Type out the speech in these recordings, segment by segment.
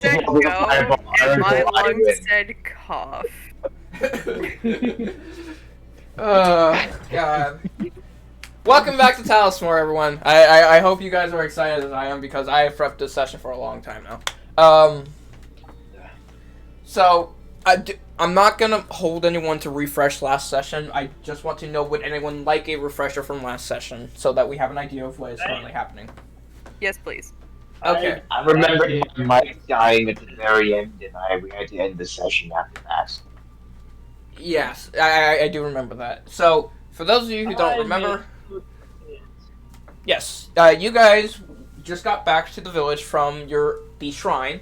said With a go, fireball, I and would my go, I lungs win. said cough. God. Welcome back to Talismore, everyone. I hope you guys are excited as I am because I have prepped this session for a long time now. So I'm not gonna hold anyone to refresh last session. I just want to know, would anyone like a refresher from last session so that we have an idea of what is currently happening. Yes, please. Okay. I remembered my mic dying at the very end, and we had to end the session after that. Yes, I do remember that. So for those of you who don't remember, yes, you guys just got back to the village from the shrine.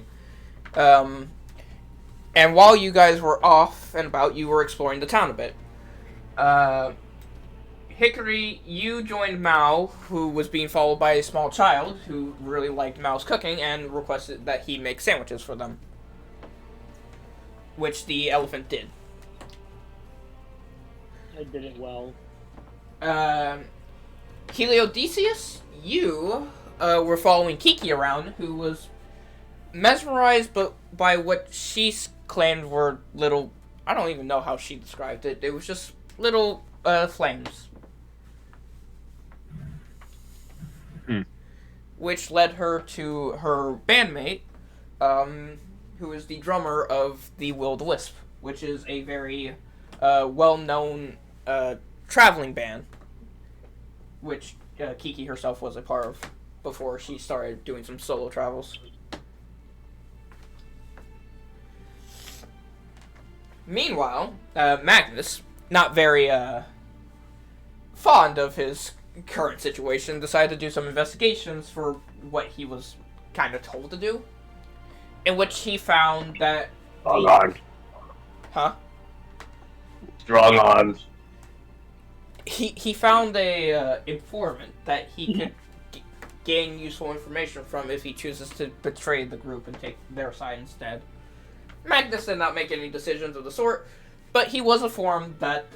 And while you guys were off and about, you were exploring the town a bit. Hickory, you joined Mao, who was being followed by a small child who really liked Mao's cooking and requested that he make sandwiches for them, which the elephant did. I did it well. Heliodicius, you were following Kiki around, who was mesmerized by what she claimed were little... I don't even know how she described it. It was just little flames. Which led her to her bandmate, who is the drummer of the Will-o-the-Wisp, which is a very well-known traveling band, which Kiki herself was a part of before she started doing some solo travels. Meanwhile, Magnus, not very fond of his current situation, decided to do some investigations for what he was kind of told to do, in which he found that... Strong arms. Huh? Strong arms. He found a informant that he could gain useful information from if he chooses to betray the group and take their side instead. Magnus did not make any decisions of the sort, but he was informed that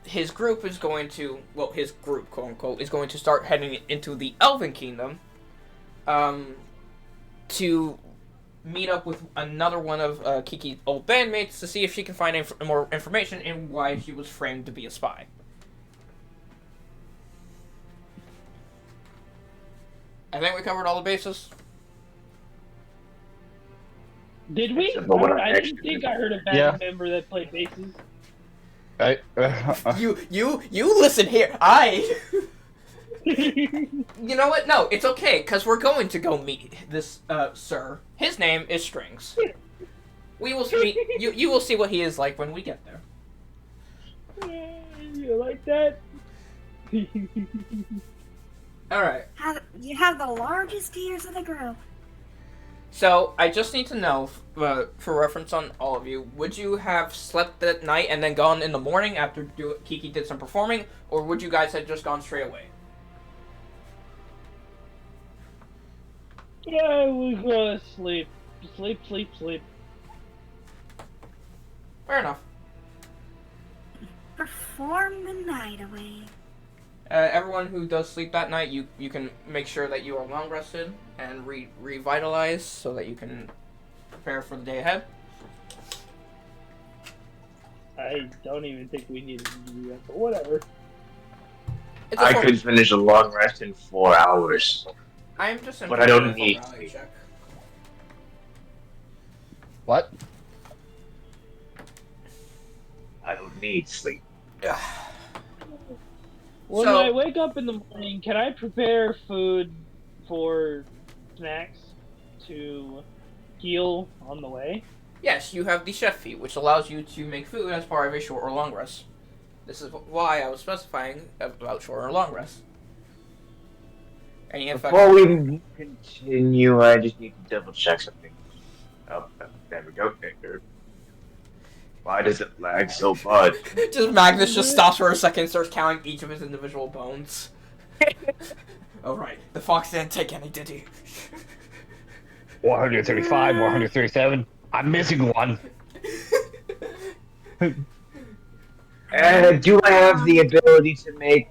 his group is going to, well, his group, quote unquote, is going to start heading into the Elven Kingdom to meet up with another one of Kiki's old bandmates to see if she can find more information in why she was framed to be a spy. I think we covered all the bases. Did we? I didn't think I heard a band member that played basses. You listen here. You know what? No, it's okay, because we're going to go meet this, sir. His name is Strings. We will see, you will see what he is like when we get there. You like that? Alright. You have the largest ears of the group. So, I just need to know, for reference on all of you, would you have slept that night and then gone in the morning after Kiki did some performing, or would you guys have just gone straight away? Yeah, we're gonna sleep. Sleep. Fair enough. Perform the night away. Everyone who does sleep that night, you can make sure that you are long rested and revitalized so that you can prepare for the day ahead. I don't even think we need to do that, but whatever. I could finish a long rest in 4 hours. I'm just but I don't need to. Check. What? I don't need sleep. When I wake up in the morning, can I prepare food for snacks to heal on the way? Yes, you have the chef feat, which allows you to make food as part of a short or long rest. This is why I was specifying about short or long rest. Before we continue, I just need to double check something. Oh, there we go. Why does it lag so bad? Magnus just stops for a second and starts counting each of his individual bones. Oh right, the fox didn't take any, did he? 135, 137. I'm missing one. Do I have the ability to make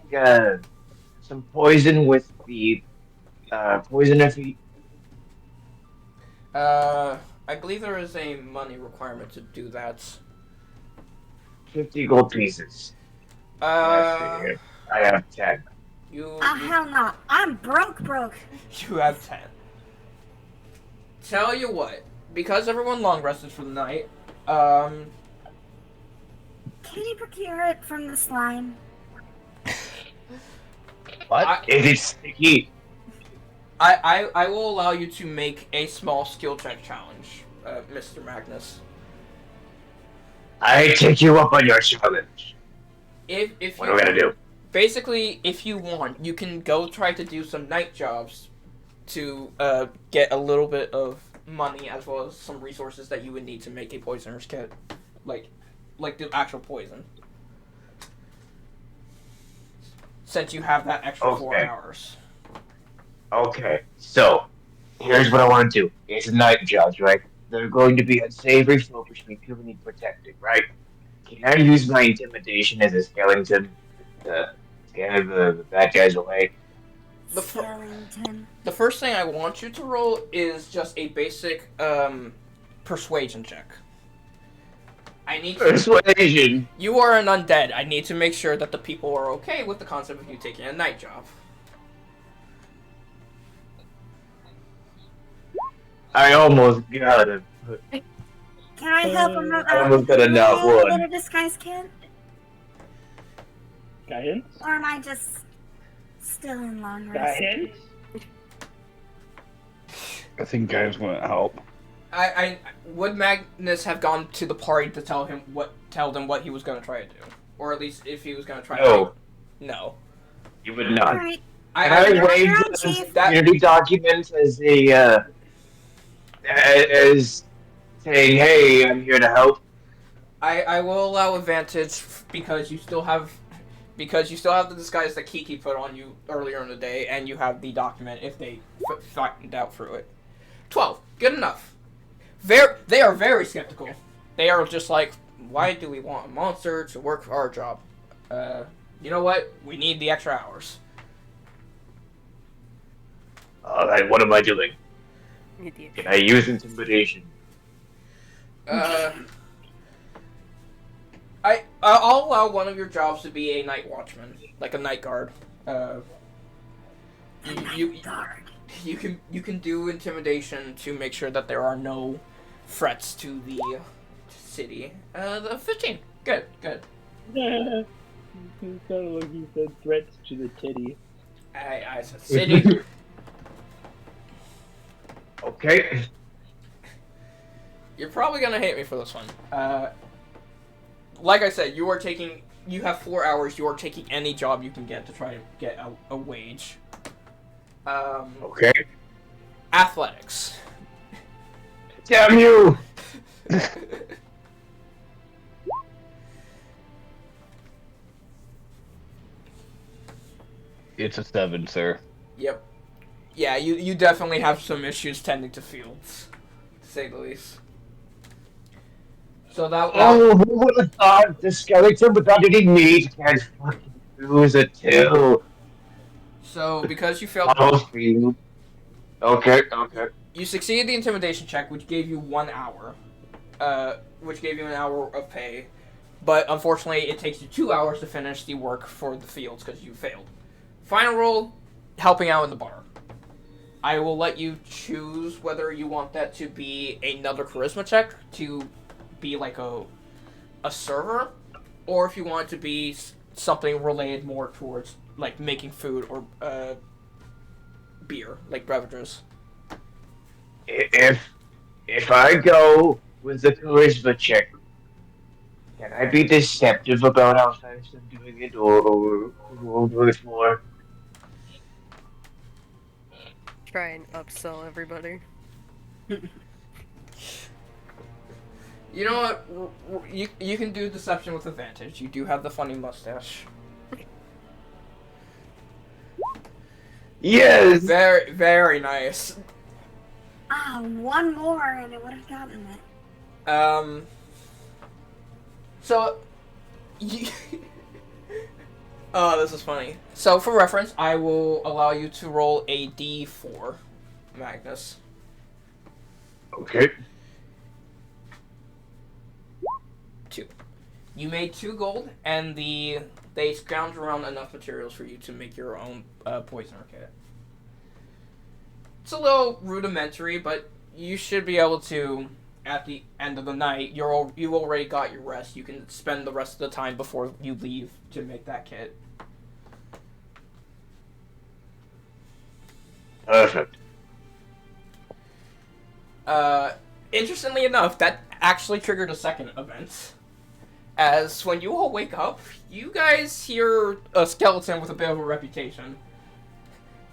some poison with the poison effect? I believe there is a money requirement to do that. 50 gold pieces. Let's see Uh, here. I have 10. you Hell no. I'm broke. you have 10. Tell you what, because everyone long rested for the night, Can you procure it from the slime? What? Is it sticky? I will allow you to make a small skill check challenge, Mr. Magnus. I take you up on your challenge. If What you are we gonna do? basically, if you want, you can go try to do some night jobs to get a little bit of money as well as some resources that you would need to make a poisoner's kit, like the actual poison. Since you have that extra 4 Okay. hours. Okay, so here's what I want to do. It's night jobs, right? They're going to be unsavory folk, which means people need protecting, right? Can I use my intimidation as a skeleton to scare the bad guys away? The fir- Skellington. The first thing I want you to roll is just a basic persuasion check. I need to, Persuasion. you are an undead. I need to make sure that the people are okay with the concept of you taking a night job. I almost got it. Can I help him out? I almost got a nat with one. a disguise kit? Guidance? Or am I just still in long rest? Guidance? I think guys want to help. I would Magnus have gone to the party to tell them what he was going to try to do, or at least if he was going to try No. to. No. You would not. Alright. Can I You're waive your own the chief. community documents as as saying, "Hey, I'm here to help." I will allow advantage because you still have the disguise that Kiki put on you earlier in the day, and you have the document if they find out through it. 12, good enough. They are very skeptical. They are just like, why do we want a monster to work for our job? You know what? We need the extra hours. All right, what am I doing? Idiot. Can I use intimidation? I'll allow one of your jobs to be a night watchman, like a night guard. You Guard. you can do intimidation to make sure that there are no threats to the city. The 15. Good. It's kind of like you said threats to the titty. I said city. Okay. You're probably gonna hate me for this one. Like I said, you have 4 hours. You are taking any job you can get to try to get a wage. Okay. Athletics. Damn you! It's a 7, sir. Yep. Yeah, you definitely have some issues tending to fields, to say the least. So that Oh, who would have thought the skeleton without any meat can fucking lose a two? so because you failed, Oh, field. Okay. you succeeded the intimidation check, which gave you 1 hour, which gave you an hour of pay, but unfortunately it takes you 2 hours to finish the work for the fields because you failed. Final roll, helping out in the bar. I will let you choose whether you want that to be another charisma check to be like a server, or if you want it to be something related more towards like making food or beer, like beverages. If I go with the charisma check, can I be deceptive about how fast I'm doing it, or do it more? Try and upsell everybody. You know what? You can do deception with advantage. You do have the funny mustache. Yes. Very, very nice. One more and it would have gotten it. So, you, oh, this is funny. So, for reference, I will allow you to roll a d4, Magnus. Okay. 2. You made 2 gold, and they scrounged around enough materials for you to make your own poisoner kit. It's a little rudimentary, but you should be able to, at the end of the night, you already got your rest. You can spend the rest of the time before you leave to make that kit. Perfect. Interestingly enough, that actually triggered a second event. As when you all wake up, you guys hear a skeleton with a bit of a reputation.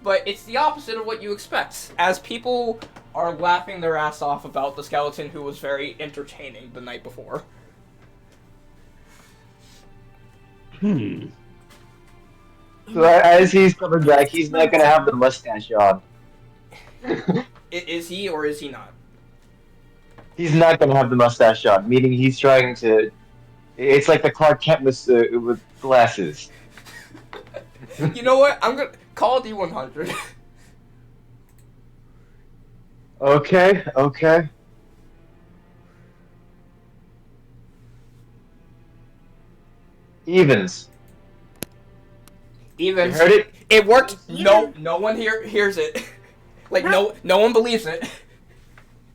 But it's the opposite of what you expect, as people are laughing their ass off about the skeleton who was very entertaining the night before. So as he's coming back, he's not gonna have the mustache on. Is he or is he not? He's not gonna have the mustache on, meaning he's trying to. It's like the Clark Kent with glasses. You know what? I'm gonna call D100. Okay, okay. Evens. Even You heard it? it worked. Yeah. No one here hears it. Like no one believes it.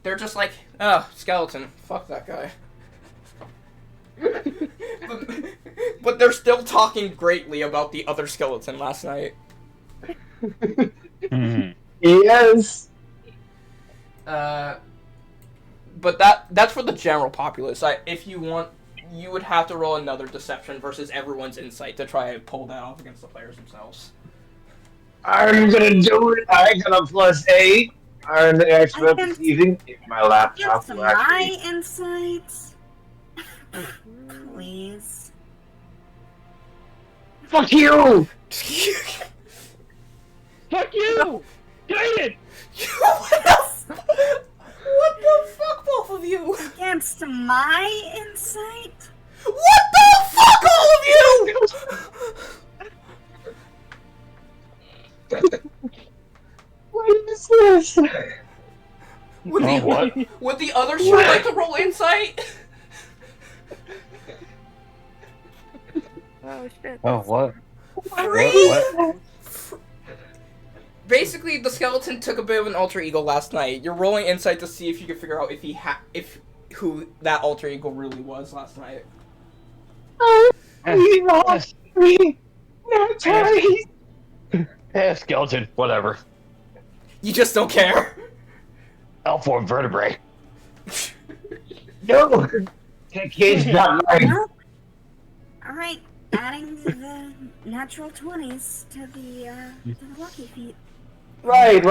They're just like, oh, skeleton. Fuck that guy. but they're still talking greatly about the other skeleton last night. Yes. But that's for the general populace. If you want, you would have to roll another deception versus everyone's insight to try and pull that off against the players themselves. I'm gonna do it. I got a +8. I'm the expert I can- deceiving. If my laptop Just will my actually. insights. Please. Fuck you! Fuck you! Giant! What the fuck, both of you? Against my insight? What the fuck, all of you? What is this? Would Oh, the, what? would the other two like to roll insight? Oh shit. Oh, what? Free? What? Basically, the skeleton took a bit of an alter ego last night. You're rolling insight to see if you can figure out if who that alter ego really was last night. Yeah, skeleton, whatever. You just don't care. L4 vertebrae. No! That kid's not mine. Nope. Alright, adding the natural 20s to the lucky feat. Right.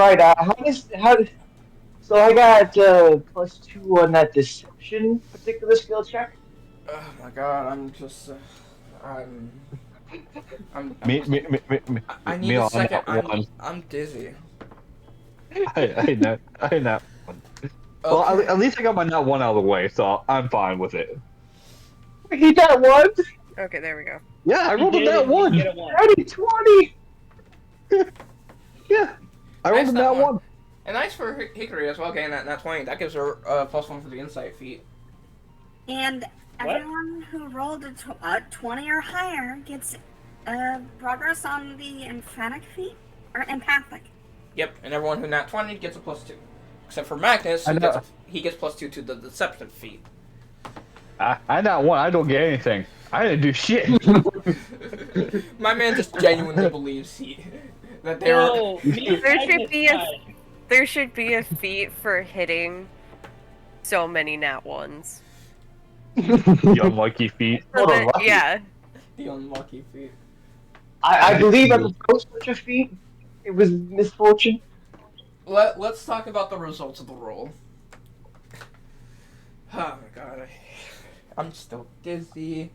So I got +2 on that deception particular skill check. Oh my god, I'm just. Me, I need me a on second. that one. I'm dizzy. I know. Well, Okay. at least I got my nut 1 out of the way, so I'm fine with it. He got one. Okay, there we go. Yeah, I rolled a You nat did, you 1. get a 1. Ready 20. Yeah, I rolled Nice, a that nat one. 1. And nice for Hickory as well, getting that 20. That gives her +1 for the insight feat. And What? everyone who rolled a 20 or higher gets progress on the emphatic feat? Or empathic. Yep, and everyone who nat 20 gets a +2. Except for Magnus, I know. he gets +2 to the deception feat. I nat 1. I don't get anything. I didn't do shit. My man just genuinely believes that they were. No, me There and should Agnes be a- died. There should be a feat for hitting so many nat ones. You unlucky feet. So Hold on, that- lucky. yeah. The unlucky feat. I believe I proposed such a feat. It was misfortune. Let's talk about the results of the roll. Oh my god, I'm still dizzy.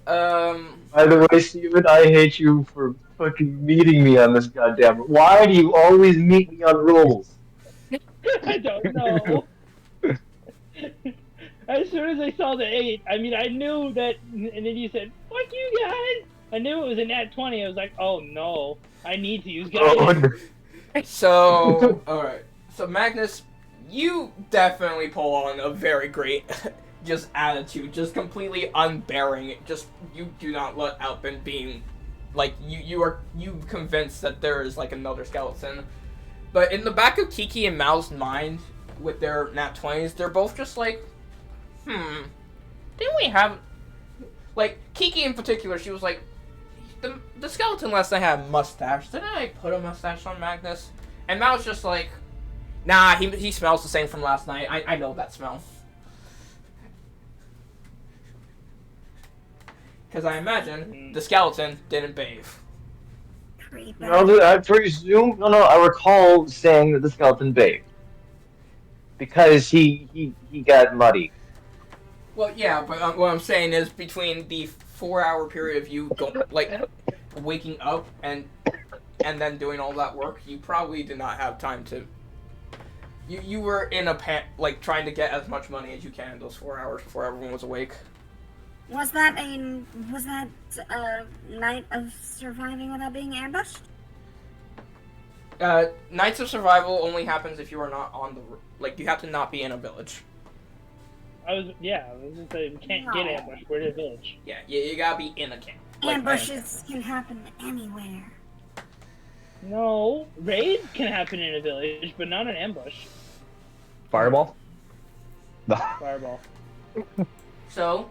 By the way, Steven, I hate you for fucking meeting me on this goddamn. Why do you always meet me on rolls? I don't know. As soon as I saw the 8, I mean, I knew that, and then you said, fuck you guys! I knew it was a nat 20. I was like, oh no, I need to use Oh, guidance. So, alright. So, Magnus, You definitely pull on a very great just attitude, just completely unbearing. Just you do not let Outbin being like you convinced that there is like another skeleton. But in the back of Kiki and Mao's mind with their nat 20s, they're both just like, didn't we have like Kiki in particular, she was like the skeleton last night had a mustache. Didn't I put a mustache on Magnus? And Mao's just like, nah, he smells the same from last night. I know that smell. Because I imagine the skeleton didn't bathe. No, I presume. No, I recall saying that the skeleton bathed because he got muddy. Well, yeah, but what I'm saying is between the 4-hour period of you waking up and then doing all that work, you probably did not have time to. You were in a trying to get as much money as you can in those 4 hours before everyone was awake. Was that a night of surviving without being ambushed? Nights of survival only happens if you are not on the you have to not be in a village. I was just saying, we can't get ambushed. We're in a village. Yeah, you gotta be in a camp. Ambushes can happen anywhere. No, raid can happen in a village, but not an ambush. Fireball? Fireball. So,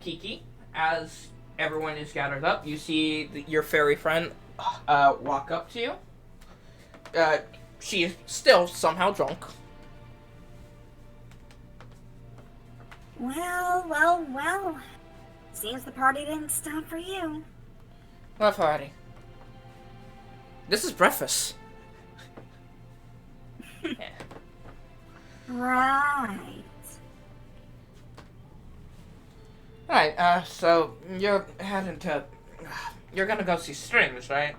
Kiki, as everyone is gathered up, you see your fairy friend walk up to you. She is still somehow drunk. Well. Seems the party didn't stop for you. What party? This is breakfast. Yeah. Right. Alright, so you're gonna go see Strings, right?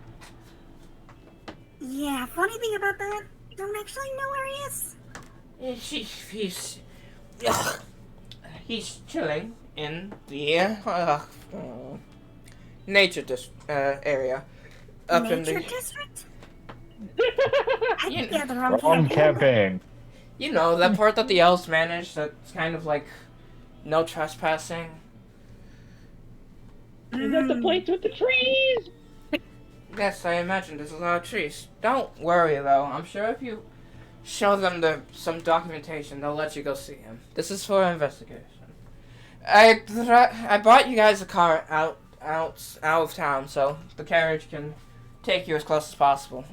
Yeah, funny thing about that, don't actually know where he is. He's chilling in the nature area. Up Nature in the district? I You think you have the wrong Wrong campaign. campaign. You know, that part that the elves manage that's kind of like no trespassing. Is that the place with the trees? Yes, I imagine there's a lot of trees. Don't worry though, I'm sure if you show them some documentation, they'll let you go see him. This is for investigation. I bought you guys a car out of town, so the carriage can take you as close as possible,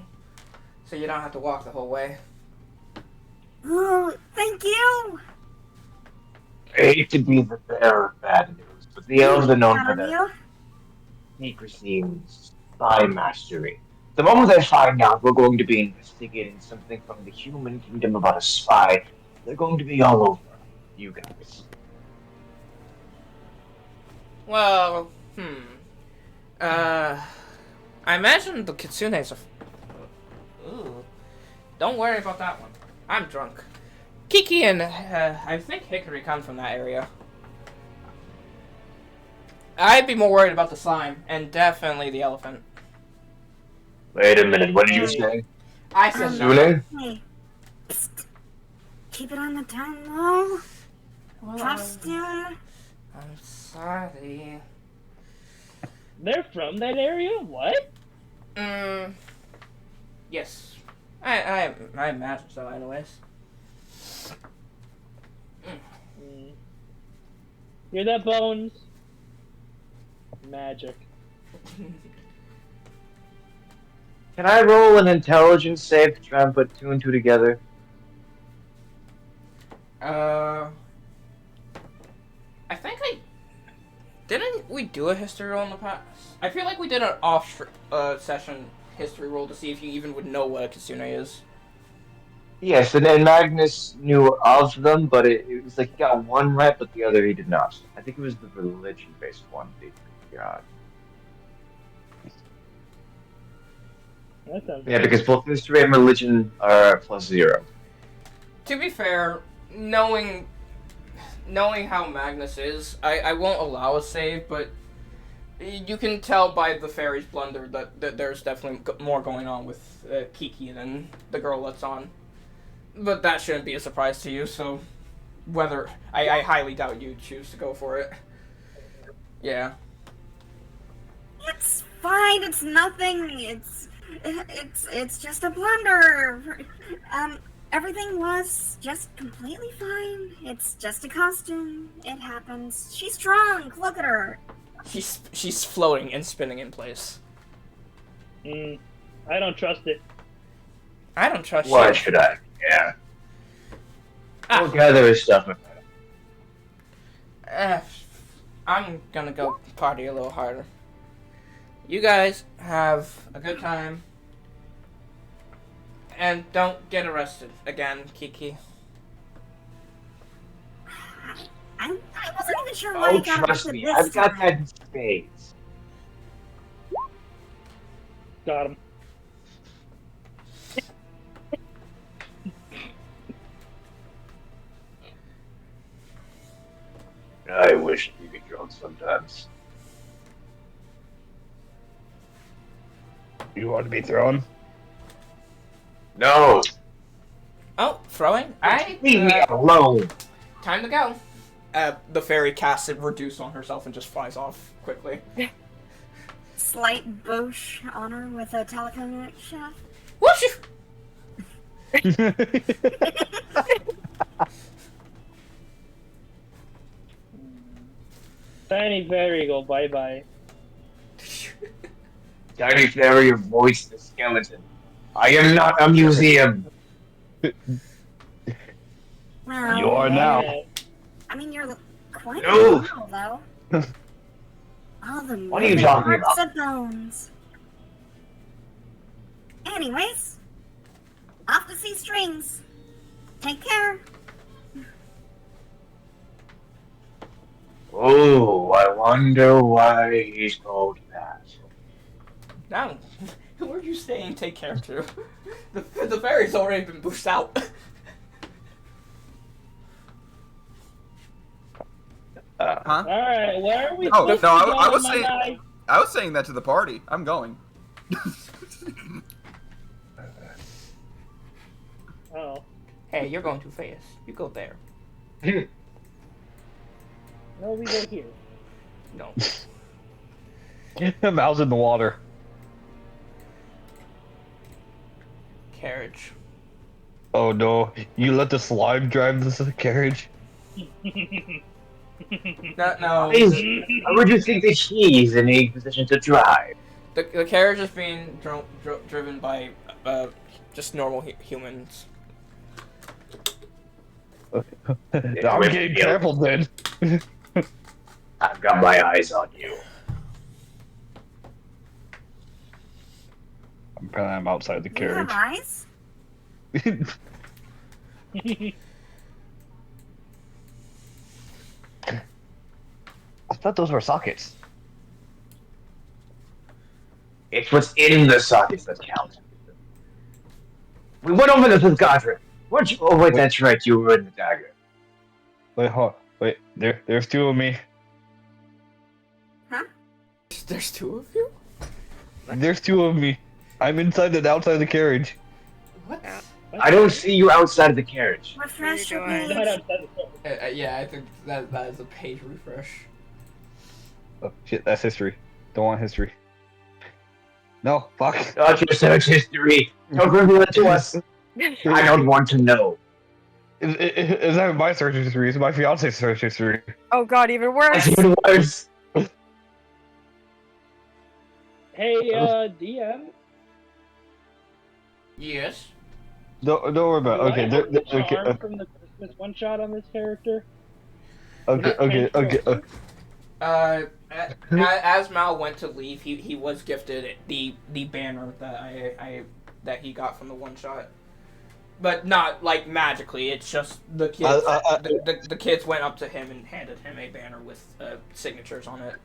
so you don't have to walk the whole way. Oh, thank you. I hate to be the bearer of bad news, but the elves are known for Proud of their you. secrecy and spy mastery. The moment they find out we're going to be investigating something from the human kingdom about a spy, they're going to be all over you guys. Well, I imagine the kitsunes are. Ooh. Don't worry about that one. I'm drunk. Kiki and I think Hickory come from that area. I'd be more worried about the slime and definitely the elephant. Wait a minute, what did you say? I said no. Sune? Hey, psst. Keep it on the down low. Well, Trust you. I'm sorry. They're from that area? What? Yes. I imagine so, anyways. Hear that, Bones? Magic. Can I roll an intelligence save to try and put 2 and 2 together? I think didn't we do a history roll in the past? I feel like we did an off session history roll to see if you even would know what a kitsune is. Yes, and then Magnus knew of them, but it was like he got one right, but the other he did not. I think it was the religion-based one that he got. That sounds Yeah, because both history and religion are +0. To be fair, knowing how Magnus is, I won't allow a save, but you can tell by the fairy's blunder that there's definitely more going on with Kiki than the girl that's on. But that shouldn't be a surprise to you, so whether I highly doubt you choose to go for it. Yeah. It's fine. It's nothing. It's just a blunder. Everything was just completely fine. It's just a costume. It happens. She's drunk. Look at her. She's floating and spinning in place. I don't trust it. I don't trust Why you. should I? Yeah. Ah. We'll gather his stuff. I'm gonna go party a little harder. You guys have a good time. And don't get arrested again, Kiki. I wasn't even sure why I Oh, got trust arrested me, this I've got time. that in spades. Got him. I wish you could drunk sometimes. You want to be thrown? No, Oh, throwing? Alright. leave me alone. Time to go. The fairy casts it reduce on herself and just flies off quickly. Slight Bosch on her with a telekinetic shaft. Whoosh! Tiny fairy, go bye-bye. Tiny fairy voiced the skeleton. I am not a museum. Well, You are now. I mean, you're quite No. normal, though. All the What are you moving talking parts about? of bones. Anyways, off to see strings. Take care. Oh, I wonder why he's called that. Now, who are you saying take care to? The fairy's already been pushed out. Huh? Alright, where are we Oh, supposed no, to go, I was my saying- guy? I was saying that to the party. I'm going. Oh. Hey, you're going too fast. You go there. No, we go here. No. Mal's in the water. Carriage. Oh no, you let the slime drive this carriage? No. Why would you think that he's in a position to drive? The carriage is being driven by just normal humans. I'm getting trampled then. I've got my eyes on you. I'm outside the Do you have carriage. eyes? I thought those were sockets. It's what's in the sockets that count. We went over this with Godric. Weren't you? Oh wait, that's right. You were in the dagger. Wait, there's two of me. There's two of you? There's two of me. I'm inside and outside the carriage. What? I don't see you outside of the carriage. Refresh your What are you page. Not outside the door. Yeah, I think that is a page refresh. Oh shit, that's history. Don't want history. No, fuck. Not your search history. Don't reveal it to us. I don't want to know. It's not my search history, it's my fiance's search history. Oh god, even worse. That's even worse. Hey, DM. Yes. Don't worry about it. Okay, do I have the okay, charm from the Christmas one shot on this character? okay. As Mal went to leave, he was gifted the banner that he got from the one shot, but not like magically. It's just the kids. The kids went up to him and handed him a banner with signatures on it.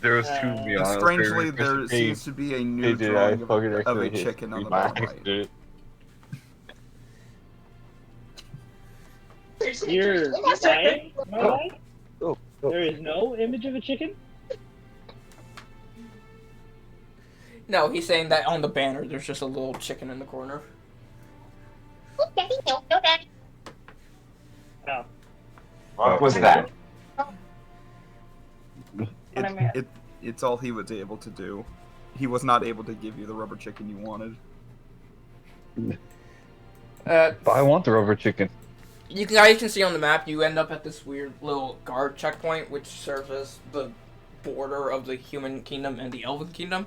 There's two of me on it. Strangely, there seems to be a new drawing of a chicken on the bottom right. You're lying, my guy? Oh. There is no image of a chicken? No, he's saying that on the banner there's just a little chicken in the corner. What was that? It's all he was able to do. He was not able to give you the rubber chicken you wanted. But I want the rubber chicken. You guys can see on the map, you end up at this weird little guard checkpoint, which serves as the border of the human kingdom and the elven kingdom.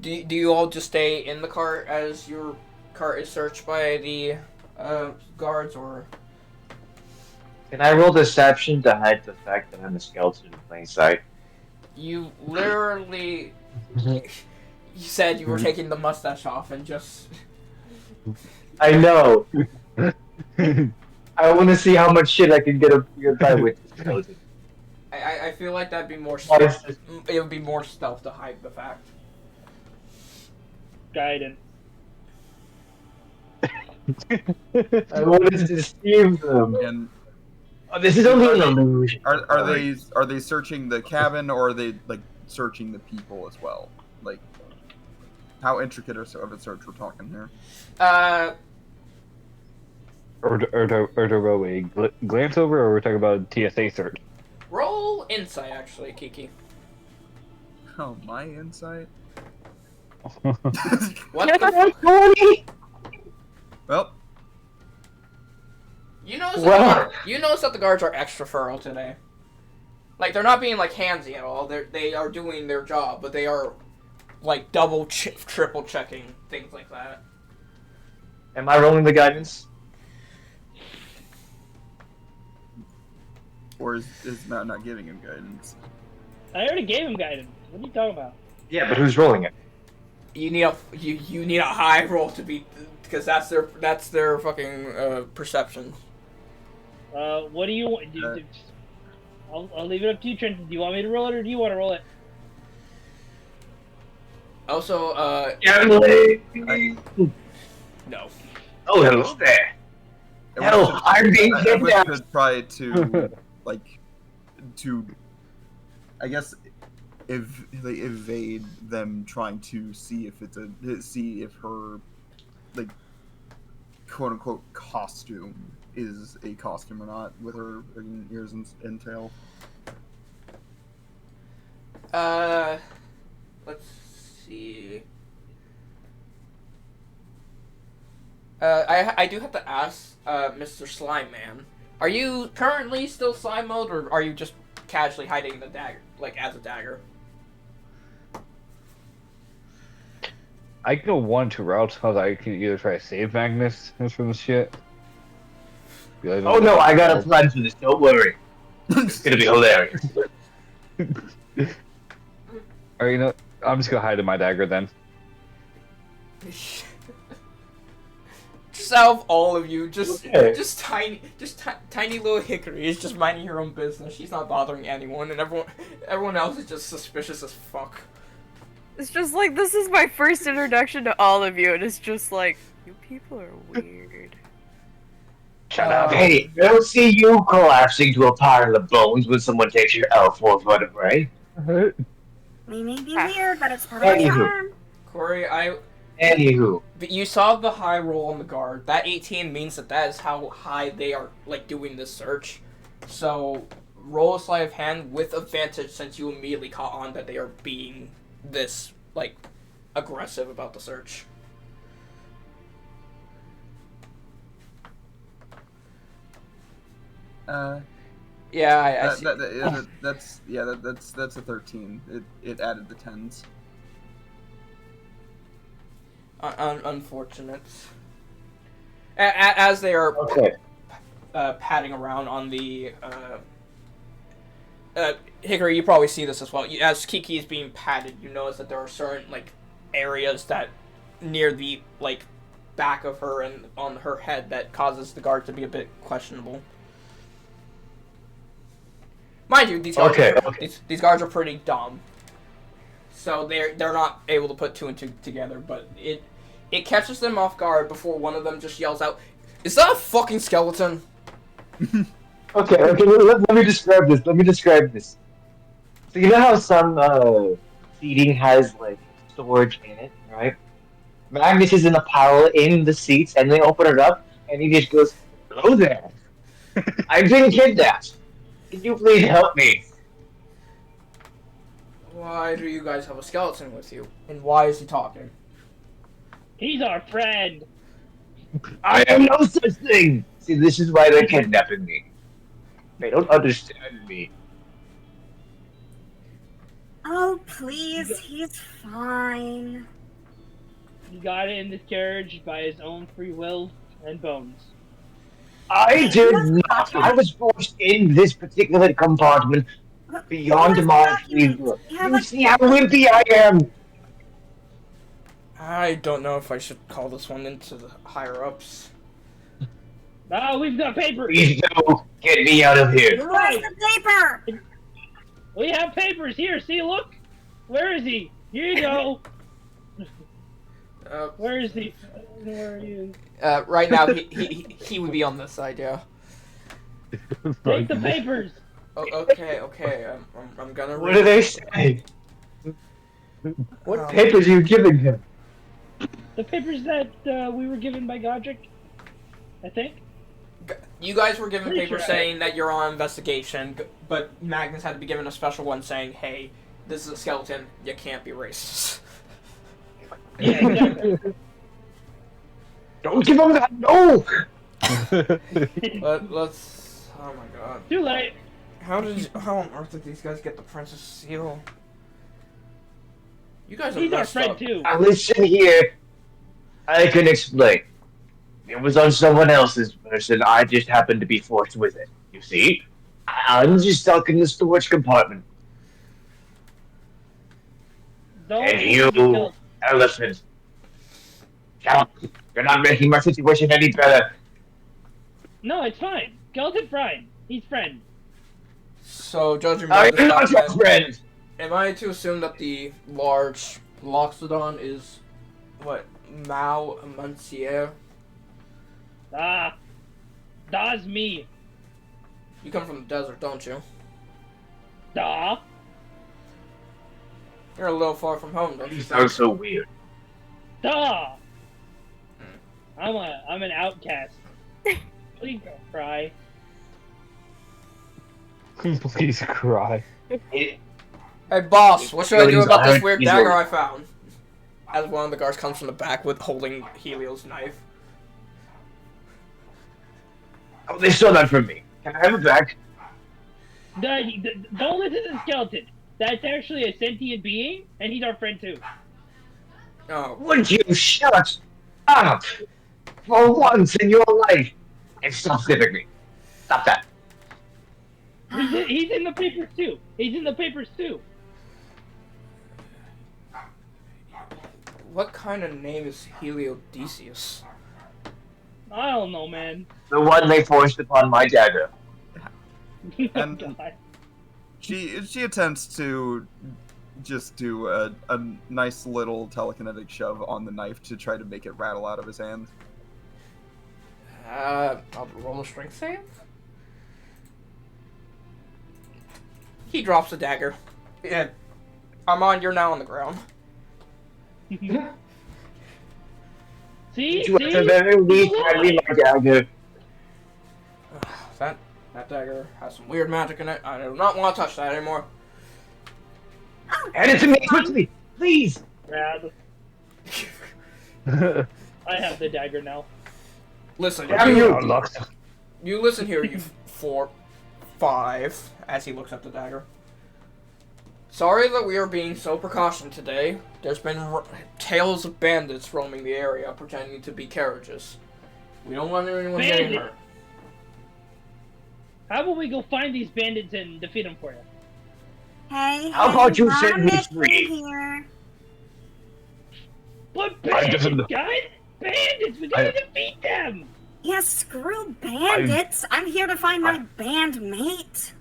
Do you all just stay in the cart as your cart is searched by the guards, or? Can I roll deception to hide the fact that I'm a skeleton in plain sight? You literally... You said you were taking the mustache off and just... I know! I want to see how much shit I can get by with the skeleton. I feel like that'd be more stealth. It would be more stealth to hide the fact. Guidance. I wanted to deceive them. And this is only an illusion. Are they searching the cabin, or are they like searching the people as well? Like, how intricate of a search we're talking here? Or roll a glance over, or we're talking about a TSA search? Roll insight, actually, Kiki. Oh, my insight? What the Well, you notice that the guards are extra thorough today. Like, they're not being like handsy at all. They are doing their job, but they are like double, triple checking things like that. Am I rolling the guidance? or is Matt not giving him guidance? I already gave him guidance. What are you talking about? Yeah, but who's rolling it? You need a high roll to beat, because that's their fucking perception. What do you want? I'll leave it up to you, Trenton. Do you want me to roll it, or do you want to roll it? Also, no. Oh, hello there. Hell, I'm being kidnapped. Could try to, I guess, if they evade them trying to see if her, like, quote unquote costume is a costume or not, with her ears and tail. Let's see. I do have to ask, Mr. Slime Man, are you currently still slime mode, or are you just casually hiding the dagger, like as a dagger? I can go 1 2 routes, because I can either try to save Magnus from the shit. Oh no, I got a plan for this, don't worry. It's gonna be hilarious. Or, you know, I'm just gonna hide in my dagger then. Just out of all of you, Okay. just tiny little Hickory is just minding her own business. She's not bothering anyone, and everyone else is just suspicious as fuck. It's just like, this is my first introduction to all of you, and it's just like, you people are weird. Shut up. Hey, I don't see you collapsing to a pile of bones when someone takes your L4 vertebrae. We may be weird, but it's part of the charm. Corey, Anywho. But you saw the high roll on the guard. That 18 means that is how high they are, like, doing this search. So, roll a sleight of hand with advantage, since you immediately caught on that they are being this, like, aggressive about the search. Yeah, I see. That's a 13. It added the 10s. Unfortunate. As they are padding around on the Hickory, you probably see this as well. As Kiki is being patted, you notice that there are certain, like, areas that near the, like, back of her and on her head that causes the guard to be a bit questionable. Mind you, these guards are pretty dumb, so they're not able to put 2 and 2 together. But it catches them off guard before one of them just yells out, "Is that a fucking skeleton?" Okay. Let me describe this. So you know how some seating has like storage in it, right? Magnus is in a pile in the seats, and they open it up, and he just goes, "Hello there. I've been kidnapped. Can you please help me?" Why do you guys have a skeleton with you? And why is he talking? He's our friend. I am no such thing. See, this is why they're kidnapping me. They don't understand me. Oh, please, he's fine. He got in this carriage by his own free will and bones. I did not. I was forced in this particular compartment beyond my free will. You see how wimpy I am. I don't know if I should call this one into the higher ups. Oh, we've got paper. Please don't get me out of here. Where's the paper? We have papers here. See, look. Where is he? Here you go. Where is he? Where are you? Right now, he would be on this side, yeah. Take the papers. Oh, okay. I'm gonna. What do they say? What papers are you giving him? The papers that we were given by Godric, I think. You guys were given Pretty papers sure. saying that you're on investigation, but Magnus had to be given a special one saying, "Hey, this is a skeleton. You can't be racist." Yeah, exactly. Don't give him that. No. Let's. Oh my god. Too late. How on earth did these guys get the Princess Seal? You guys are He's our messed friend up. too. Now listen here. I can explain. It was on someone else's person. I just happened to be forced with it. You see? I'm just stuck in the storage compartment. And you, elephant. Shut up. You're not making my situation any better. No, it's fine. Skeleton fine. He's friend. So, judging by I'm this not your document, friend. am I to assume that the large Loxodon is what? Mao Monsieur? That's me. You come from the desert, don't you? Da. You're a little far from home, don't You you? sound so weird. Da. I'm an outcast. Please don't cry. Please cry. It, Hey, boss, what should I do Feelings about this aren't weird easily- dagger I found? As one of the guards comes from the back with holding Helio's knife. oh, they stole that from me. Can I have it back? Don't listen to the skeleton. That's actually a sentient being, and he's our friend too. Oh, Would you shut up for once in your life and stop flipping me? Stop that. He's in the papers too. He's in the papers too. what kind of name is Heliodicius? I don't know, man. The one they forced upon my dagger. Oh, And- God. She attempts to just do a nice little telekinetic shove on the knife to try to make it rattle out of his hand. I'll roll a strength save. He drops the dagger. Yeah. Armand, you're now on the ground. See? You at the very least hand me my dagger. That dagger has some weird magic in it. I do not want to touch that anymore. Hand it to me quickly, please. Rad. I have the dagger now. Listen, Damn you. you listen here, you 5, as he looks at the dagger. Sorry that we are being so precautioned today. There's been tales of bandits roaming the area, pretending to be carriages. We don't want anyone getting Bandit? hurt. How about we go find these bandits and defeat them for you? Hey, How about you not set a me mission free? Here. What I just- bandits, guys? Bandits! We gotta defeat them! Yeah, screw bandits. I'm here to find my bandmate.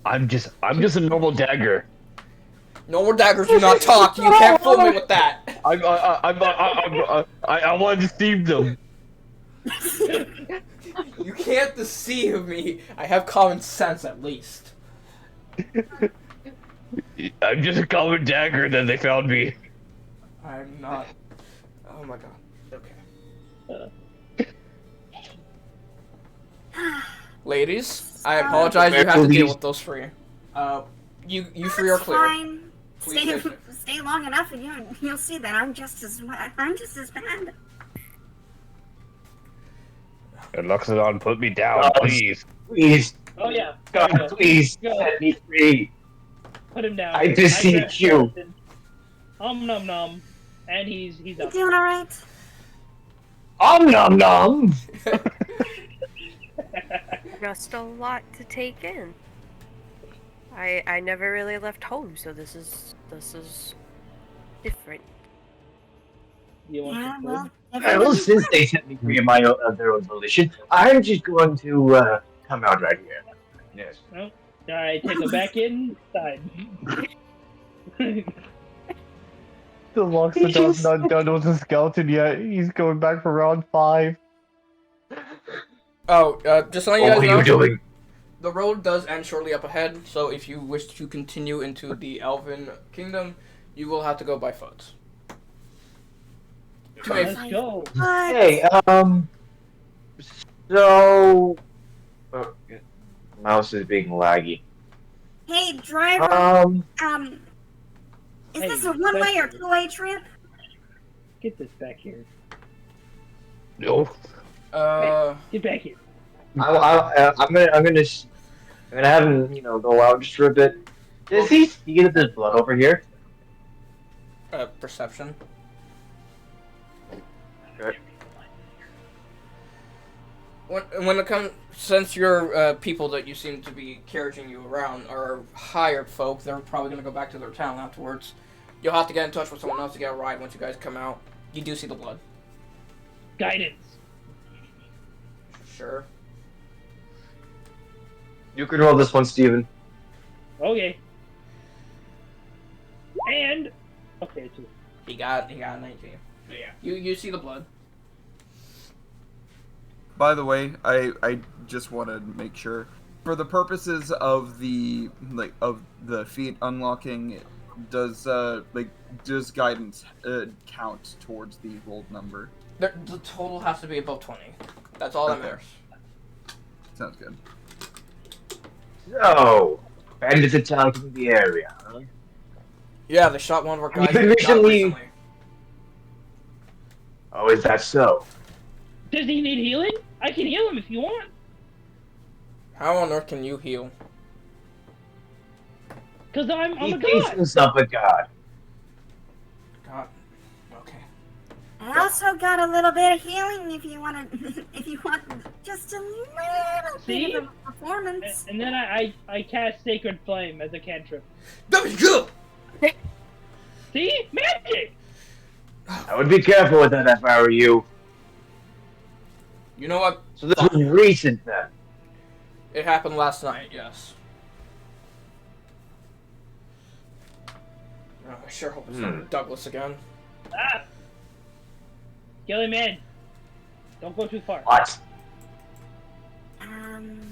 I'm just a normal dagger. No more daggers do not talk. You can't fool me with that. I want to deceive them. You can't deceive me. I have common sense at least. I'm just a common dagger that they found me. I'm not. Oh my god. Okay. Ladies, I apologize. You have to deal with those three. You three are That's clear. fine. Please Stay, stay safe. stay long enough, and you'll see that I'm just as bad. Luxodon, put me down, God, please. please, Oh yeah. There God, you go. please Go. set me free. Put him down. I beseech you. Nom nom. And he's You up. doing all right? Nom nom. Just a lot to take in. I never really left home, so this is different. You want Yeah, some well, food? Well, everybody's since they set me free of their own volition, I'm just going to come out right here. Yes. No. Alright, take him back inside. The Luxodon's not done with the skeleton yet. He's going back for round 5. Oh, just letting you What guys were know, you doing? the road does end shortly up ahead, so if you wish to continue into the Elven Kingdom, you will have to go by foot. Let's go. What? Hey, so... Oh, mouse is being laggy. Hey, driver. Is this a one-way or two-way trip? Get this back here. No. Get back here. I'm gonna have him, go out just for a bit. Does he see that there's blood over here? Perception. Okay. When it comes, since your people that you seem to be carriaging you around are hired folk, they're probably gonna go back to their town afterwards. You'll have to get in touch with someone else to get a ride once you guys come out. You do see the blood. Guidance. Sure. You can roll this one, Steven. Okay. And okay, two. He got 19. So yeah. You see the blood. By the way, I just want to make sure, for the purposes of the feat unlocking, does guidance count towards the rolled number? The total has to be above 20. That's all that Okay. matters. Sounds good. So, bandits attacking the area, huh? Yeah, they shot one of our guys. Even who died recently- Oh, is that so? Does he need healing? I can heal him if you want. How on earth can you heal? Cause I'm He a thinks god. himself a god. God. Okay. I also got a little bit of healing if you want to, if you want just a little See? bit of a performance. And then I cast Sacred Flame as a cantrip. That was good. See? Magic! I would be careful with that if I were you. You know what? So this was recent then. It happened last night. Yes. Oh, I sure hope it's not Douglas again. Ah! Skelly man. Don't go too far. What?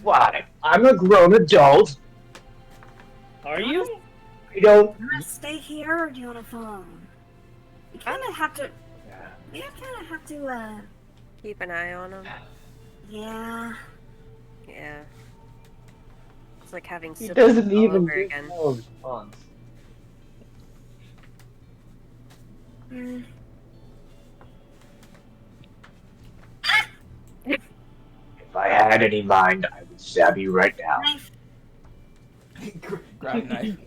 Why? I'm a grown adult. Are you? I don't... Do you want to stay here or do you want to follow? We kind of have to. We kind of have to. Keep an eye on him. Yeah. Yeah. It's like having He siblings doesn't all even over give again. no response. Mm. If I had any mind, I would stab you right now. Knife. Grab a knife.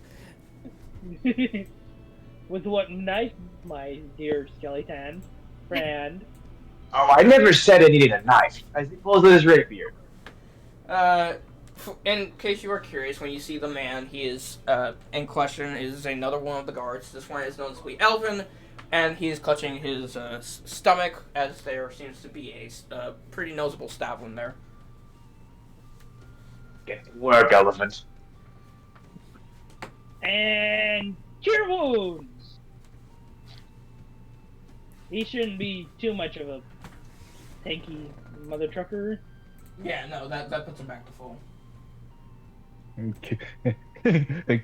With what knife, my dear skeleton friend? Oh, I never said I needed a knife. I suppose it is rapier. In case you are curious, when you see the man, he is, in question is another one of the guards. This one is known to be Elvin, and he is clutching his stomach, as there seems to be a pretty noticeable stab wound there. Get to work, elephant. And cure wounds. He shouldn't be too much of a tanky mother trucker. Yeah, no, that puts him back to full.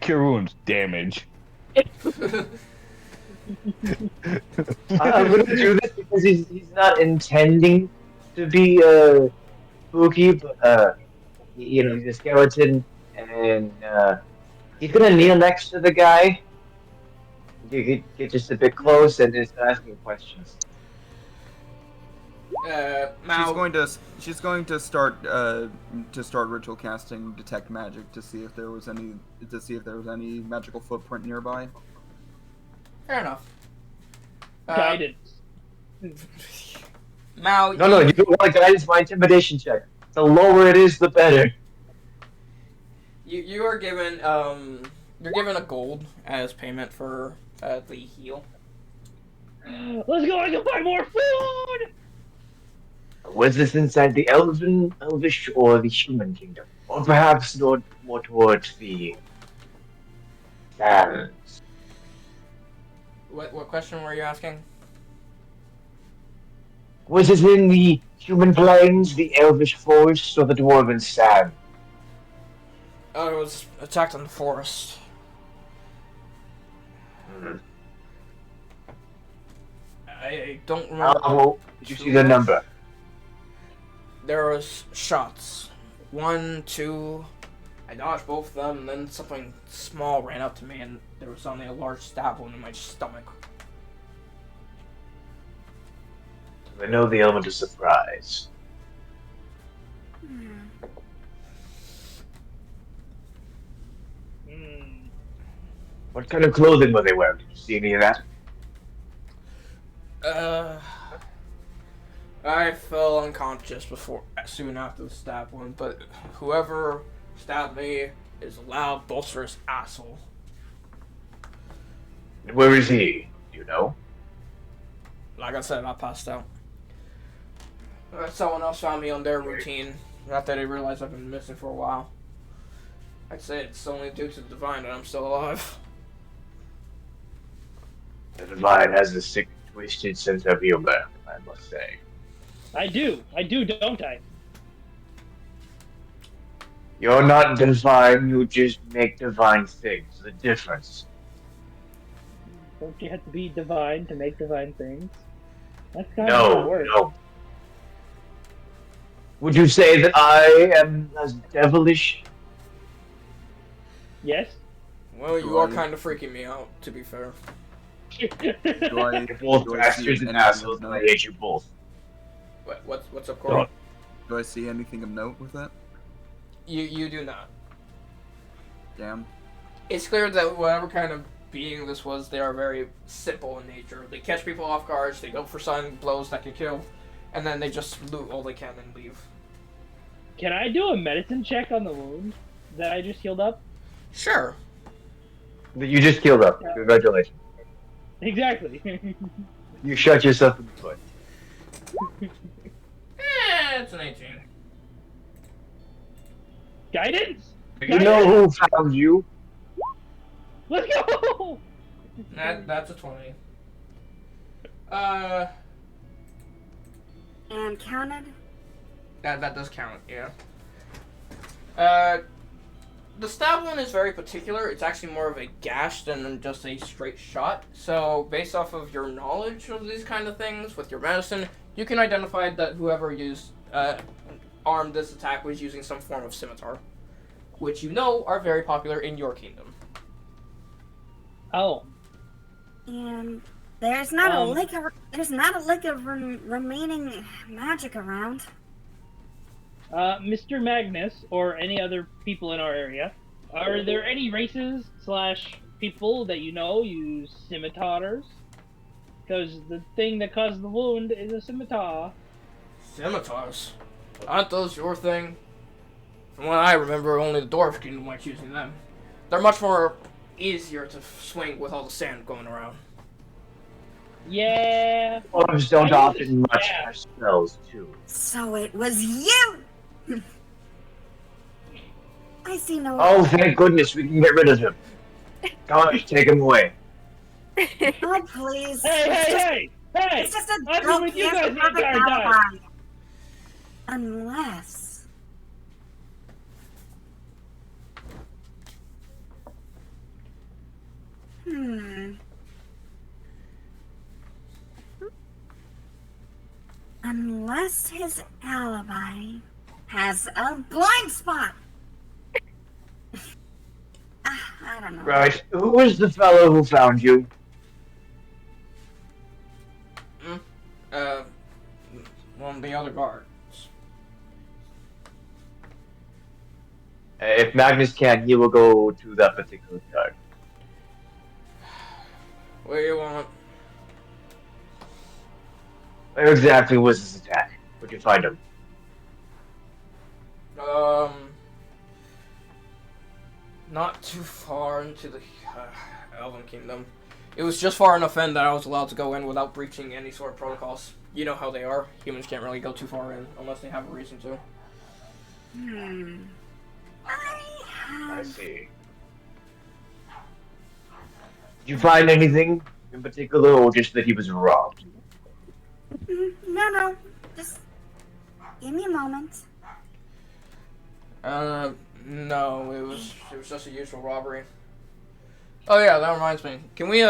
Cure wounds damage. I'm gonna do this because he's not intending to be spooky, but you know, he's a skeleton, and he's gonna kneel next to the guy. Get just a bit close and just asking questions. Mao. She's going to start ritual casting detect magic to see if there was any magical footprint nearby. Fair enough. Guidance. Mao. No, you don't want to guidance my intimidation check. The lower it is, the better. You are given you're given a gold as payment for the heal. Let's go! I can buy more food. Was this inside the elvish, or the human kingdom? Or perhaps more towards the sands? What question were you asking? Was it in the human plains, the elvish forest, or the dwarven sand? Oh, it was attacked in the forest. I don't remember. How did you see the number? There was shots. 1, 2. I dodged both of them, and then something small ran up to me, and there was only a large stab wound in my stomach. I know the element of surprise. What kind of clothing were they wearing? Did you see any of that? I fell unconscious soon after the stab wound, but whoever stabbed me is a loud, boisterous asshole. Where is he? Do you know? Like I said, I passed out. Someone else found me on their routine after they realized I've been missing for a while. I'd say it's only due to the divine that I'm still alive. The divine has a sick, twisted sense of humor, I must say. I do, don't I? You're not divine, you just make divine things. The difference. Don't you have to be divine to make divine things? That's kind of how it works. No. Would you say that I am as devilish? Yes? Well, you are kind of freaking me out, to be fair. You're both bastards and assholes, and I hate you both. What's up, Corey? Do I see anything of note with that? You do not. Damn. It's clear that whatever kind of being this was, they are very simple in nature. They catch people off guard, they go for sudden blows that can kill, and then they just loot all they can and leave. Can I do a medicine check on the wound that I just healed up? Sure. You just healed up. Congratulations. Exactly. You shot yourself in the foot. It's an 18. Guidance? Do you know who found you? Let's go! That's a 20. And counted. That does count, yeah. The stab one is very particular. It's actually more of a gash than just a straight shot. So, based off of your knowledge of these kind of things with your medicine, you can identify that whoever armed this attack was using some form of scimitar, which you know are very popular in your kingdom. Oh. And there's not a lick of remaining magic around. Mr. Magnus, or any other people in our area, are there any races / people that you know use scimitars? Because the thing that caused the wound is a scimitar. Scimitars? Aren't those your thing? From what I remember, only the Dwarf Kingdom likes using them. They're much more easier to swing with all the sand going around. Yeah. Dwarves don't often much their spells, too. So it was you! I see no. Oh, thank goodness we can get rid of him. Gosh, take him away. God, please. Hey! It's just a I've been joke. with He you has guys a the perfect entire time. alibi. Unless. Unless his alibi has a blind spot. I don't know. Right. Who was the fellow who found you? Uh, one of the other guards. If Magnus can, he will go to that particular guard. What do you want? Where exactly was this attack? Where'd you find him? Not too far into the Elven Kingdom. It was just far enough in that I was allowed to go in without breaching any sort of protocols. You know how they are. Humans can't really go too far in unless they have a reason to. I see. Did you find anything in particular, or just that he was robbed? No. Just give me a moment. No, it was just a usual robbery. Oh yeah, that reminds me. Can we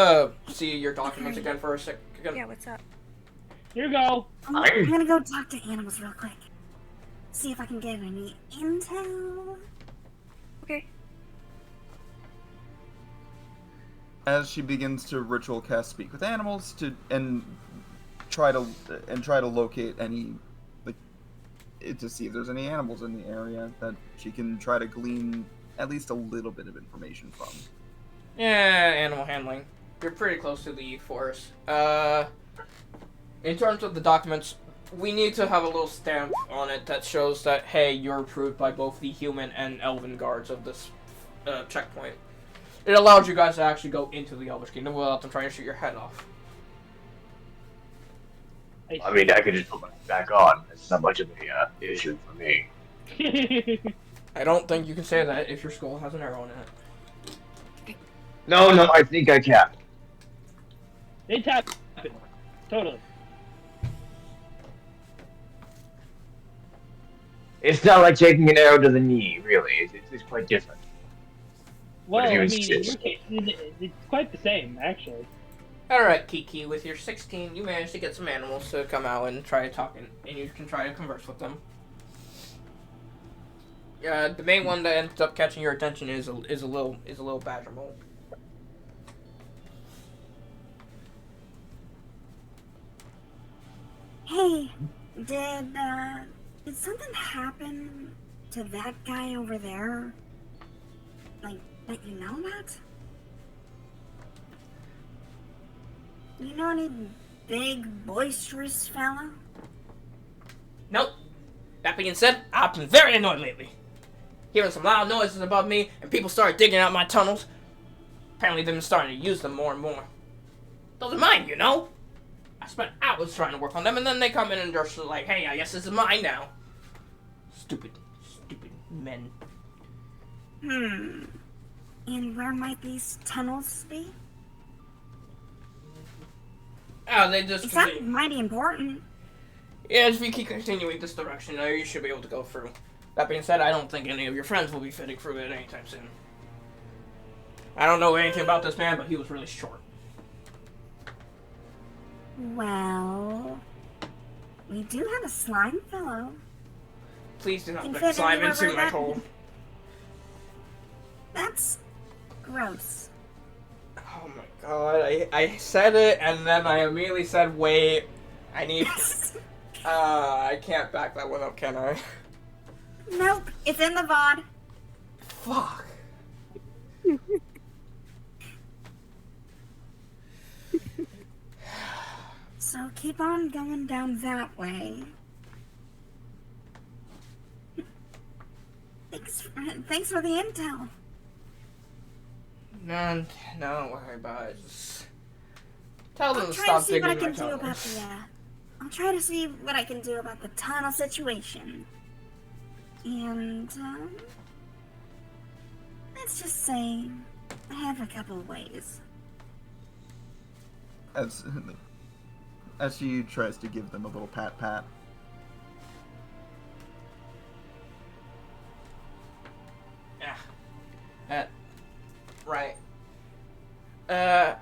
see your documents again for a sec? Yeah, what's up? Here you go. I'm gonna go talk to animals real quick. See if I can get any intel. Okay. As she begins to ritual cast speak with animals and try to locate any, like, to see if there's any animals in the area that she can try to glean at least a little bit of information from. Yeah, animal handling. You're pretty close to the forest. In terms of the documents, we need to have a little stamp on it that shows that, hey, you're approved by both the human and elven guards of this checkpoint. It allows you guys to actually go into the Elvish Kingdom without them trying to shoot your head off. I mean, I could just put my back on. It's not much of a issue for me. I don't think you can say that if your skull has an arrow in it. No, I think I can. They tap it. Totally. It's not like taking an arrow to the knee, really. It's quite different. Well, What if I you mean, in insist? your case, it's quite the same, actually. Alright, Kiki, with your 16, you managed to get some animals to come out and try talking, and you can try to converse with them. The main one that ends up catching your attention is a little badger mole. Hey, did something happen to that guy over there? Like, that you know about? You know any big, boisterous fella? Nope. That being said, I've been very annoyed lately. Hearing some loud noises above me, and people started digging out my tunnels. Apparently they've been starting to use them more and more. Those are mine, you know? I spent hours trying to work on them, and then they come in and they're just like, hey, I guess this is mine now. Stupid men. And where might these tunnels be? Oh, they just... It sounded mighty important. Yeah, if you keep continuing this direction, you should be able to go through. That being said, I don't think any of your friends will be fitting through it anytime soon. I don't know anything about this man, but he was really short. Well, we do have a slime fellow. Please do not Can put fit slime anywhere into where my that- hole. That's gross. Oh my god, I said it, and then I immediately said, wait, I need... I can't back that one up, can I? Nope, it's in the VOD. Fuck. So keep on going down that way. Thanks for the intel. No, don't worry about it. Just tell them I'll to try stop to see what I digging can my do about tunnels. the. I'll try to see what I can do about the tunnel situation. And let's just say I have a couple of ways. As she tries to give them a little pat. Yeah. Right. I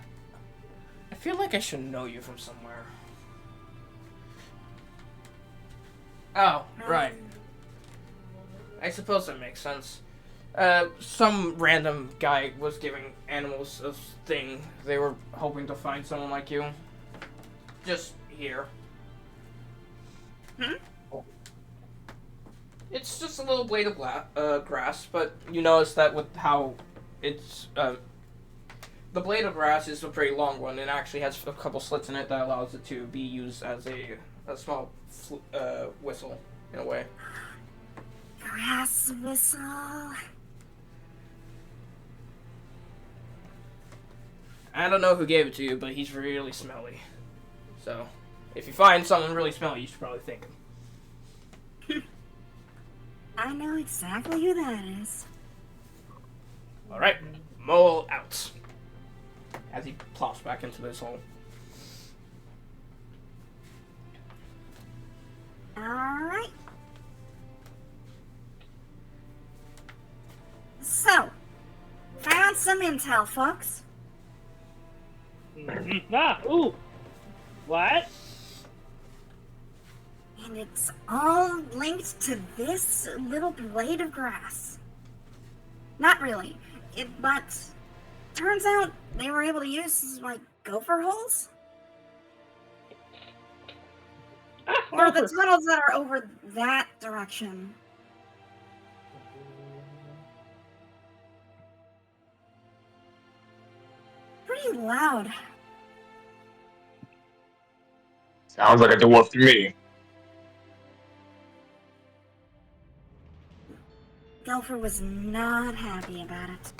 feel like I should know you from somewhere. Oh, right. I suppose that makes sense. Some random guy was giving animals a thing. They were hoping to find someone like you. Just here. It's just a little blade of grass, but you notice that with how it's the blade of grass is a pretty long one and actually has a couple slits in it that allows it to be used as a small whistle in a way. Grass whistle. I don't know who gave it to you, but he's really smelly. So, if you find someone really smelly, you should probably thank him. I know exactly who that is. Alright, mole out. As he plops back into this hole. Alright. So, found some intel, folks. Ooh. What? And it's all linked to this little blade of grass. Not really. But turns out they were able to use, like, gopher holes? Or the tunnels that are over that direction. Pretty loud. Sounds like a dwarf to me. Gopher was not happy about it.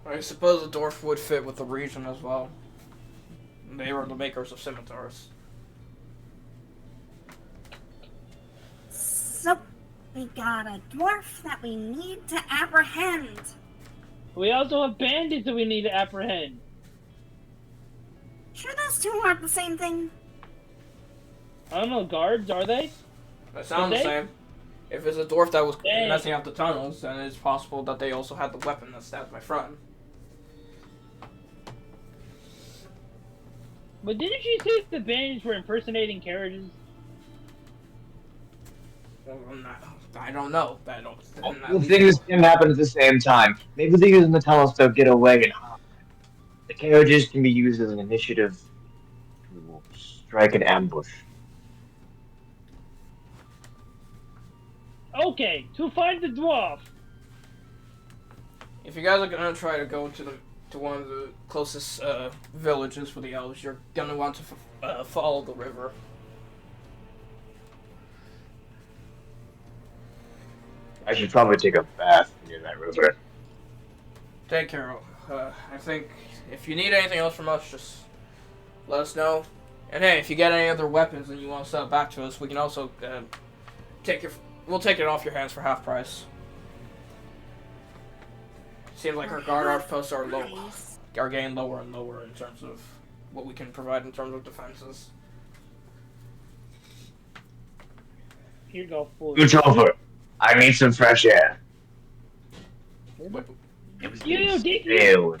I suppose a dwarf would fit with the region as well. They were the makers of scimitars. So, we got a dwarf that we need to apprehend. We also have bandits that we need to apprehend. Sure those two aren't the same thing? I don't know, guards, are they? That sounds the they? same. If it's a dwarf that was Dang. messing up the tunnels, then it's possible that they also had the weapon that stabbed my friend. But didn't you say the bandits were impersonating carriages? Well, I don't know. The things can happen at the same time. Maybe they're using the tunnels to get away and hide. The carriages can be used as an initiative to strike an ambush. Okay, to find the dwarf. If you guys are gonna try to go to one of the closest villages for the elves, you're gonna want to follow the river. I should probably take a bath near that river. Take care. I think if you need anything else from us, just let us know. And hey, if you get any other weapons and you want to sell it back to us, we can also we'll take it off your hands for half price. Seems like our guard outposts are getting lower and lower in terms of what we can provide in terms of defenses. Here you go, fool. It's over. I need some fresh air. Wait, You, Kiki!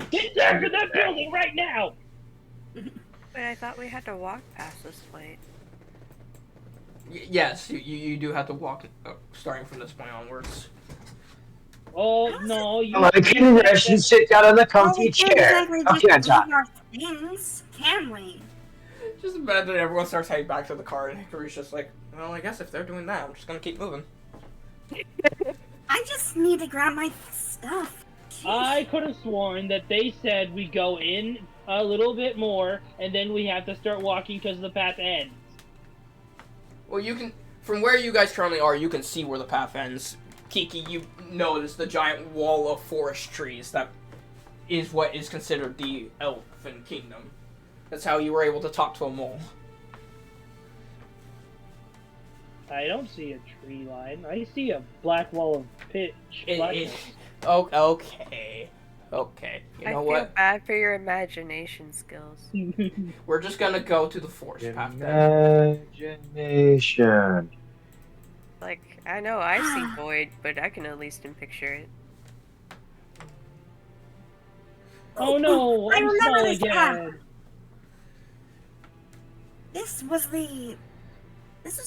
Get down to that building right now! Wait, I thought we had to walk past this point. yes, you do have to walk starting from this point onwards. Oh, no, you... I can rest and sit down on the comfy we can't chair. exactly I can't just talk. leave our things, can we? Just imagine everyone starts heading back to the car and Hickory's just like, well, I guess if they're doing that, I'm just gonna keep moving. I just need to grab my stuff. I could have sworn that they said we go in a little bit more, and then we have to start walking because the path ends. Well, you can, from where you guys currently are, you can see where the path ends. Kiki, you notice the giant wall of forest trees that is what is considered the Elfin Kingdom. That's how you were able to talk to a mole. I don't see a tree line. I see a black wall of pitch. Okay. You know I feel bad for your imagination skills. We're just gonna go to the forest path then. Imagination. Like, I know I see void, but I can at least picture it. Oh no! I I'm remember small this path. again. This was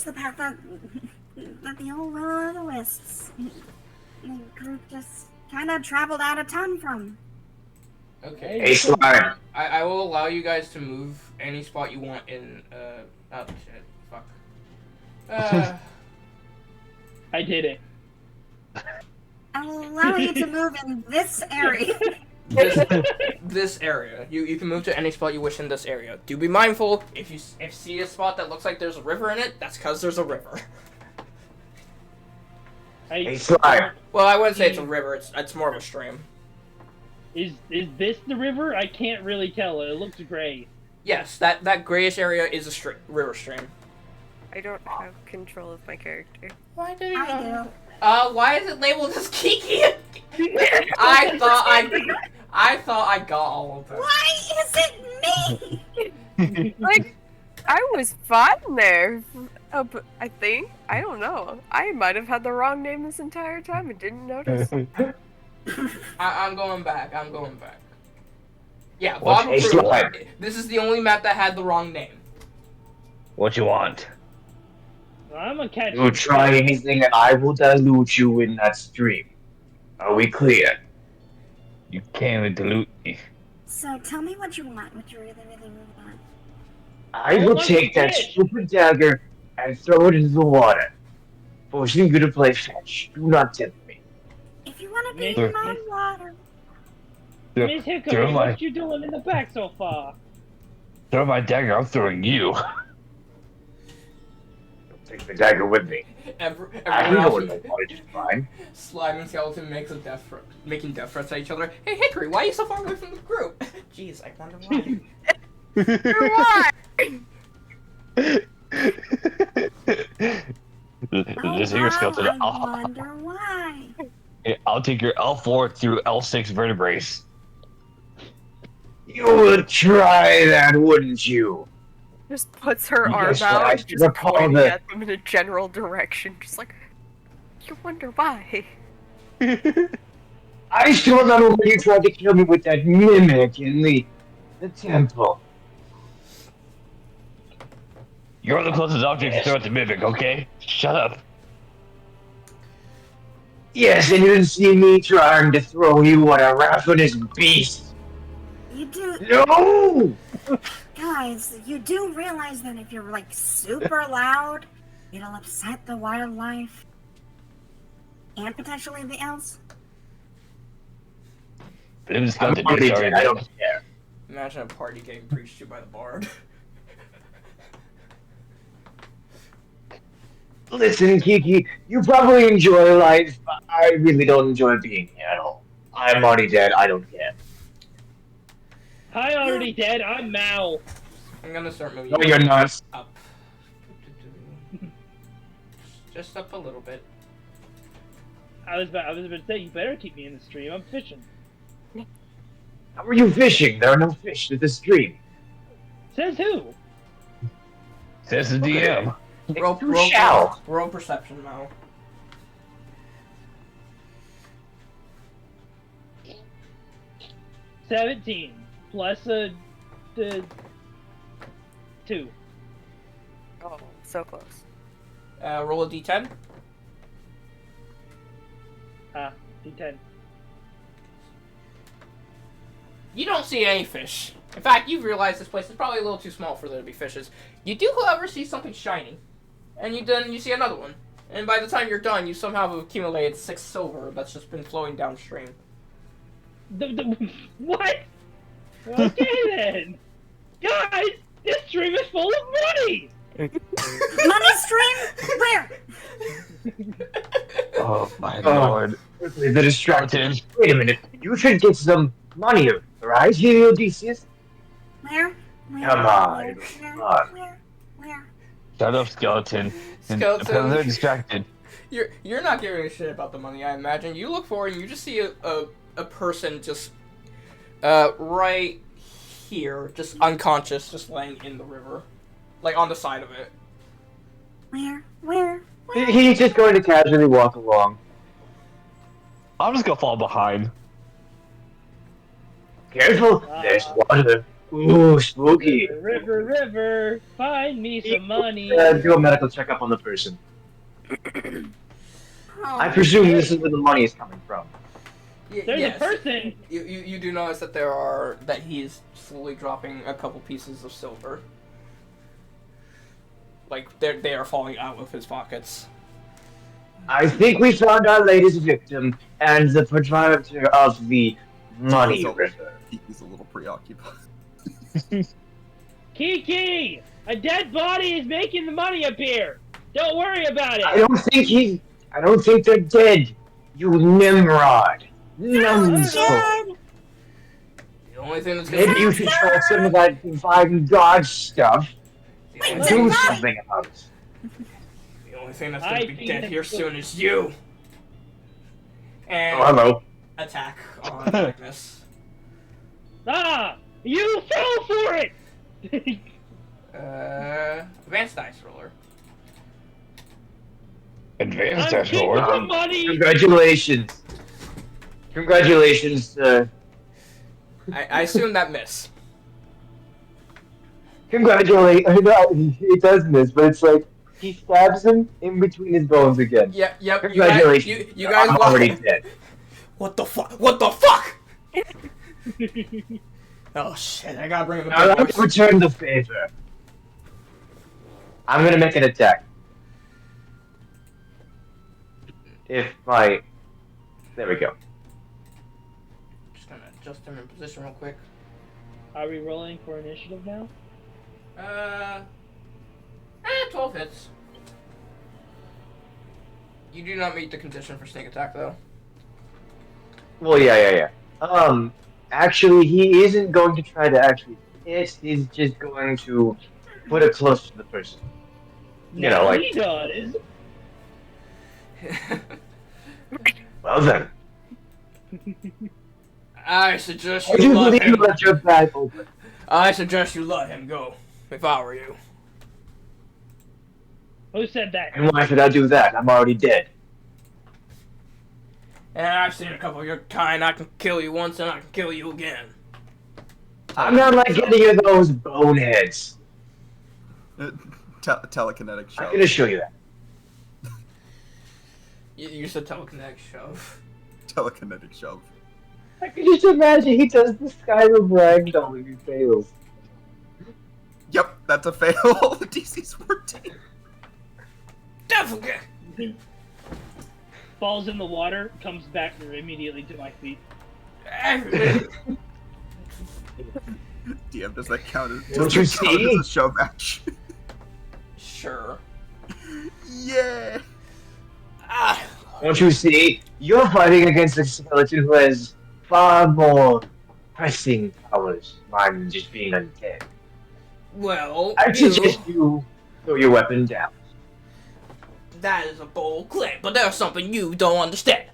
the path that that the old will-o'-the-wisps, the group just kind of traveled out of town from. Okay. Hey, Slime. I will allow you guys to move any spot you want in, oh shit, fuck. I did it. I will allow you to move in this area. This area. You can move to any spot you wish in this area. Do be mindful, if you see a spot that looks like there's a river in it, that's because there's a river. Hey, Slime. Well, I wouldn't say it's a river, it's more of a stream. Is this the river? I can't really tell. It looks gray. Yes, that grayish area is a river stream. I don't have control of my character. Why did I do. Why is it labeled as Kiki? I thought I got all of them. Why is it me? Like, I was fine there. But I think. I don't know. I might have had the wrong name this entire time and didn't notice. I'm going back. Yeah, What's Bob a slime? approved. This is the only map that had the wrong name. What you want? I'm gonna catch You try anything and I will dilute you in that stream. Are we clear? You can't even dilute me. So tell me what you want. What you really, really, really want. I will take that stupid dagger and throw it into the water. Forcing you to play fetch. Do not tempt me. If you want to be Sure. in my water. Miss Hickory, Throw my- what you doing in the back so far? Throw my dagger, I'm throwing you. Don't take the dagger with me. I Everyone know else, what I wanted to find. Slime and Skeleton making death threats at each other. Hey Hickory, why are you so far away from the group? Jeez, I wonder why. Just here, Skeleton. I wonder why. I'll take your L4 through L6 vertebrae. You would try that, wouldn't you? Just puts her You arm guys out I and should just recall pointing the- at them in a general direction. Just like, you wonder why. I still remember when you tried to kill me with that mimic in the temple. You're the closest object to throw at the mimic, okay? Shut up. Yes, and you didn't see me trying to throw you at a ravenous beast. You do, No! guys. You do realize that if you're like super loud, it'll upset the wildlife and potentially the elves. It was I'm Skeleton. already Sorry, dead, I don't care. Imagine a party getting preached to by the bard. Listen, Kiki, you probably enjoy life. I really don't enjoy being here at all. I'm already dead, I don't care. Hi, already dead. I'm Mao. I'm gonna start moving No, you're not. up. Just up a little bit. I was about to say you better keep me in the stream. I'm fishing. How are you fishing? There are no fish in the stream. Says who? Says the DM. Roll perception now. $17 plus a 2. Oh, so close. Roll a d10. D10. You don't see any fish. In fact, you realize this place is probably a little too small for there to be fishes. You do, however, see something shiny. And you see another one. And by the time you're done, you somehow have accumulated 6 silver that's just been flowing downstream. What? Okay then. Guys, this stream is full of money! Money stream? Where? Oh my lord. The distraction. Skeleton. Wait a minute. You should get some money, right, here, Odysseus? Where? Come on, Where? come on. Where? Shut up, Skeleton. Skeleton. Apparently they're distracted. You're not giving a shit about the money, I imagine. You look forward and you just see a person just right here, just unconscious, just laying in the river. Like on the side of it. Where? He's just going to casually walk along. I'm just gonna fall behind. Careful, there's water. Ooh, spooky. River, find me some money. Do a medical checkup on the person. I presume this is where the money is coming from. There's a person. You do notice that that he's slowly dropping a couple pieces of silver. Like they are falling out of his pockets. I think we found our latest victim and the proprietor of the money river. Kiki's a little preoccupied. Kiki! A dead body is making the money appear! Don't worry about it! I don't think they're dead. You Nimrod. Numbskull. Dad! The only thing that's gonna Maybe you should try some of that divine God stuff and do something about it. The only thing that's gonna be dead here soon is you. And Oh, hello. attack on Magnus. Ah! You fell for it! Advanced dice roller. Advanced I'm dash keeping roller. the money! Congratulations. Congratulations. I assume that miss. Congratulations. No, it does miss, but it's like he stabs him in between his bones again. Yep. Congratulations. You guys I'm already dead. What the fuck? What the fuck? Oh shit! I gotta bring him I'd up. like to return the favor. I'm gonna make an attack. There we go. Just gonna adjust him in position real quick. Are we rolling for initiative now? 12 hits. You do not meet the condition for sneak attack though. Well, yeah. Actually, he isn't going to try to actually hit. He's just going to put it close to the person. You know, like. He does! Well then. I suggest I you do let believe you him. left your bag open. I suggest you let him go. If I were you. Who said that? And why should I do that? I'm already dead. And I've seen a couple of your kind. I can kill you once and I can kill you again. I'm not like any of those boneheads. Telekinetic I'm shove. gonna show you that. You said telekinetic shove. Telekinetic shove. I can just imagine he does the Skyrim ragdoll and he fails. Yep, that's a fail. The DC's 14. Definitely. Falls in the water, comes back immediately to my feet. DM, does that count as, Don't you see? a shove action? Sure. Yeah. Ah. Don't you see? You're fighting against a skeleton who has far more pressing powers than just being undead. Well, I suggest you throw your weapon down. that is a bold claim, but there's something you don't understand.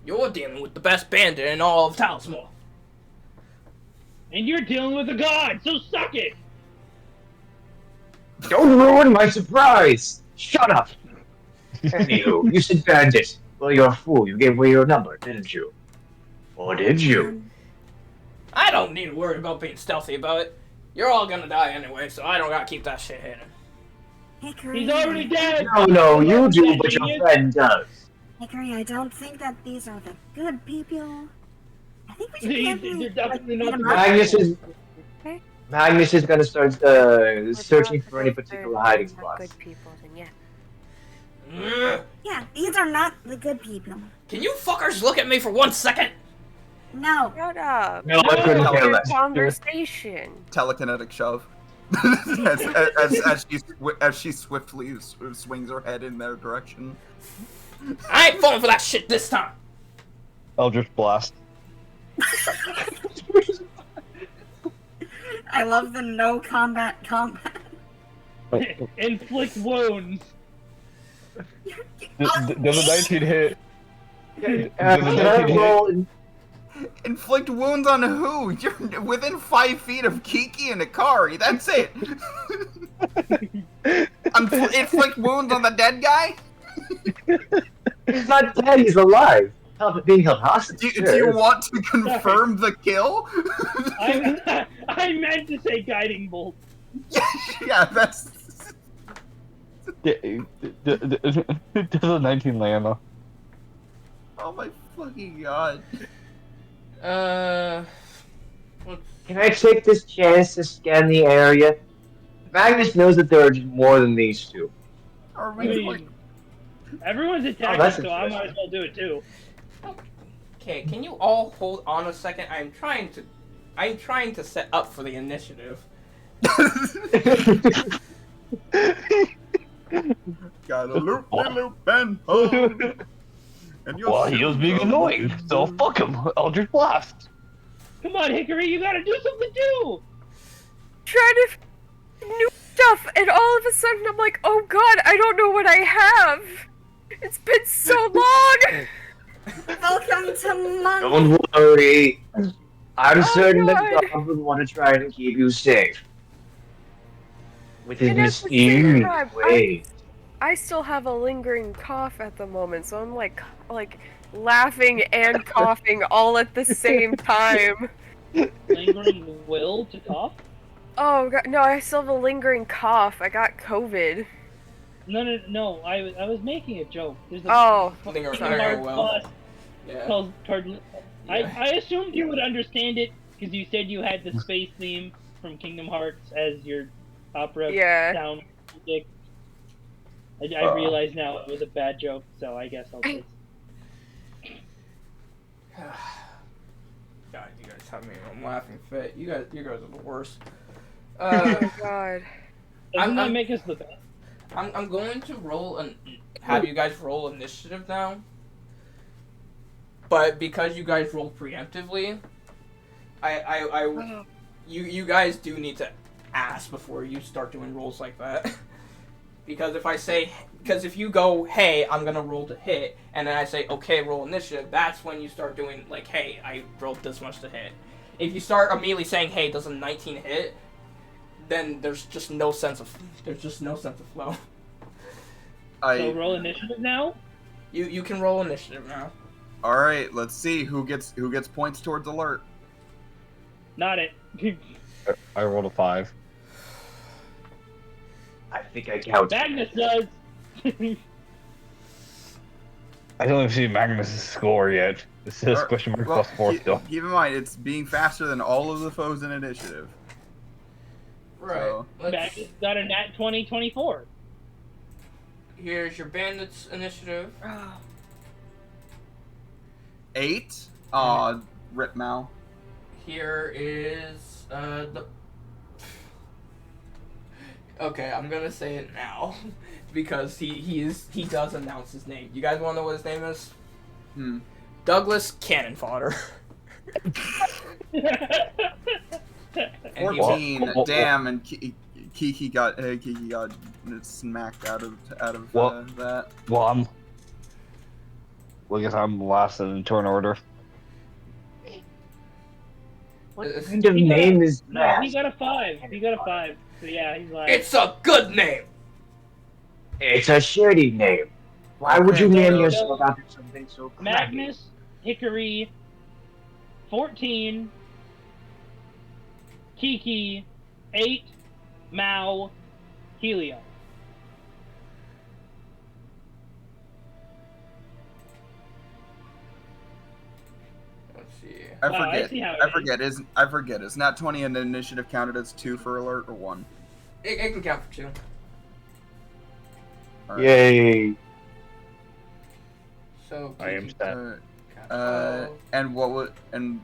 You're dealing with the best bandit in all of Talismor. And you're dealing with a god, so suck it! Don't ruin my surprise! Shut up! Anywho, you said bandit. Well, you're a fool. You gave away your number, didn't you? Or did you? I don't need to worry about being stealthy about it. You're all gonna die anyway, so I don't gotta keep that shit hidden. Hickory. He's already dead! No, you do, but your friend does. Hickory, I don't think that these are the good people. I think we should They're definitely not the Magnus is gonna start searching for any particular hiding spots. Good people, then yeah. Yeah, these are not the good people. Can you fuckers look at me for 1 second? No. Shut up. No, I couldn't Have care your less. conversation. Telekinetic shove. as she swiftly swings her head in their direction. I ain't falling for that shit this time. Eldritch Blast. I love the no combat. Inflict wounds. Does a 19 hit? Can I roll? Inflict wounds on who? You're within 5 feet of Kiki and Ikari. That's it. Inflict wounds on the dead guy? He's not dead. He's alive. Being held hostage. Do you want to confirm the kill? I meant to say guiding bolt. Yeah, that's. Does a 19 land though? Oh my fucking god. Let's Can I take this chance to scan the area? Magnus knows that there are just more than these two. Are I we like mean, everyone's Oh, attacking, that's so I might as interesting. well do it too. Okay, can you all hold on a second? I'm trying to set up for the initiative. gotta loop de loop and home. And your Well, he was shoes being are annoying, looking so good. fuck him. Eldritch Blast. Come on, Hickory, you gotta do something too! Trying to new stuff, and all of a sudden I'm like, oh god, I don't know what I have. It's been so long. Welcome to my. Don't worry. I'm Oh, certain that God. God would want to try and keep you safe. With his And at the same mysterious time, ways. I still have a lingering cough at the moment, so I'm like laughing and coughing all at the same time. Lingering will to cough? Oh god, no, I still have a lingering cough. I got COVID. No, I was making a joke. There's a Oh, Linger sorry. well. Yeah. called Yeah. I assumed you would understand it because you said you had the space theme from Kingdom Hearts as your opera Yeah. sound music. I realize now it was a bad joke, so I guess I'll just. God, you guys have me. I'm laughing fit. You guys are the worst. Oh my god. Doesn't that I'm- make us the best? I'm going to have you guys roll initiative now. But because you guys roll preemptively, you guys do need to ask before you start doing rolls like that. Because if you go, hey, I'm gonna roll to hit, and then I say, okay, roll initiative, that's when you start doing like, hey, I rolled this much to hit. If you start immediately saying, hey, does a 19 hit, then there's just no sense of flow. So roll initiative now. You can roll initiative now. All right, let's see who gets points towards alert. Not it. I rolled a 5. I think I count. Magnus does. I don't even see Magnus' score yet. It says Alright, question mark well, plus 4 still. Keep in mind, it's being faster than all of the foes in initiative. Right. So- Magnus got a nat 2024. Here's your bandits initiative. 8. Rip Mal. Here is the. Okay, I'm gonna say it now because he does announce his name. You guys want to know what his name is? Douglas Cannon Fodder. And he 14. Damn, and Kiki got smacked out of that. Well, I guess I'm last in turn order. What kind of name is No, that? he got a 5. He got a 5. So yeah, he's like. It's a good name. It's a shitty name. Why would you Okay, name so- yourself after something so crappy? Magnus, Hickory, 14, Kiki, 8, Mao, Helio. Let's see. I Wow, I forget. see how it I is. forget. I forget. Is Nat 20 and initiative counted as 2 for alert or 1? It can count for 2. All right. Yay. So I am set. And what would and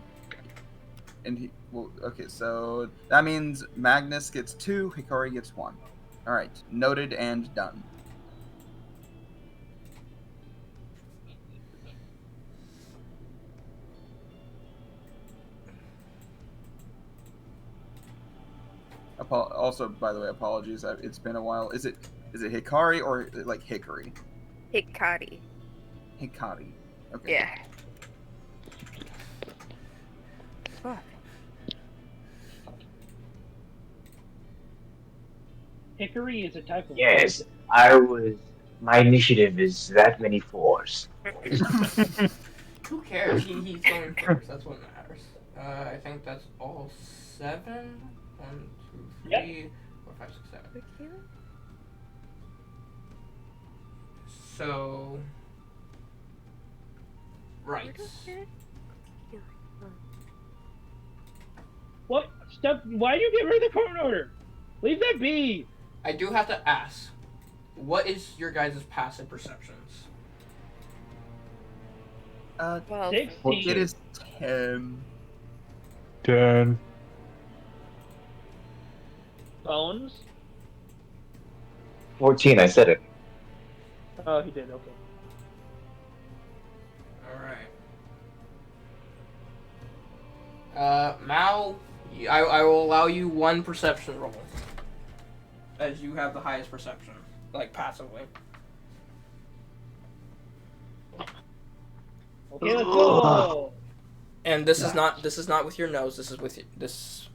he well, okay, so that means Magnus gets 2, Hikari gets 1. All right, noted and done. Also, by the way, apologies. It's been a while. Is it Hikari or like Hickory? Hikari. Hikari. Okay. Yeah. Fuck. Hickory is a type of. Yes, my initiative is that many 4s. Who cares? He's going first. That's what matters. I think that's all 7. 1, 2, 3, 4, 5, 6, 7. So. Right. What? Stop! Why do you get rid of the court order? Leave that be. I do have to ask, what is your guys' passive perceptions? Well, 16. It is 10. 10. Bones. 14, I said it. Oh, he did. Okay. Alright. Mal, I will allow you one perception roll. As you have the highest perception. Like, passively. Okay, let's go. And this is not with your nose, this is with this.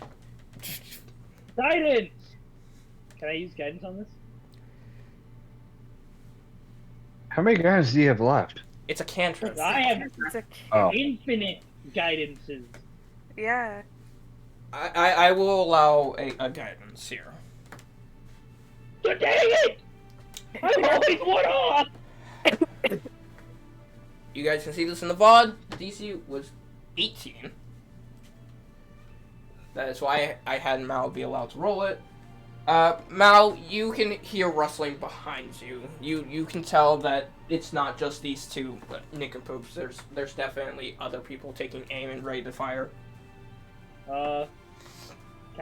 Guidance. Can I use guidance on this? How many guys do you have left? It's a cantrip. I have it's a, Oh. infinite guidances. yeah. I will allow a guidance here. Dang it! I'm always one off! You guys can see this in the VOD. The DC was 18. That is why I had Mal be allowed to roll it. Mal, you can hear rustling behind you. You can tell that it's not just these two nincompoops. There's definitely other people taking aim and ready to fire. Can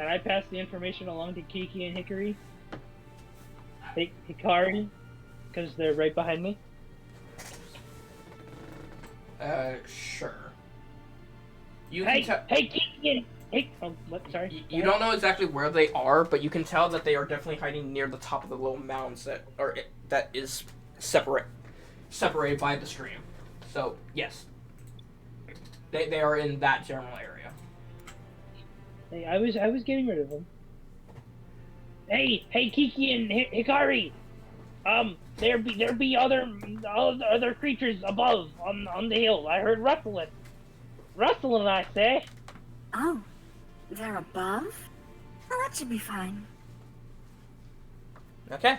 I pass the information along to Kiki and Hikari? Hikari? Because they're right behind me? Sure. Hey, Kiki and... Hey, oh, what? Sorry. You don't know exactly where they are, but you can tell that they are definitely hiding near the top of the little mounds that is separated by the stream. So yes, they are in that general area. Hey, I was getting rid of them. Hey, Kiki and Hikari. There be other creatures above on the hill. I heard rustling. Rustling, I say. Oh, they're above? Well, that should be fine. Okay.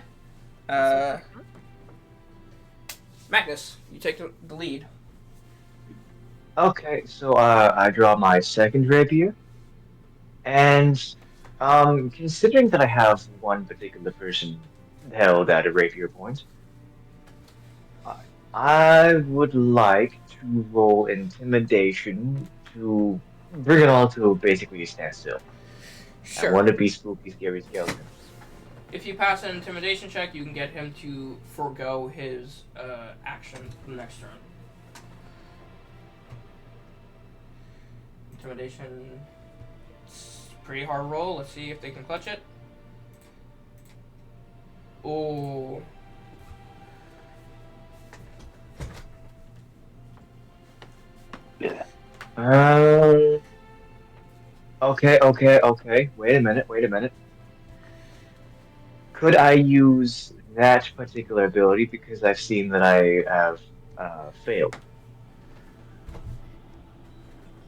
Magnus, you take the lead. Okay, so I draw my second rapier, and considering that I have one particular person held at a rapier point, I would like to roll intimidation to bring it all to basically a standstill. Sure. I want to be spooky, scary skeletons. If you pass an intimidation check, you can get him to forego his action the next turn. Intimidation. It's a pretty hard roll. Let's see if they can clutch it. Oh. Yeah. Okay. Wait a minute. Could I use that particular ability because I've seen that I have failed?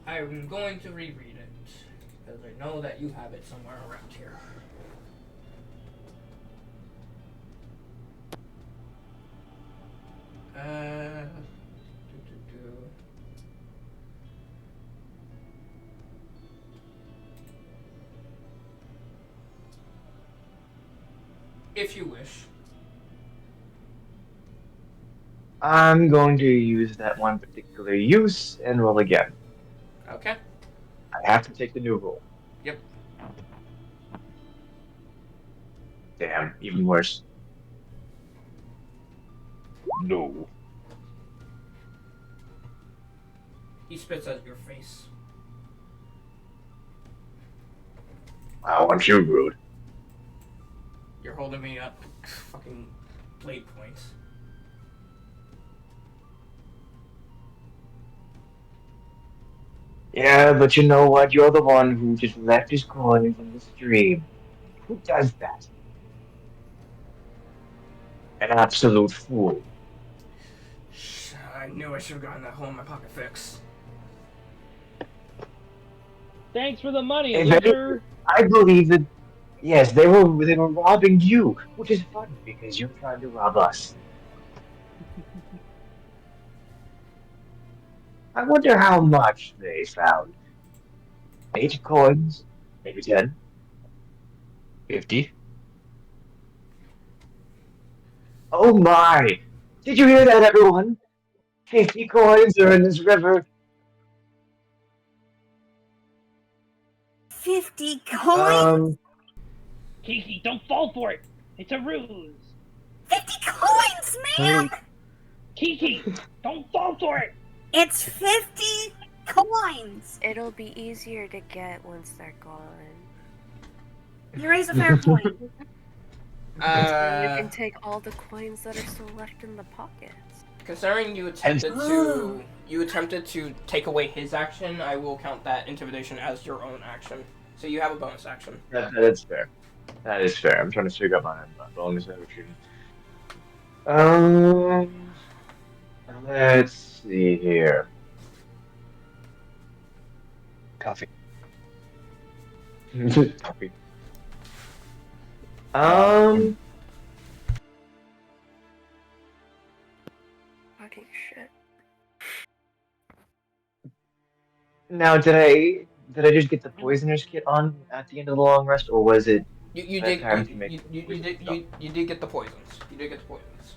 I'm going to reread it because I know that you have it somewhere around here. If you wish. I'm going to use that one particular use and roll again. Okay. I have to take the new roll. Yep. Damn, even worse. No. He spits at your face. Wow, aren't you rude? You're holding me up. Fucking blade points. Yeah, but you know what? You're the one who just left his coins in the stream. Who does that? An absolute fool. I knew I should have gotten that hole in my pocket fix. Thanks for the money, Hey, loser. I believe that. Yes, they were robbing you, which is funny because you're trying to rob us. I wonder how much they found. 8 coins? Maybe 10? 50. Oh my! Did you hear that, everyone? 50 coins are in this river. 50 coins? Kiki, don't fall for it. It's a ruse. 50 coins, man! Kiki, don't fall for it. It's 50 coins! It'll be easier to get once they're gone. You raise a fair point. You can Uh, take all the coins that are still left in the pockets. considering you attempted to take away his action, I will count that intimidation as your own action. So you have a bonus action. That is fair. That is fair. I'm trying to figure out my bonus action. Let's see here. Coffee. Copy. Fucking shit. Now, did I just get the poisoner's kit on at the end of the long rest, or was it You that did time to make you did get the poisons. You did get the poisons.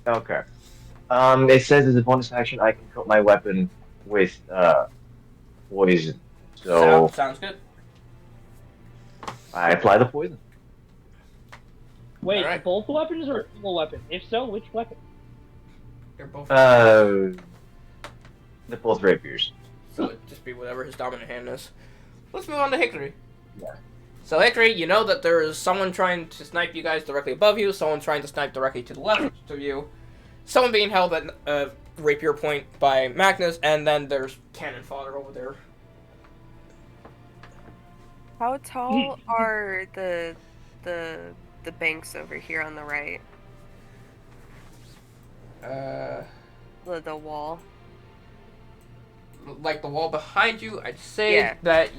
Okay. It says as a bonus action I can coat my weapon with poison. So Sounds good. I apply the poison. Wait, Alright. both weapons or a single weapon? If so, which weapon? They're both. They're both rapiers. So it'd just be whatever his dominant hand is. Let's move on to Hickory. Yeah. So Hickory, you know that there is someone trying to snipe you guys directly above you, someone trying to snipe directly to the left of you, someone being held at rapier point by Magnus, and then there's cannon fodder over there. How tall are the banks over here on the right? The wall. Like the wall behind you, I'd say that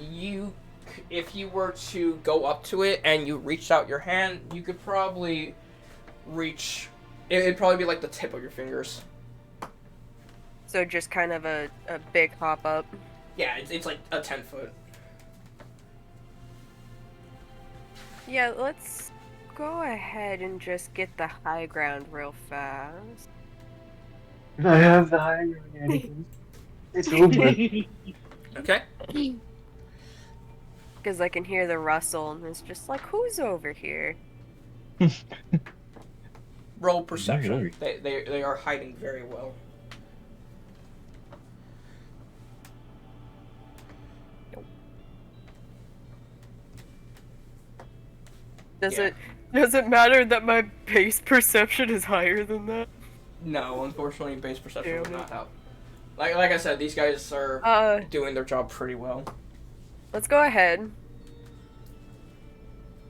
if you were to go up to it and you reached out your hand, you could probably reach. It'd probably be like the tip of your fingers. So just kind of a big hop up. Yeah, it's like a 10-foot. Yeah, let's go ahead and just get the high ground real fast. I have the high ground, Anakin. It's over. Okay. Because I can hear the rustle, and it's just like, who's over here? Roll perception. They are hiding very well. Does it matter that my base perception is higher than that? No, unfortunately, base perception Damn will it. not help. Like I said, these guys are doing their job pretty well. Let's go ahead.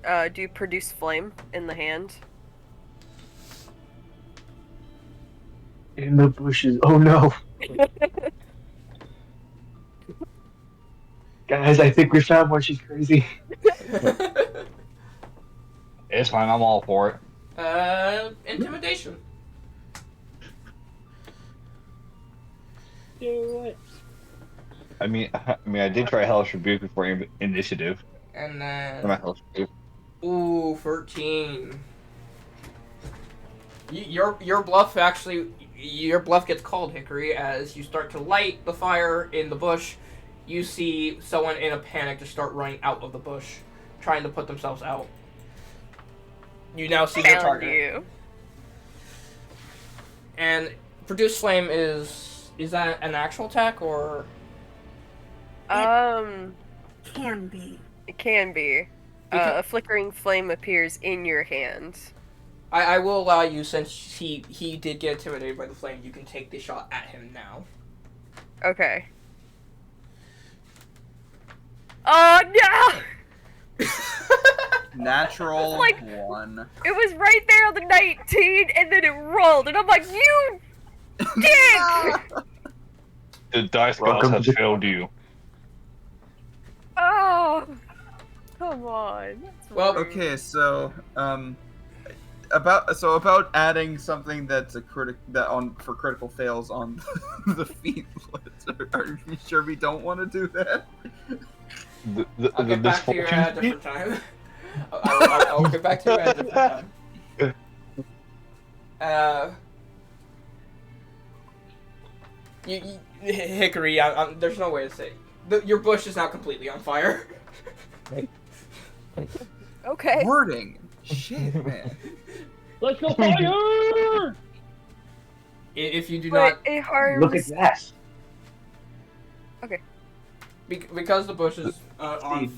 Do you produce flame in the hand? In the bushes. Oh no. Guys, I think we found one. She's crazy. It's fine. I'm all for it. Intimidation. Do it. I mean, I did try Hellish Rebuke before initiative. And Or not then... Hellish Rebuke. Ooh, 13. Your bluff actually... Your bluff gets called, Hickory, as you start to light the fire in the bush. You see someone in a panic just start running out of the bush, trying to put themselves out. You now see their Found target. you. And produce flame is that an actual attack or? Can be. It can be. A flickering flame appears in your hand. I will allow you, since he did get intimidated by the flame, you can take the shot at him now. Okay. Oh no! Natural Like- 1. It was right there on the 19, and then it rolled, and I'm like, you dick! The dice gods Welcome have to- failed you. Oh, come on. That's Well, rude. Okay, so about adding something that's a for critical fails on the feat list. Are you sure we don't want to do that? I'll get back to you at a different time. I'll get back to you at a different time. Hickory, there's no way to say. Your bush is now completely on fire. Okay. Wording. Shit, man. Let's go fire! If you do But not it harms. Look at that. because the bush is on.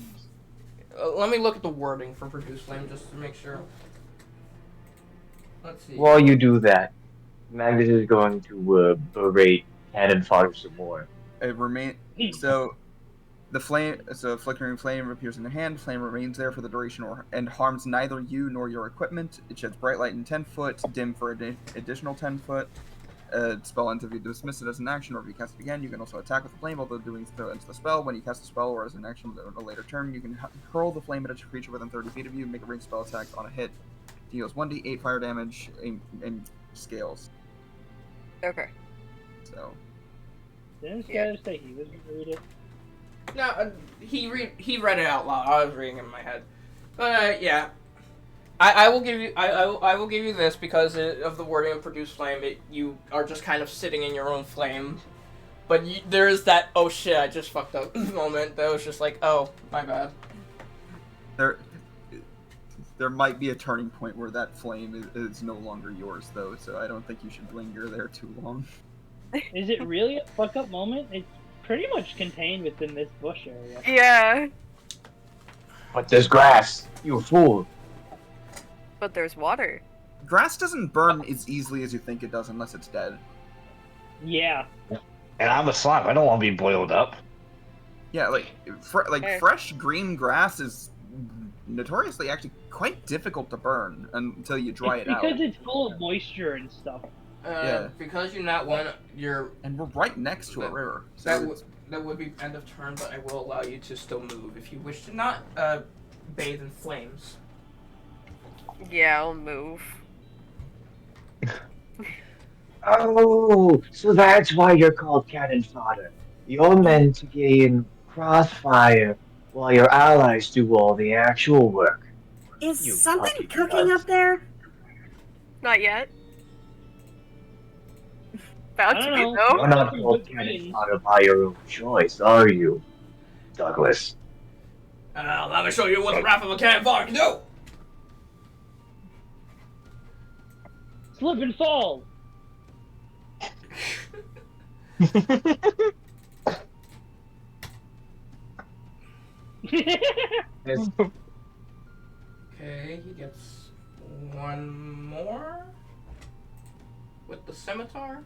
Let me look at the wording for produce flame just to make sure. Let's see. While you do that, Magnus is going to berate Cannon Fodder some more. It so the flame. So a flickering flame appears in your hand. Flame remains there for the duration and harms neither you nor your equipment. It sheds bright light in 10 foot, dim for additional 10 foot. Spell ends if you dismiss it as an action, or if you cast it again. You can also attack with the flame, although doing so ends the spell. When you cast a spell or as an action at a later turn, you can hurl the flame at a creature within 30 feet of you. Make a ranged spell attack on a hit. Deals 1d8 fire damage in scales. Okay. So. Didn't say he was read it. No, he read it out loud. I was reading it in my head. But yeah, I will give you I will give you this because of the wording of produce flame. You are just kind of sitting in your own flame, but there is that oh shit I just fucked up moment that was just like oh my bad. There might be a turning point where that flame is no longer yours, though. So I don't think you should linger there too long. Is it really a fuck up moment? It's pretty much contained within this bush area. Yeah, But there's grass. You fool. but there's water. Grass doesn't burn as easily as you think it does unless it's dead. Yeah. And I'm a slime. I don't want to be boiled up. Yeah, like fresh green grass is notoriously actually quite difficult to burn until you dry it out. Because it's full of moisture and stuff. Yeah. Because you're not one, you're And we're right next to a river. So that would be end of turn, but I will allow you to still move if you wish to not bathe in flames. Yeah, I'll move. Oh, so that's why you're called Cannon Fodder. You're meant to gain crossfire while your allies do all the actual work. Is You something fucking cooking nuts. up there? Not yet. About I to don't be know. though. You're not called Cannon Fodder by your own choice, are you, Douglas? Let me show you what the wrath of a cannon fodder can do. Slip and fall! Yes. Okay, he gets one more with the scimitar.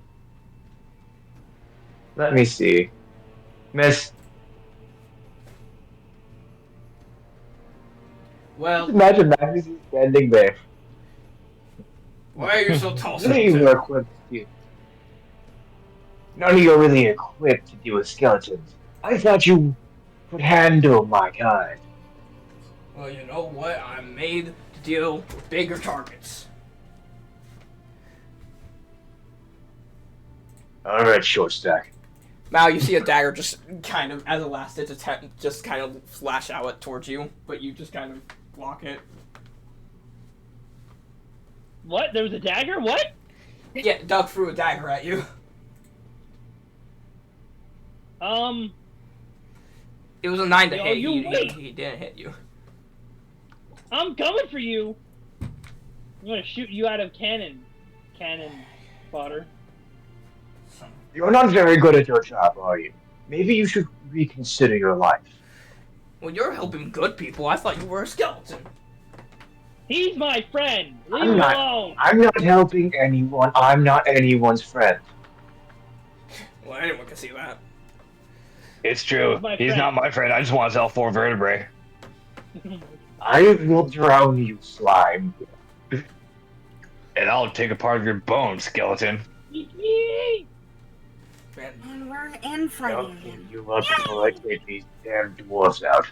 Let me see. Miss, Well, imagine Magnus is standing there. why are you so tall? None of you are equipped to. None of you are really equipped to deal with skeletons. I thought you could handle my kind. Well, you know what? I'm made to deal with bigger targets. Alright, short stack. Now you see a dagger just kind of, as a last ditch attempt, just kind of flash out towards you, but you just kind of block it. What? There was a dagger? What? Yeah, Doug threw a dagger at you. It was a 9 to Yo, hit. you wait. He didn't hit you. I'm coming for you! I'm gonna shoot you out of cannon. Cannon fodder. You're not very good at your job, are you? Maybe you should reconsider your life. Well, you're helping good people. I thought you were a skeleton. He's my friend! Leave him alone! I'm not helping anyone. I'm not anyone's friend. Well, anyone can see that. It's true. He's my He's friend. not my friend. I just want to sell 4 vertebrae. I will drown you, slime. And I'll take a part of your bones, skeleton. Yee! Man, And we're in fighting I'll again. give you up until I get these damn dwarves out.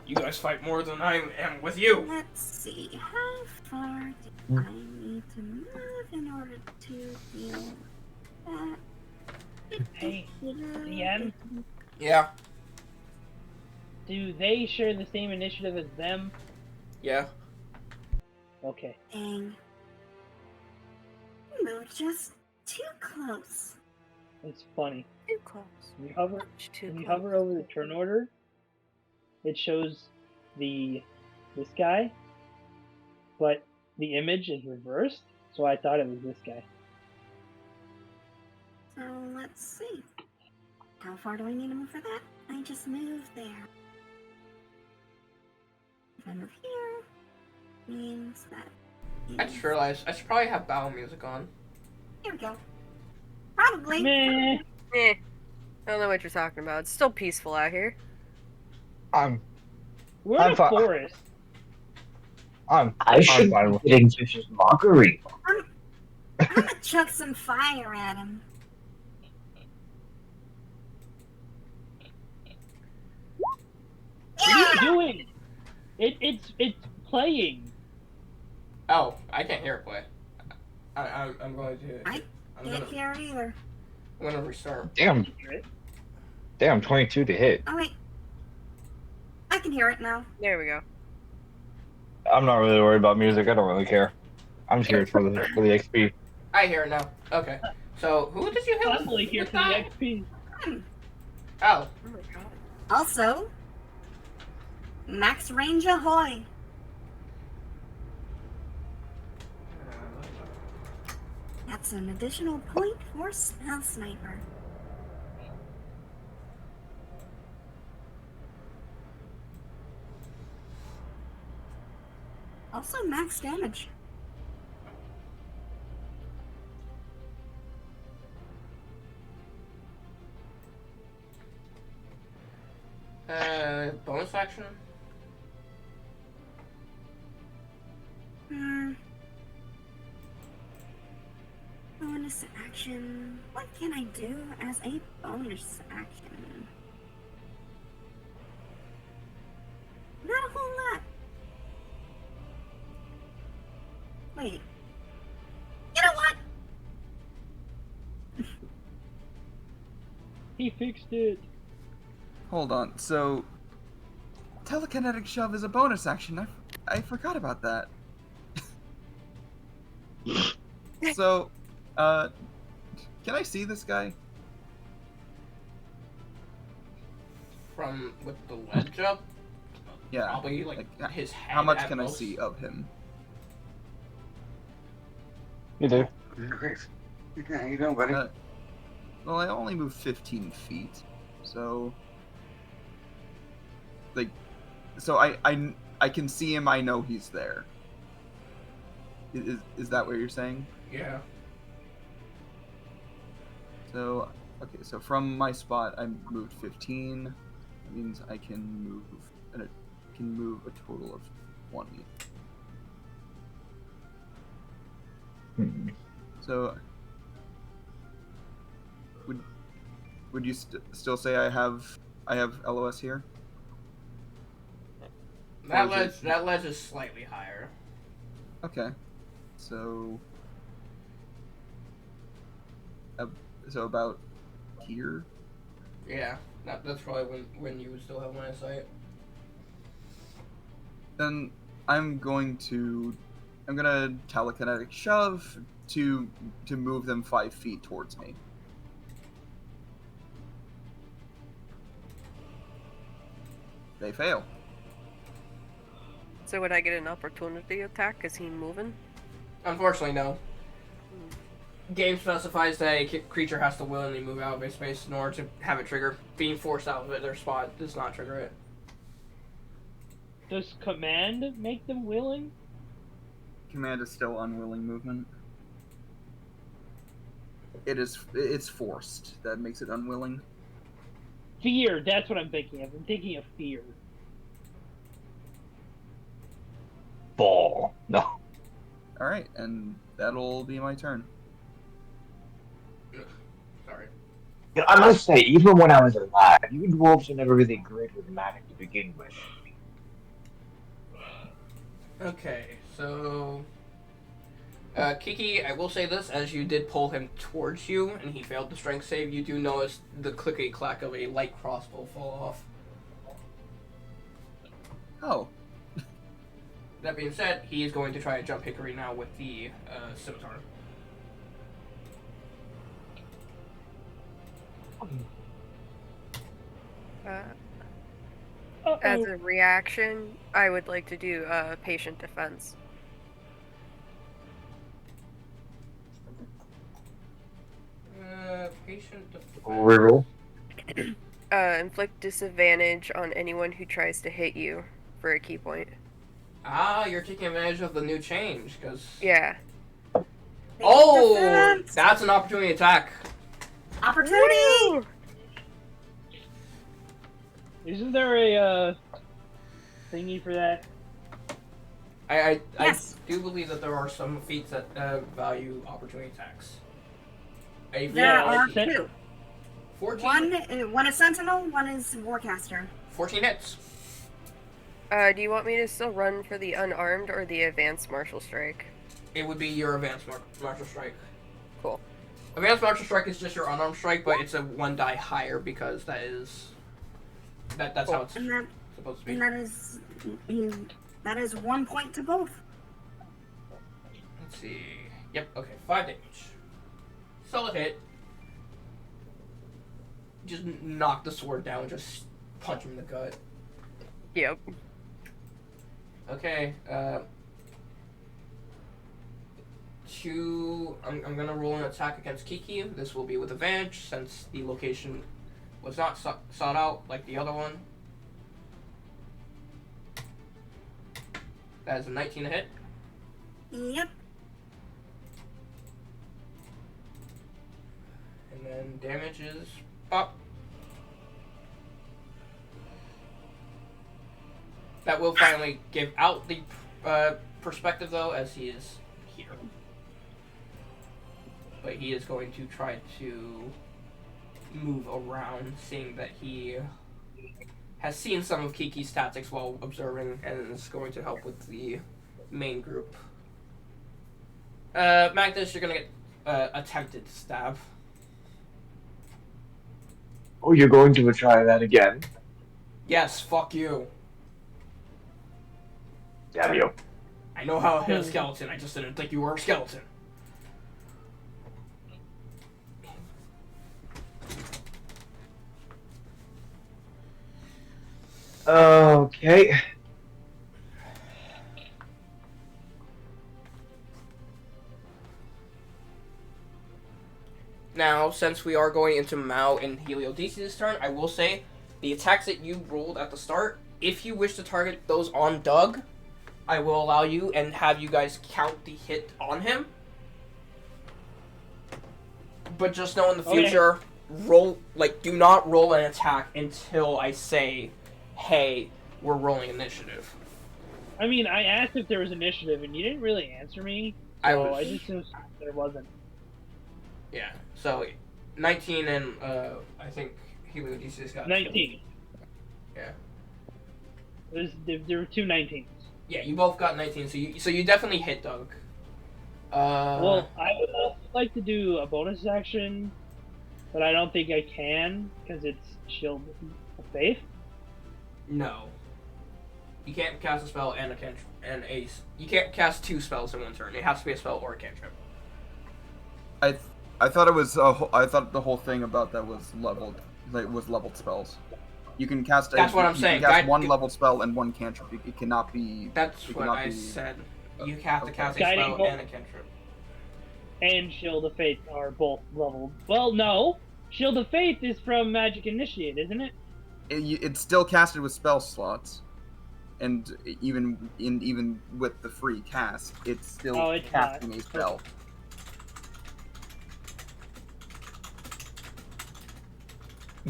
You guys fight more than I am with you. Let's see. How far do I need to move in order to deal with that? Hey, DM, Yeah. do they share the same initiative as them? Yeah. Okay. Dang. You moved just too close. It's funny. Too close. When you hover, Much too when you close. hover over the turn order, it shows this guy, but the image is reversed. So I thought it was this guy. So let's see. How far do I need to move for that? I just moved there. If I move here, means that. I just realized I should probably have battle music on. Here we go. Probably. Meh. I don't know what you're talking about. It's still peaceful out here. I'm We're I'm in a fi- forest. I'm I should fine be with getting Fish's mockery. I'm gonna chuck some fire at him. What are you doing? It's playing. Oh, I can't hear it play. I'm going to. I can't hear it either. I'm gonna restart. Damn, 22 to hit. Oh wait. I can hear it now. There we go. I'm not really worried about music. I don't really care. I'm just here for the XP. I hear it now. Okay. So who did you hit? I'm only here with for the that? XP. Oh. Oh my god. Also, max range ahoy. That's an additional point for Spell Sniper. Also max damage. Bonus action. Bonus action. What can I do as a bonus action? Not a whole lot. Wait. You know what? He fixed it. Hold on. So, telekinetic shove is a bonus action. I forgot about that. So, can I see this guy? From with the ledge up. Yeah. Probably like his head. How much at can I most. see of him? You do. Great. How you doing, buddy? Well, I only moved 15 feet, so like, so I can see him. I know he's there. Is that what you're saying? Yeah. So okay, so from my spot, I moved 15. That means I can move, and it can move a total of 20. So, would you still say I have LOS here? That Or is ledge is slightly higher. Okay, so about here. Yeah. That's probably when you would still have line of sight. Then I'm gonna telekinetic shove to move them 5 feet towards me. They fail. So would I get an opportunity attack? Is he moving? Unfortunately, no. Game specifies that a creature has to willingly move out of a space in order to have it trigger. Being forced out of their spot does not trigger it. Does command make them willing? Command is still unwilling movement. It's forced. That makes it unwilling. Fear, that's what I'm thinking of. I'm thinking of fear. Ball. No. All right, and that'll be my turn. Sorry. You know, I must say, even when I was alive, you dwarves were never really great with magic to begin with. Okay, so Kiki, I will say this: as you did pull him towards you, and he failed the strength save, you do notice the clickety clack of a light crossbow fall off. Oh. That being said, he is going to try to jump Hickory now with the scimitar. As a reaction, I would like to do patient defense. Patient defense. Reroll. Inflict disadvantage on anyone who tries to hit you for a key point. Ah, you're taking advantage of the new change, because... Yeah. Oh! Defense. That's an opportunity attack. Opportunity! Isn't there a thingy for that? Yes. I do believe that there are some feats that value opportunity attacks. There are okay. 2. 14, One is Sentinel, one is Warcaster. 14 hits. Do you want me to still run for the unarmed or the advanced martial strike? It would be your advanced martial strike. Cool. Advanced martial strike is just your unarmed strike, but it's a 1 die higher because that is... That's how it's And that supposed to be. and that is 1 point to both. Let's see. Yep, okay, 5 damage. Solid hit. Just knock the sword down, just punch him in the gut. Yep. Okay, I'm gonna roll an attack against Kiki. This will be with advantage since the location was not sought out like the other one. That is a 19 to hit. Yep. And then damage is up. That will finally give out the perspective though, as he is here. But he is going to try to move around, seeing that he has seen some of Kiki's tactics while observing, and is going to help with the main group. Magnus, you're gonna get attempted stab. Oh, you're going to try that again? Yes, fuck you. Damn you. I know how to hit a skeleton, I just didn't think you were a skeleton. Okay. Now, since we are going into Mao and Heliodece's turn, I will say the attacks that you rolled at the start, if you wish to target those on Doug, I will allow you and have you guys count the hit on him. But just know in the future, do not roll an attack until I say, hey, we're rolling initiative. I mean, I asked if there was initiative, and you didn't really answer me. So I just assumed there wasn't. Yeah, so 19 and I think Heliodece's got 19. Yeah. There were 2 19s. Yeah, you both got 19, so you definitely hit Doug. Well, I would also like to do a bonus action, but I don't think I can because it's Shield of Faith. No. You can't cast a spell and a cantrip and you can't cast 2 spells in one turn. It has to be a spell or a cantrip. I thought it was I thought the whole thing about that was leveled, like was leveled spells. You can cast. That's what I'm saying. You can cast one leveled spell and one cantrip. It cannot be. That's what I said. You have to cast a Guiding spell bolt and a cantrip. And Shield of Faith are both leveled. Well, no. Shield of Faith is from Magic Initiate, isn't it? It's still casted with spell slots, and even with the free cast, it's still it's casting not. a spell.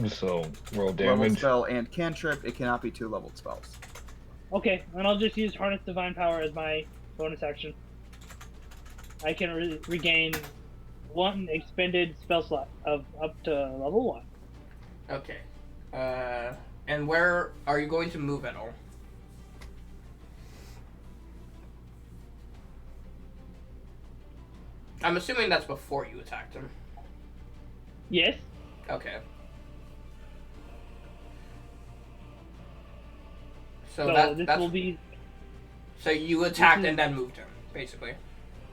So roll Leveled damage. spell and cantrip. It cannot be 2 leveled spells. Okay, and I'll just use Harness Divine Power as my bonus action. I can regain 1 expended spell slot of up to level 1. Okay. And where are you going to move at all? I'm assuming that's before you attacked him. Yes. Okay. So this that's will be. so you attacked This is- and then moved him, basically.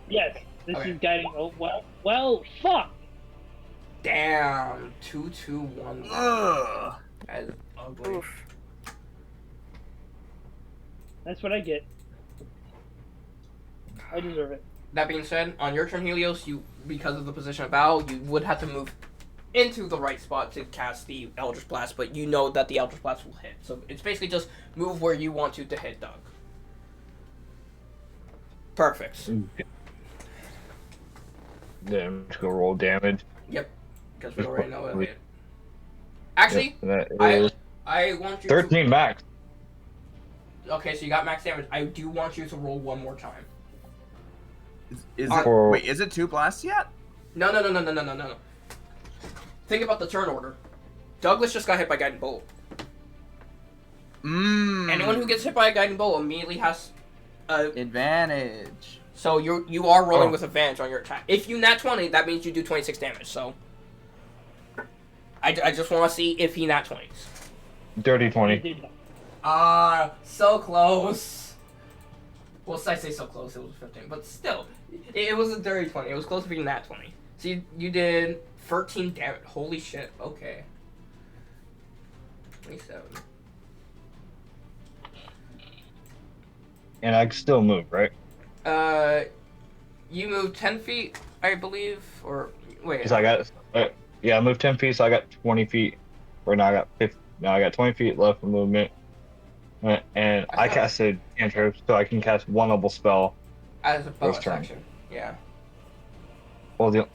Yes. This Okay. is guiding. Oh well. Well, fuck. Damn. 2-2-1. Ugh. That is ugly. Oof. That's what I get. I deserve it. That being said, on your turn, Helios, because of the position of battle, you would have to move into the right spot to cast the Eldritch Blast, but you know that the Eldritch Blast will hit. So it's basically just move where you want to hit Doug. Perfect. Then I'm just gonna roll damage. Yep. Because we already know it'll hit. Actually, Yep, that is I want you 13 max. to... Okay, so you got max damage. I do want you to roll one more time. Is Uh, it? For- Wait, is it 2 blasts yet? No. Think about the turn order. Douglas just got hit by Guiding Bolt. Anyone who gets hit by a Guiding Bolt immediately has Advantage. So you are rolling Oh. with advantage on your attack. If you nat 20, that means you do 26 damage. So I just want to see if he nat 20s. Dirty I 20. did. So close. Well, I say so close. It was 15, but still, it was a dirty 20. It was close to being nat 20. So you did 13 damage. Holy shit. Okay. 27. And I can still move, right? You moved 10 feet, I believe, or wait. Because I got, I moved 10 feet, so I got 20 feet. Or now I got 50. Now I got 20 feet left for movement. And I casted cantrip, so I can cast one level spell. As a bonus First turn. action. Yeah. Well, the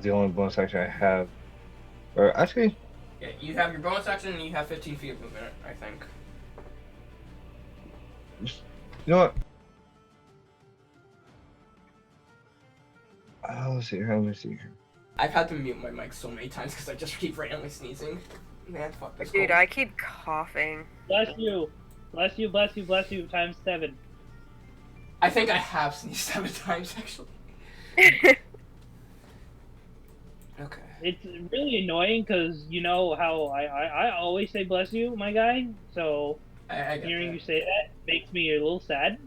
only bonus action I have, or actually, Yeah, you have your bonus action and you have 15 feet of movement, I think. you know what? Let's see here. Let me see here. I've had to mute my mic so many times because I just keep randomly sneezing. Man, fuck this. Dude, cold. I keep coughing. Bless you. Bless you. Bless you. Bless you. Times 7. I think I have sneezed 7 times actually. Okay. It's really annoying because you know how I always say bless you, my guy. So I get hearing that. you say that makes me a little sad.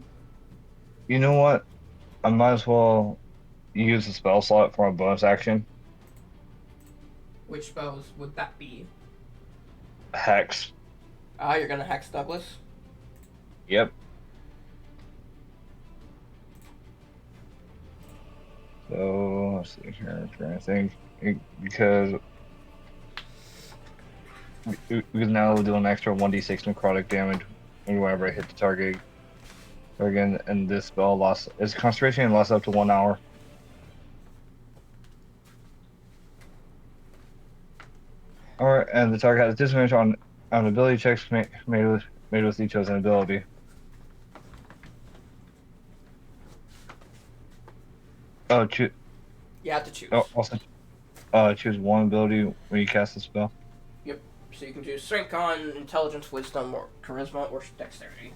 You know what? I might as well use the spell slot for a bonus action. Which spells would that be? Hex. You're gonna hex Douglas? Yep. So let's see here. I'm trying to think because we can now do an extra 1d6 necrotic damage whenever I hit the target. So again, and this spell lasts its concentration and lasts up to 1 hour. Alright, and the target has disadvantage on ability checks made with each chosen ability. Oh, You have to choose. also, choose one ability when you cast the spell. So you can choose Strength, Con, Intelligence, Wisdom, or Charisma, or Dexterity.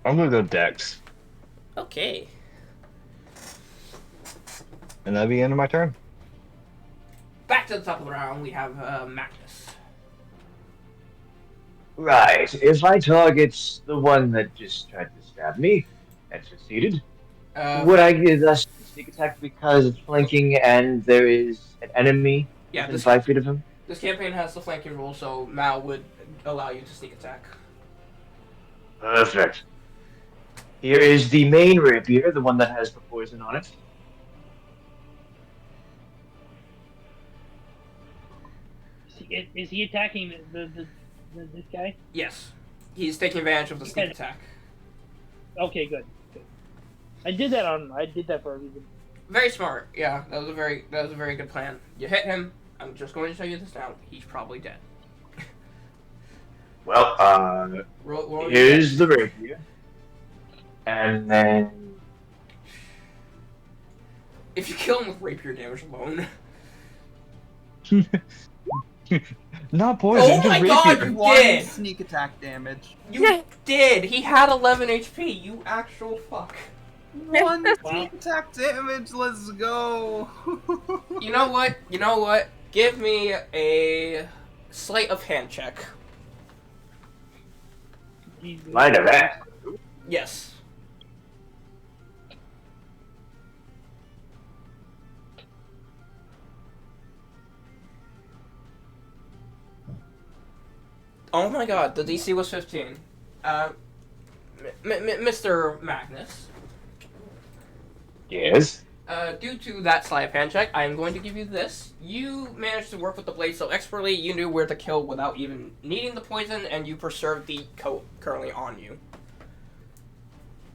I'm gonna go Dex, Okay. and that'll be the end of my turn. Back to the top of the round, we have Magnus. Right. If I target the one that just tried to stab me and succeeded, would I get a sneak attack because it's flanking and there is an enemy Yeah, within 5 feet of him? this campaign has the flanking rule, so Mal would allow you to sneak attack. Perfect. Here is the main rapier, the one that has the poison on it. Is he attacking this guy? Yes. He's taking advantage of the sneak attack. Okay, good. I did that for a reason. Very smart. Yeah, that was a very good plan. You hit him. I'm just going to tell you this now. He's probably dead. Well, Roll here's the rapier. And then... If you kill him with rapier damage alone. Not poison, Oh just my rapier. God, you One did! sneak attack damage. You did! He had 11 HP, you actual fuck. One Wow. sneak attack damage. Let's go. You know what? You know what? Give me a sleight of hand check. Jesus. Might have that. Yes. Oh my God, the DC was 15. Mr. Magnus. Yes. Due to that sleight of hand check, I am going to give you this. You managed to work with the blade so expertly, you knew where to kill without even needing the poison, and you preserved the coat currently on you.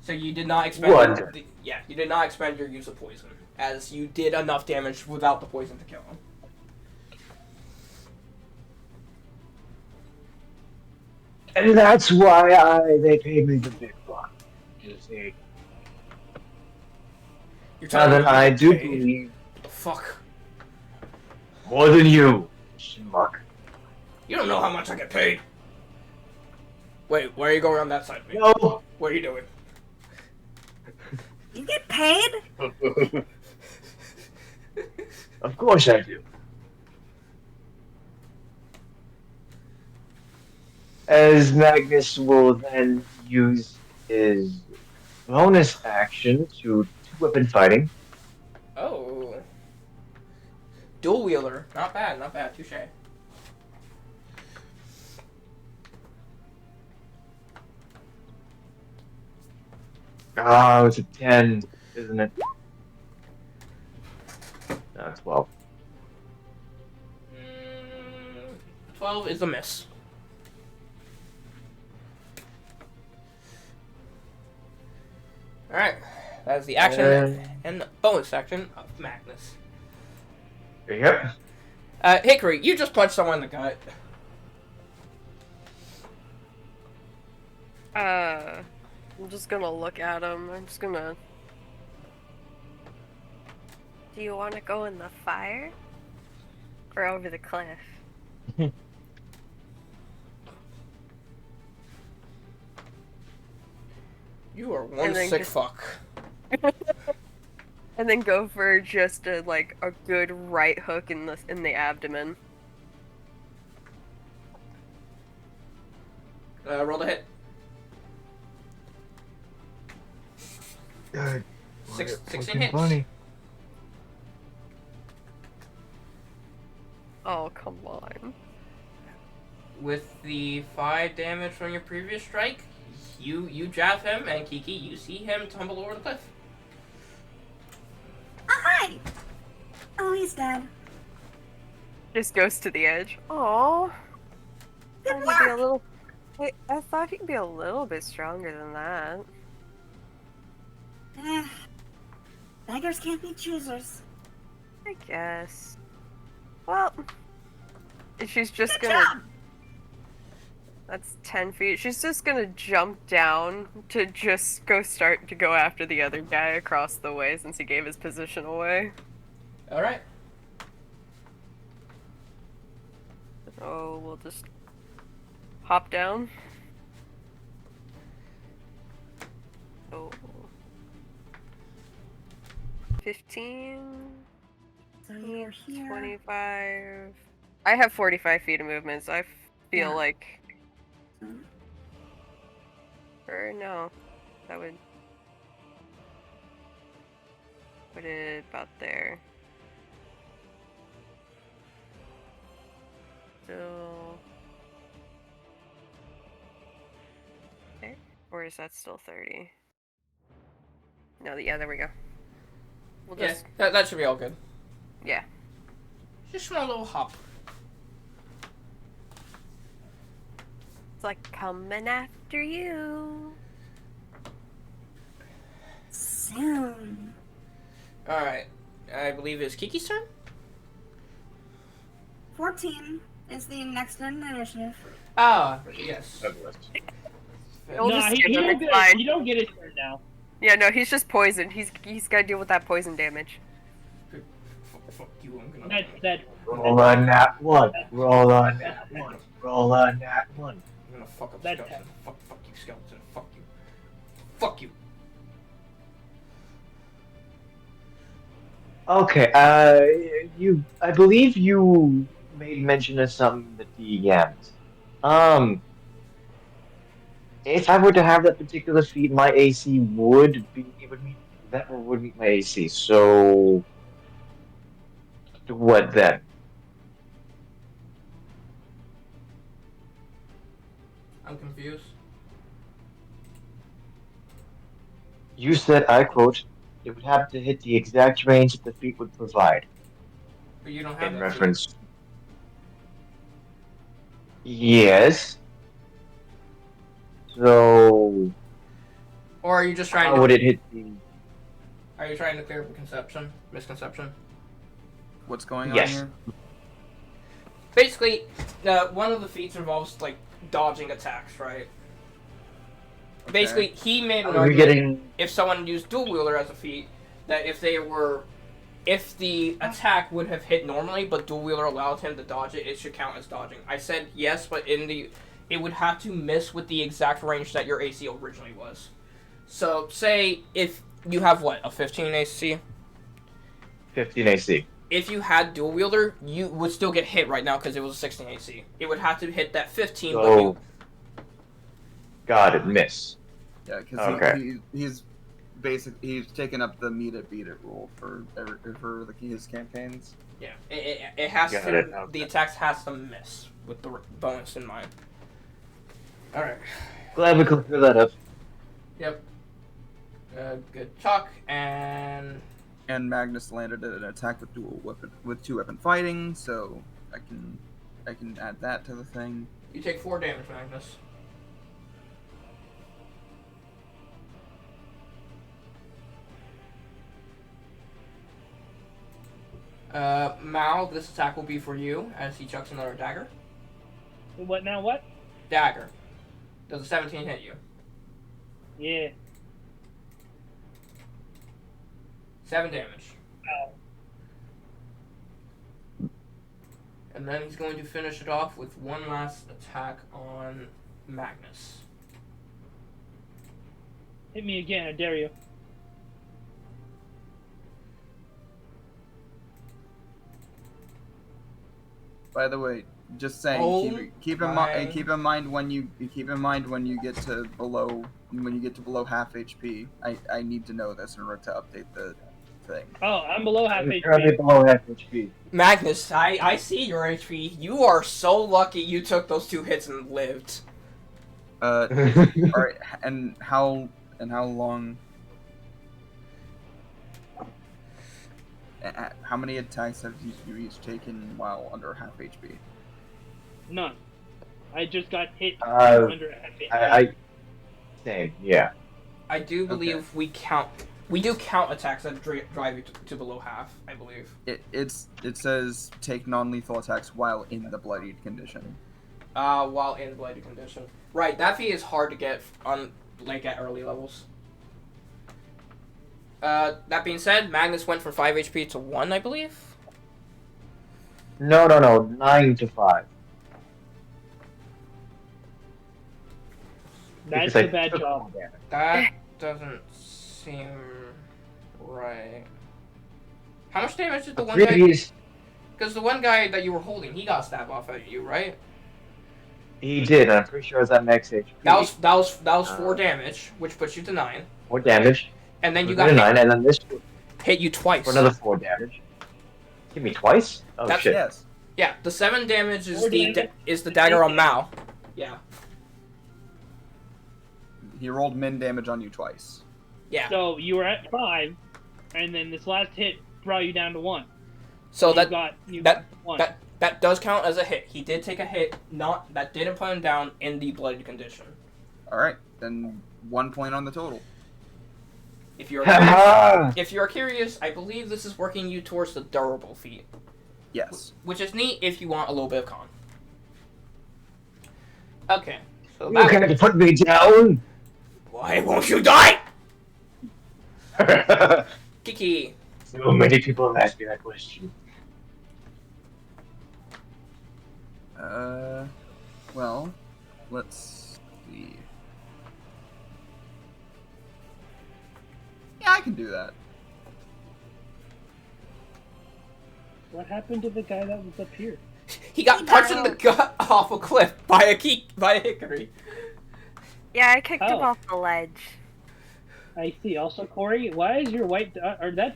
So you did not expend you did not expend your use of poison, as you did enough damage without the poison to kill him. And that's why they paid me the big buck. You see. You're Now telling that me I you do paid. believe Fuck. more than you, schmuck. You don't know how much I get paid. Wait, why are you going on that side of me? No. What are you doing? You get paid? Of course I do. As Magnus will then use his bonus action to two-weapon fighting. Oh. Dual wielder. Not bad, not bad. Touche. Ah, it's a 10, isn't it? No, 12. 12 is a miss. Alright. That is the action and the bonus action of Magnus. Yep. Hickory, you just punched someone in the gut. I'm just gonna look at him. I'm just gonna. Do you want to go in the fire? Or over the cliff? You are one And then sick just- fuck. And then go for just a good right hook in the abdomen. Roll the hit. Good. 16 hits. Funny. Oh, come on. With the 5 damage from your previous strike, you jab him, and Kiki, you see him tumble over the cliff. Hi! Oh, he's dead. Just goes to the edge. Aww. Good Thought he'd be a work! little. I thought he'd be a little bit stronger than that. Beggars can't be choosers. I guess. Well, she's just Good gonna. job! That's 10 feet. She's just gonna jump down to just start to go after the other guy across the way since he gave his position away. Alright. Oh, we'll just hop down. Oh. 15, So you're here. 25. I have 45 feet of movement, so I feel Yeah. like. Or no, that would put it about there. Still. Okay, or is that still 30? No, yeah, there we go. We'll Yeah, just, that should be all good. yeah. Just a little hop. It's like coming after you. Soon. Alright. I believe it's Kiki's turn? 14 is the next in initiative. Ah, yes. We'll Nah, just he, skip he him, don't it's get fine. he don't get his turn now. Yeah, no, he's just poisoned. He's gotta deal with that poison damage. Fuck you, I'm gonna... That Roll on that one. Roll on that one. Roll on that one. I'm gonna fuck up That skeleton. Fuck you, skeleton. Fuck you. Fuck you. Okay, I believe you made mention of some of the DMs. If I were to have that particular feat, my AC would meet my AC. So, what then? I'm confused. You said, I quote, it would have to hit the exact range that the feat would provide. But you don't have In that feat. reference. Yes. So, Or are you just trying how to? would it hit the? Are you trying to clear up a misconception? What's going on Yes. here? Basically, one of the feats involves like dodging attacks, right? Okay. Basically, he made an Are we argument getting? if someone used dual wielder as a feat that if the attack would have hit normally, but dual wielder allowed him to dodge it, it should count as dodging. I said yes, but it would have to miss with the exact range that your AC originally was. So, say if you have what, a 15 AC? 15 AC. If you had dual wielder, you would still get hit right now because it was a 16 AC. It would have to hit that 15, but you. Got it. Miss. Yeah, because Okay. he's he's taken up the meet it beat it rule for like his campaigns. Yeah, it has Got to. it, okay. The attacks has to miss with the bonus in mind. All right. Glad we could clear that up. Yep. Good talk and. And Magnus landed an attack with two weapon fighting, so I can add that to the thing. You take 4 damage, Magnus. Mal, this attack will be for you as he chucks another dagger. What now? What? Dagger. Does a 17 hit you? Yeah. 7 damage. Ow. And then he's going to finish it off with one last attack on Magnus. Hit me again, I dare you. By the way, just saying, Oh keep in mind when you get to below half HP. I need to know this in order to update the thing. Oh, I'm below half You're HP. currently below half HP. Magnus, I see your HP. You are so lucky you took those 2 hits and lived. All right, and how long? How many attacks have you each taken while under half HP? None. I just got hit Uh, under half HP. Same, yeah. I do believe we do count attacks that drive you to below half, I believe. It says take non-lethal attacks while in the bloodied condition. While in bloody condition. Right, that feat is hard to get on at early levels. That being said, Magnus went from 5 HP to 1, I believe. No, 9 to 5. That's Because I a bad took job. more damage. That doesn't seem right. How much damage did the one guy? Previous, Because the one guy that you were holding, he got stabbed off at you, right? he did, and I'm pretty sure it was at max HP. That was 4 damage, which puts you to 9. 4 damage. And then you It got was hit, 9, and then this hit you twice. for another 4 damage. Hit me twice? Oh That's- shit. Yes. Yeah, the 7 damage is 4 the damage? is the dagger on Mao. Yeah, He rolled min damage on you twice. yeah. So you were at 5, and then this last hit brought you down to 1. So You that got 1. that does count as a hit. He did take a hit, that didn't put him down in the bloody condition. All right, then 1 point on the total. If you're Haha! if you're curious, I believe this is working you towards the durable feat, Yes. which is neat if you want a little bit of con. Okay, so You can't put me down! why won't you die, Kiki? So many people have asked me that question. Well, let's see. Yeah, I can do that. What happened to the guy that was up here? He got punched in the gut off a cliff by a hickory. Yeah, I kicked him Oh. off the ledge. I see. Also, Corey, why is your white dot, or that,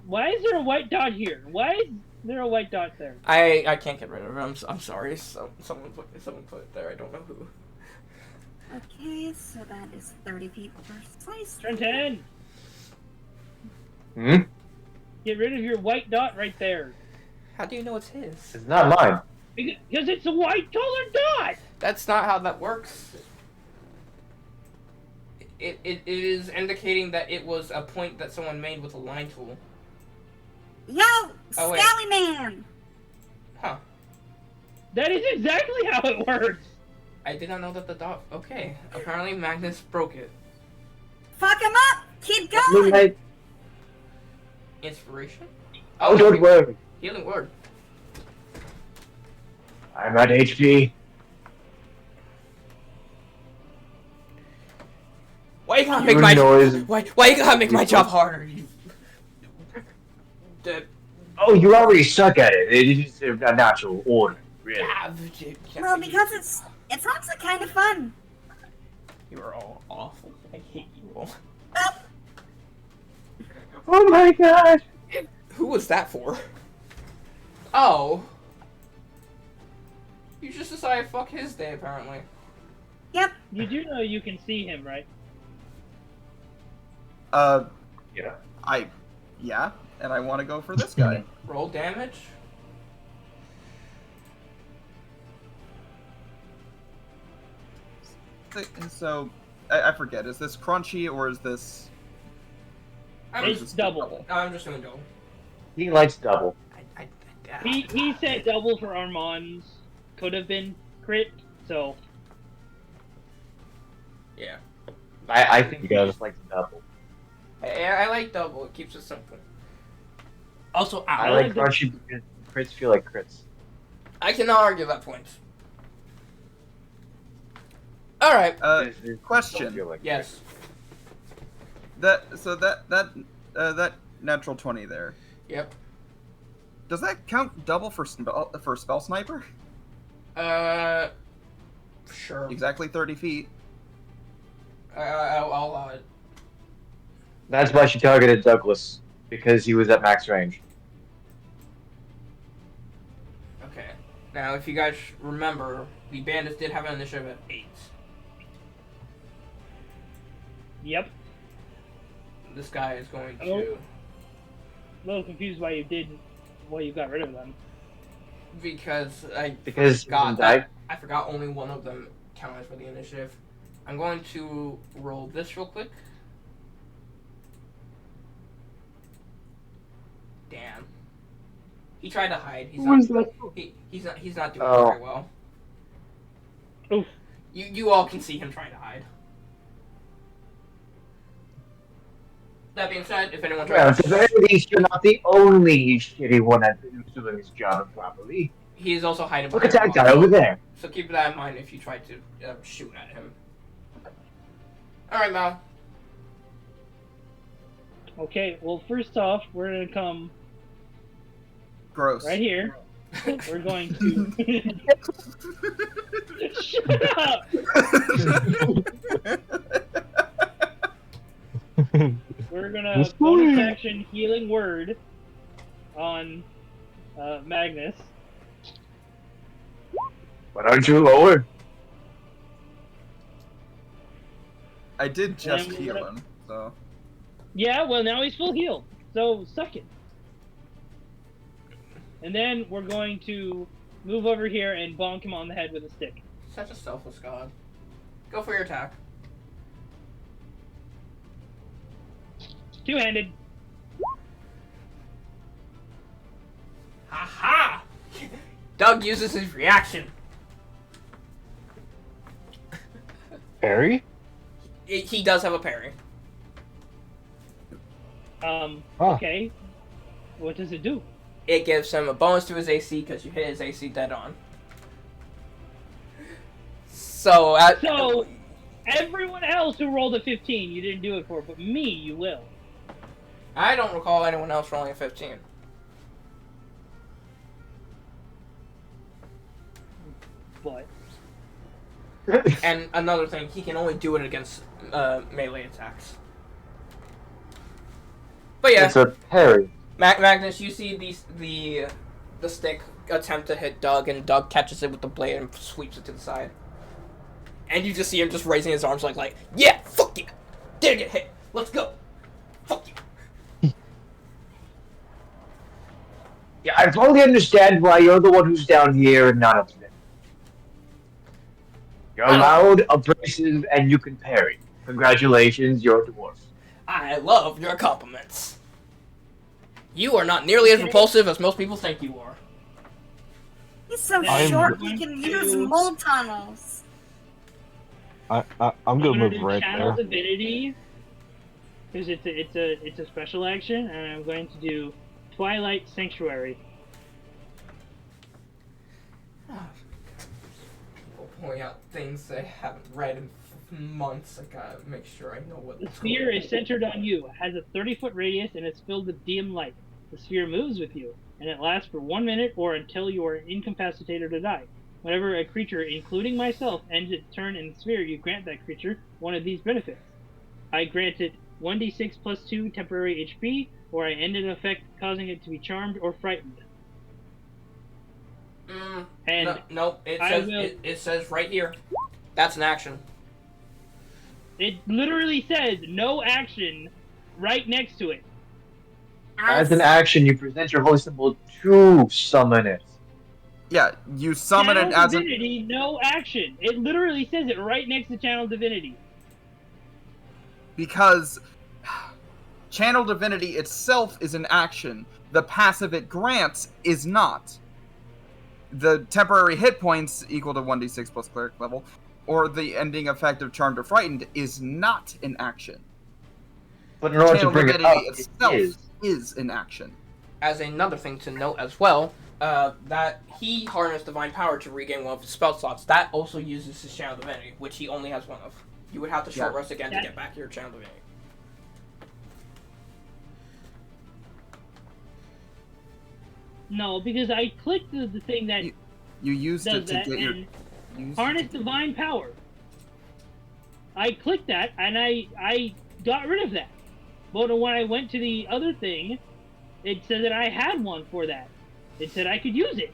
why is there a white dot here? Why is there a white dot there? I can't get rid of it. I'm sorry. Someone put it there. I don't know who. Okay, so that is 30 feet per slice. Trenton, Hmm? get rid of your white dot right there. How do you know it's his? It's not mine. Because it's a white colored dot! That's not how that works. It is indicating that it was a point that someone made with a line tool. Yo, Oh, wait. Scally Man! Huh. That is exactly how it works! I did not know that the dot... Okay. Apparently Magnus broke it. Fuck him up! Keep going! Moonlight. Inspiration? Oh, don't worry. Healing word. I'm at HP. Why you gotta Your make my... noise. Why you gotta make my job harder? Oh, you already suck at it. It is a natural order, really. Well, because it's also kind of fun. You are all awful. I hate you all. Oh my god! Who was that for? Oh. You just decided fuck his day, apparently. Yep. You do know you can see him, right? Yeah. Yeah, and I want to go for this guy. Roll damage. So, I forget, is this crunchy or is this... It's just double. I'm just gonna go. He likes double. He said double for Armand's could have been crit, so... Yeah. I think he just likes double. I like double. It keeps it simple. Also, I ow. like crunchy because crits feel like crits. I cannot argue that point. All right. Question. Don't feel like Yes. That natural 20 there. Yep. Does that count double for spell sniper? Sure. Exactly 30 feet. I'll allow it. That's why she targeted Douglas, because he was at max range. Okay. Now, if you guys remember, the bandits did have an initiative at 8. Yep. This guy is going to... Oh. A little confused why you got rid of them. Because I Because forgot died. that I forgot only one of them counted for the initiative. I'm going to roll this real quick. Damn. He tried to hide. He's not doing very well. Oof. You all can see him trying to hide. That being said, if anyone Well, tries at the very least, you're not the only shitty one at who's doing his job properly. he is also hiding Look at behind that a guy wall. over there. So keep that in mind if you try to shoot at him. Alright, Mal. Okay, well, first off, we're gonna come Gross. right here. We're going to... Shut up! We're gonna bonus action healing word on Magnus. Why don't you lower? I did just And we're heal gonna- him, so... Yeah, well, now he's full healed, so suck it. And then we're going to move over here and bonk him on the head with a stick. Such a selfless god. Go for your attack. Two-handed. Ha-ha! Doug uses his reaction. Barry? He does have a parry. Okay. What does it do? It gives him a bonus to his AC because you hit his AC dead on. So, So, everyone else who rolled a 15, you didn't do it for, but me, you will. I don't recall anyone else rolling a 15. But And another thing, he can only do it against melee attacks. But yeah, It's a parry. Magnus, you see the stick attempt to hit Doug, and Doug catches it with the blade and sweeps it to the side. And you just see him just raising his arms like, yeah, fuck yeah, didn't get hit, let's go, fuck you. Yeah, I totally understand why you're the one who's down here and not up there. You're loud, abrasive, and you can parry. Congratulations, you're a dwarf. I love your compliments. You are not nearly as repulsive as most people think you are. He's so I'm short, going he can to- use mole tunnels. I'm gonna I'm move gonna do right Channel there. Divinity, because it's a special action, and I'm going to do Twilight Sanctuary. People point out things they haven't read in months. I gotta make sure I know what. The sphere is centered on you, has a 30-foot radius, and is filled with dim light. The sphere moves with you, and it lasts for 1 minute or until you are incapacitated or die. Whenever a creature, including myself, ends its turn in the sphere, you grant that creature one of these benefits. I grant it 1d6 plus 2 temporary HP, or I end an effect causing it to be charmed or frightened. And no, it I says will- it says right here. That's an action. it literally says no action right next to it. As an action, you present your holy symbol to summon it. Yeah, you summon Channel it as a Divinity, no action. It literally says it right next to Channel Divinity. because Channel Divinity itself is an action. The passive it grants is not. The temporary hit points equal to 1d6 plus cleric level, or the ending effect of Charmed or Frightened is not an action. But in order to Channel bring it Divinity up, itself it is an action. As another thing to note as well, that he harnessed divine power to regain one of his spell slots. That also uses his channel divinity, which he only has one of. You would have to short Yeah. rest again to get back your channel divinity. No, because I clicked the thing that You used does it to that get your and used harness it to- divine power. I clicked that and I got rid of that. But when I went to the other thing, it said that I had one for that. It said I could use it.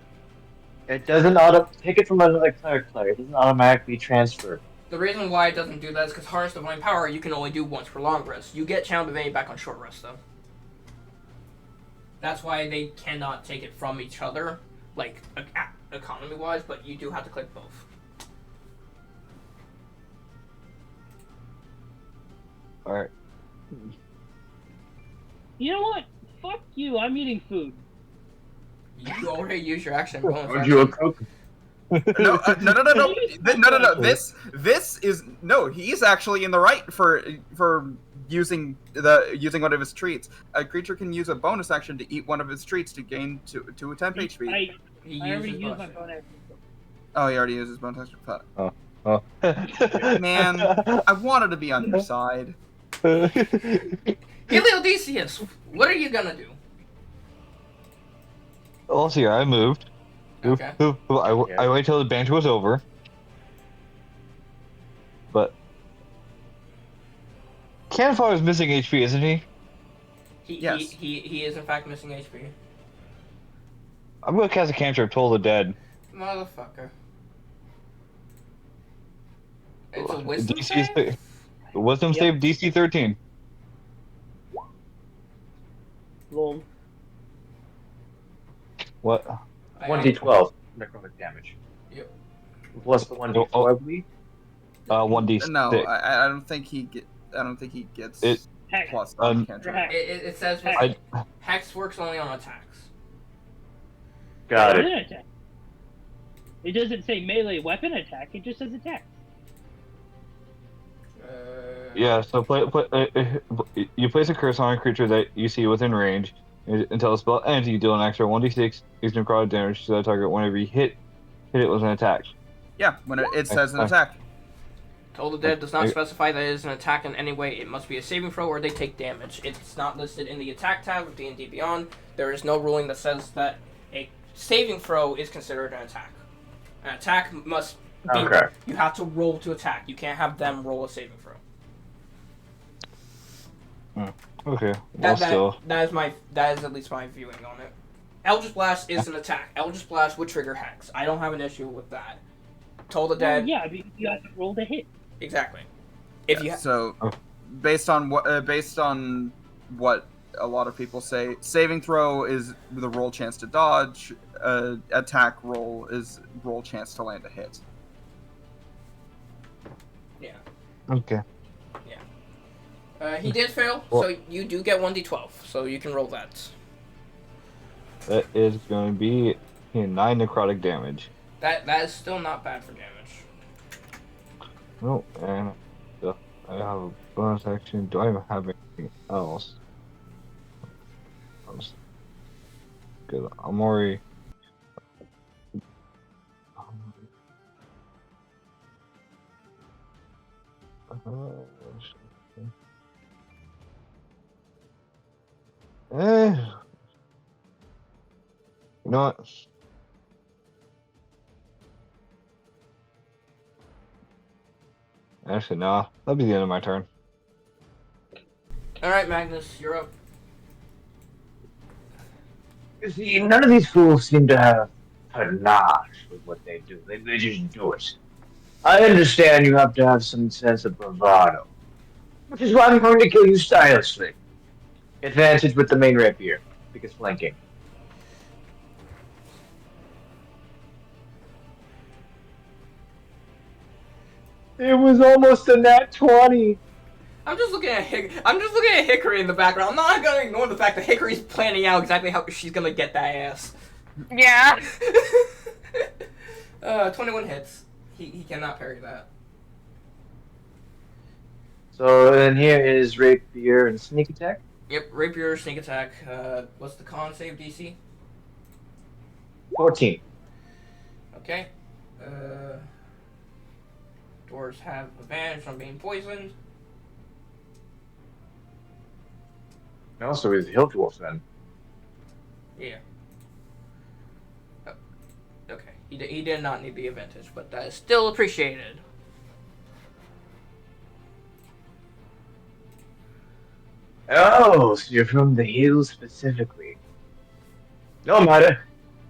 It doesn't take it from another cleric player. It doesn't automatically transfer. The reason why it doesn't do that is because harness divine power you can only do once per long rest. You get channel divinity back on short rest though. That's why they cannot take it from each other, like economy wise, but you do have to click both. Alright. You know what? Fuck you. I'm eating food. You already used your action bonus. Aren't you a action. cook? No. This is no. He's actually in the right for using one of his treats. A creature can use a bonus action to eat one of his treats to gain to a temp HP. He I already uses used my bonus phone action. action. Oh, he already used his bonus action. Fuck. Oh. Man, I wanted to be on your side. Heliodicius, what are you gonna do? Also, yeah, I moved. Okay. I wait till the banter was over. But Canfire is missing HP, isn't he? Yes. He is in fact missing HP. I'm gonna cast a cantrip, Toll the Dead. Motherfucker. It's a wisdom DC save? Wisdom save DC 13. Lol. What? 1d12 necrotic damage. Yep. Plus the 1d4, I believe. 1d6. No, I don't think he gets It- Heck. plus Um, cantrip. Heck. It says I- Hex works only on attacks. Got It it. doesn't attack. It doesn't say melee weapon attack. It just says attack. Yeah, so you place a curse on a creature that you see within range until the spell ends. You deal an extra 1d6 necrotic damage to that target whenever you hit it with an attack. Yeah, when it says an attack. Toll the Dead does not specify that it is an attack in any way. It must be a saving throw or they take damage. It's not listed in the attack tab of D&D Beyond. There is no ruling that says that a saving throw is considered an attack. An attack must be... Okay. You have to roll to attack. You can't have them roll a saving throw. Okay. Well, still. That is at least my viewing on it. Eldritch Blast is an attack. Eldritch Blast would trigger Hex. I don't have an issue with that. Toll the Dead... Yeah, but you have to roll to hit. Exactly. If you So, based on what a lot of people say, saving throw is the roll chance to dodge. Attack roll is roll chance to land a hit. Yeah. Okay. He did fail, so you do get 1d12, so you can roll that. That is going to be 9 necrotic damage. That is still not bad for damage. Oh, and I have a bonus action. Do I even have anything else? Good. I'm already. You know what? Actually, nah. That'll be the end of my turn. Alright, Magnus, you're up. You see, none of these fools seem to have panache with what they do. They just do it. I understand you have to have some sense of bravado, which is why I'm going to kill you stylishly. Advantage with the main rapier, because flanking. It was almost a nat 20. I'm just looking at Hickory in the background. I'm not gonna ignore the fact that Hickory's planning out exactly how she's gonna get that ass. Yeah. 21 hits. He cannot parry that. So then here is rapier and sneak attack. Yep, rapier, sneak attack. What's the con save DC? 14. Okay. Dwarves have advantage on being poisoned. Also, he's a hill dwarf then. Yeah. Oh, okay. He did not need the advantage, but that is still appreciated. Oh, so you're from the hills specifically. No matter.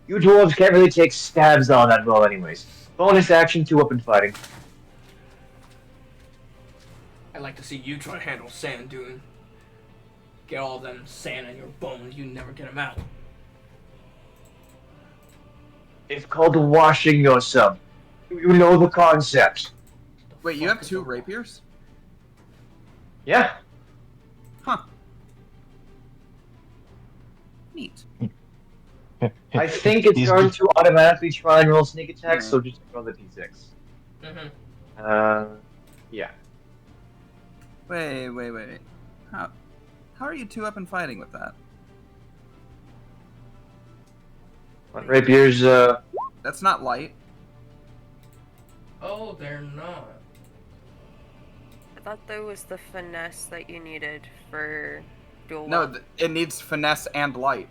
You dwarves can't really take stabs on that well anyways. Bonus action, 2-weapon fighting. I'd like to see you try to handle sand dune. Get all them sand in your bones, you never get them out. It's called washing yourself. You know the concept. Wait, you have 2 rapiers? Yeah. Huh. Neat. I think it's going to automatically try and roll sneak attack, so just roll the d6. Mm-hmm. Yeah. Wait. How are you 2-weapon fighting with that? Rapier's, That's not light. Oh, they're not. I thought that was the finesse that you needed for dual. No, it needs finesse and light.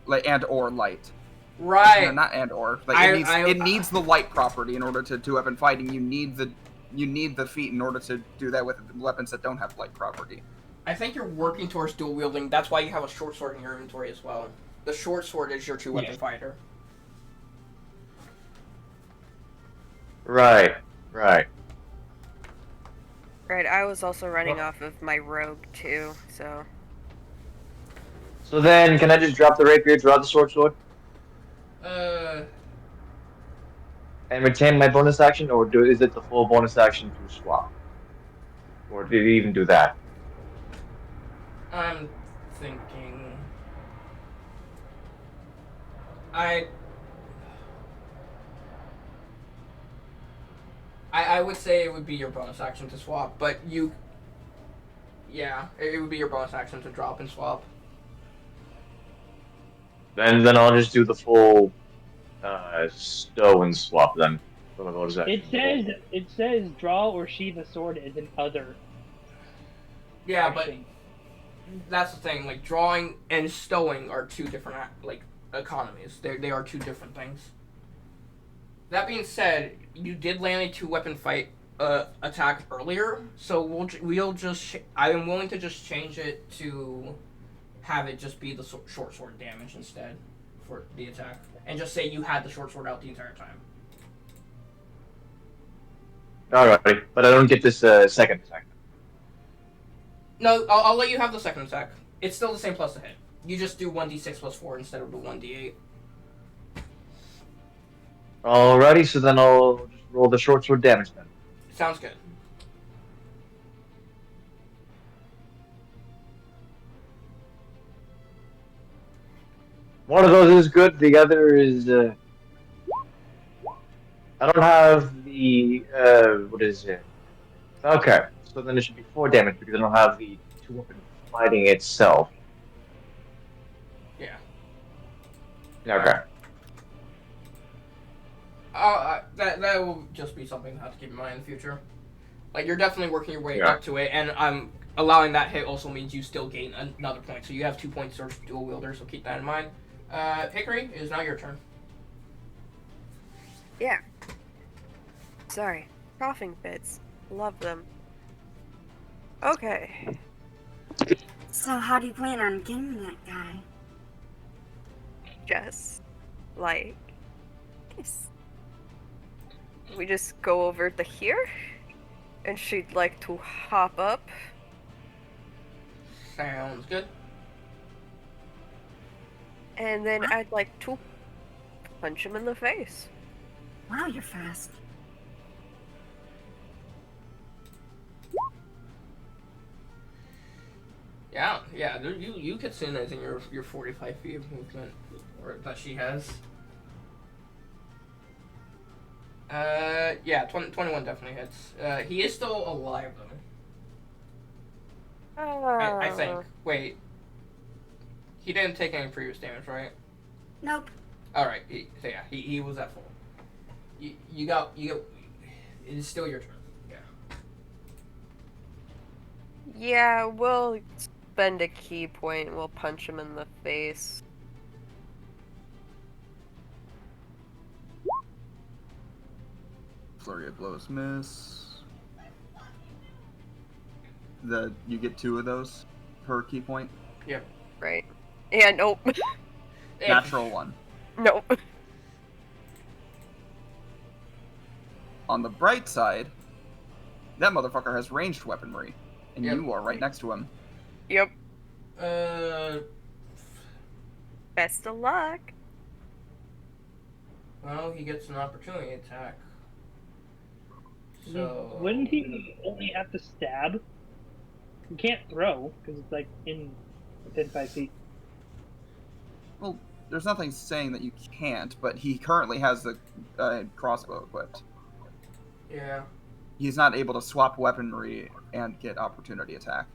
And/or light. Right. No, not and/or. It needs the light property in order to 2-weapon fighting. You need the feat in order to do that with weapons that don't have light property. I think you're working towards dual wielding. That's why you have a short sword in your inventory as well. The short sword is your 2-weapon fighter. Right. Right, I was also running off of my rogue too, so... So then, can I just drop the rapier, draw the sword? And retain my bonus action, or is it the full bonus action to swap? Or did it even do that? I'm thinking... I would say it would be your bonus action to swap, but you... Yeah, it would be your bonus action to drop and swap. And then I'll just do the full stow and swap then. for my bonus action. It says draw or sheath a sword is an other. Yeah, action. but that's the thing. Like drawing and stowing are two different economies. They are two different things. That being said, you did land a 2-weapon fight attack earlier, so we'll just I am willing to just change it to have it just be the short sword damage instead for the attack, and just say you had the short sword out the entire time. Alrighty, but I don't get this second attack. No, I'll let you have the second attack. It's still the same plus to hit. You just do 1d6 plus 4 instead of the 1d8. Alrighty, so then I'll just roll the short sword damage then. Sounds good. One of those is good, the other is, I don't have the, what is it? Okay, so then it should be 4 damage because I don't have the 2-weapon fighting itself. Yeah. Okay. That will just be something to have to keep in mind in the future. Like, you're definitely working your way Yeah. up to it, and I'm allowing that hit also means you still gain another point. So you have 2 points towards dual wielder, so keep that in mind. Hickory, it is now your turn. Yeah. Sorry. Coughing fits. Love them. Okay. So how do you plan on getting that guy? Just like this. We just go over to here, and she'd like to hop up. Sounds good. And then I'd like to punch him in the face. Wow, you're fast. Yeah. You could see it in your 45 feet of movement, or that she has. Yeah, 21 definitely hits. He is still alive though. I think. Wait. He didn't take any previous damage, right? Nope. All right. He was at full. You got. It is still your turn. Yeah. Yeah, we'll spend a key point and we'll punch him in the face. Flurry of blows miss. You get 2 of those per key point. Yep. Right. Yeah, nope. Natural 1. Nope. On the bright side, that motherfucker has ranged weaponry, and Yep. you are right next to him. Yep. Uh. Best of luck. Well, he gets an opportunity attack. So. Wouldn't he only have to stab? You can't throw because it's like within 5 feet. Well, there's nothing saying that you can't, but he currently has the crossbow equipped. Yeah. He's not able to swap weaponry and get opportunity attack.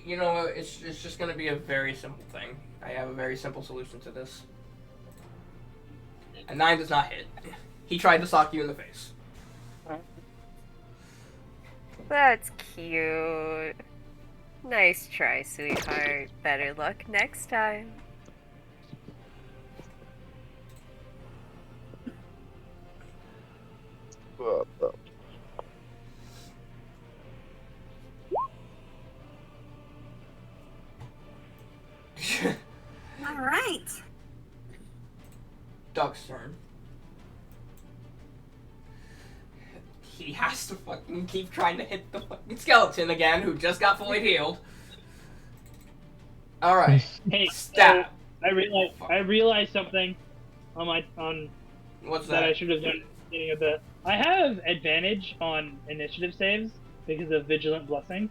You know, it's just gonna be a very simple thing. I have a very simple solution to this. A 9 does not hit. He tried to sock you in the face. That's cute. Nice try, sweetheart. Better luck next time. All right. Duck's turn. He has to fucking keep trying to hit the fucking skeleton again, who just got fully healed. Alright. Hey, Stab. so I realized something on What's that I that? should have done at the beginning of the. I have advantage on initiative saves because of Vigilant Blessing.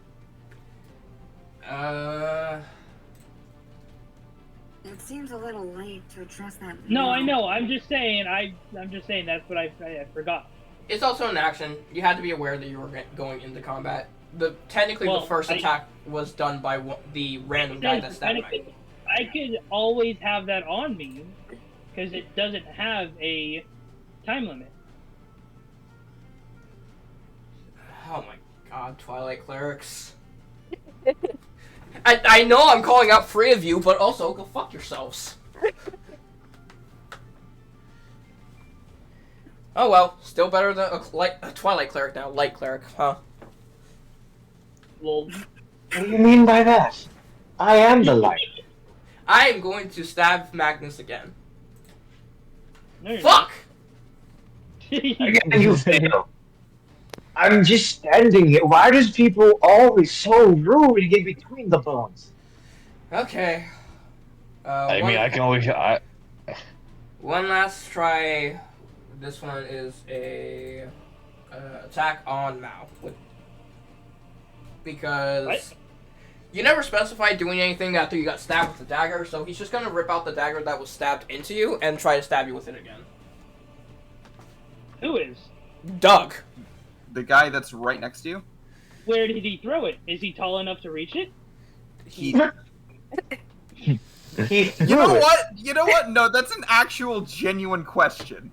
It seems a little late to address that. No, now. I know. I'm just saying. I'm just saying that's what I forgot. It's also an action. You had to be aware that you were going into combat. Technically, the first attack was done by the random guy that stabbed Mike. I could always have that on me because it doesn't have a time limit. Oh my god, Twilight Clerics. I know I'm calling out 3 of you, but also go fuck yourselves. Oh well, still better than a Twilight Cleric now. Light Cleric, huh? Well, What do you mean by that? I am the light. I am going to stab Magnus again. no, you're Fuck! Again, you fail. I'm just standing here. Why does people always so rude to get between the bones? Okay. I mean, I can only. One last try. This one is a attack on Mao. Because What? you never specified doing anything after you got stabbed with the dagger, so he's just gonna rip out the dagger that was stabbed into you and try to stab you with it again. Who is? Doug. The guy that's right next to you. Where did he throw it? Is he tall enough to reach it? He. He You know what? You know what? No, that's an actual genuine question.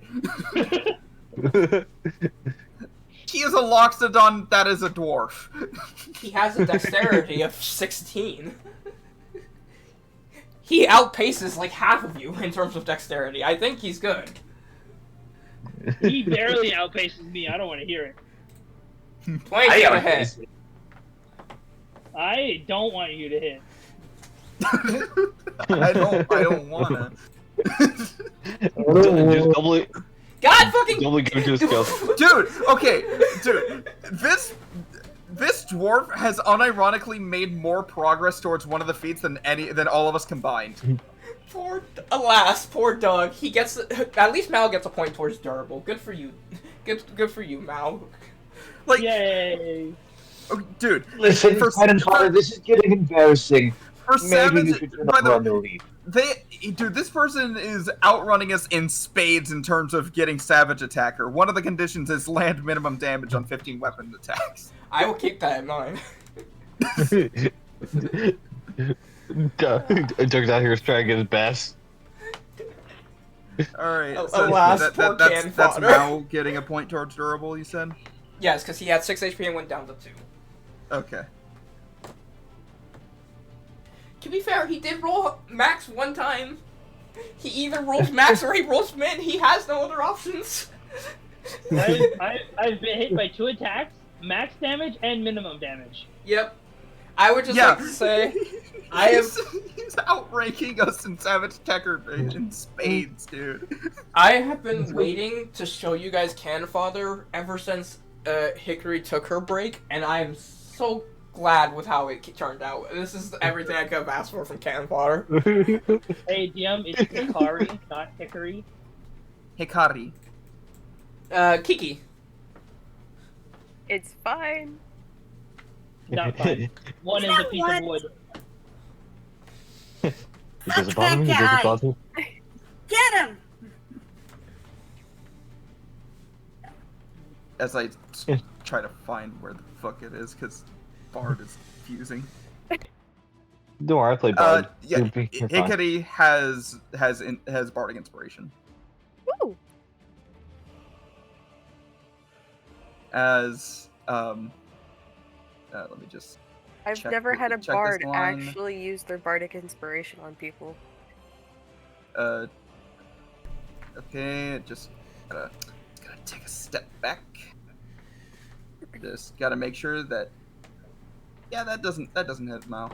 He is a Loxodon that is a dwarf. He has a dexterity of 16. He outpaces like half of you in terms of dexterity. I think he's good. He barely outpaces me. I don't want to hear it. 20 to hit. I don't want you to hit. I don't wanna. Just double God fucking. give it to his skills. Dude, okay, dude, this dwarf has unironically made more progress towards one of the feats than all of us combined. Alas, poor Doug. He gets at least Mal gets a point towards durable. Good for you. Good for you, Mal. Like, Yay! oh, dude, Listen, Fodder, this is getting embarrassing. for Maybe Savage, you should by run the the lead. dude, this person is outrunning us in spades in terms of getting Savage Attacker. One of the conditions is land minimum damage on 15 weapon attacks. I will keep that in mind. Doug's out here trying to get his best. Alright, Alas, poor that's Fodder. Mal getting a point towards durable, you said? Yes, because he had 6 HP and went down to 2. Okay. To be fair, he did roll max one time. He either rolls max or he rolls min. He has no other options. I've been hit by 2 attacks, max damage, and minimum damage. Yep. I would just like to say, He's outranking us in Savage Attacker in spades, dude. I have been waiting to show you guys Can Father ever since Hickory took her break, and I am so glad with how it turned out. This is everything I could have asked for from Can Father. Hey, DM, it's Hikari, not Hickory. Hikari. Kiki. It's fine. Not fine. One is a piece of wood. He doesn't bother me. He doesn't bother me. Get him! As I try to find where the fuck it is, because Bard is confusing. Don't worry, I played Bard. Yeah, You're fine. Hikari has Bardic Inspiration. Woo! As let me just. I've Check- never had a check this bard line. actually use their bardic inspiration on people. Okay, just gotta take a step back. Just gotta make sure that. Yeah, that doesn't hit Mal.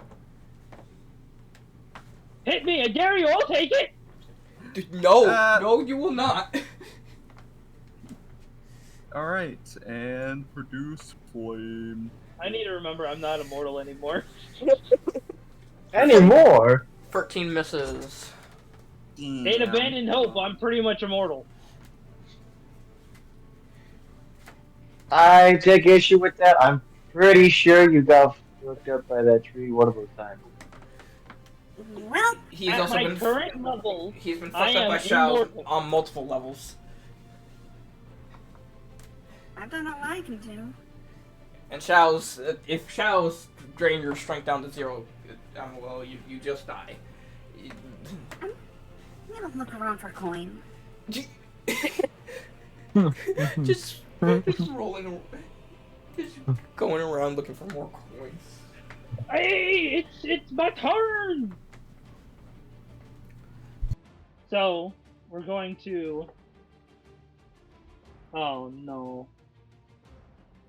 Hit me, I dare you, I'll take it! No, no, you will not. All right, and produce flame. I need to remember I'm not immortal anymore. Anymore? 13 misses. Ain't abandoned hope, I'm pretty much immortal. I take issue with that. I'm pretty sure you got fucked up by that tree one of those times. Well, He's At also my been current level, he's been I fucked up am by Shao immortal. on multiple levels. I don't know what I can do. And Shao's if Shao's drained your strength down to 0, well, you just die. gonna look around for coin. just rolling, just going around looking for more coins. Hey, it's my turn. So we're going to. Oh no.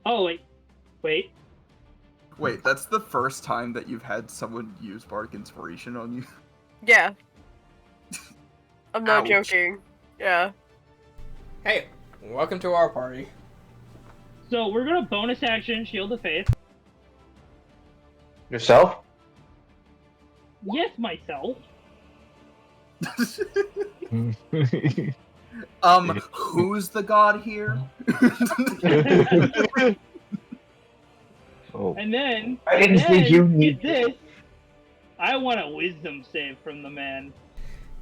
Oh wait. Wait, that's the first time that you've had someone use Bardic Inspiration on you? Yeah. I'm not Ouch. joking. Yeah. Hey, welcome to our party. So we're gonna bonus action Shield of Faith. Yourself? Yes, myself. Who's the god here? Oh. And then I didn't think you need this. I want a wisdom save from the man.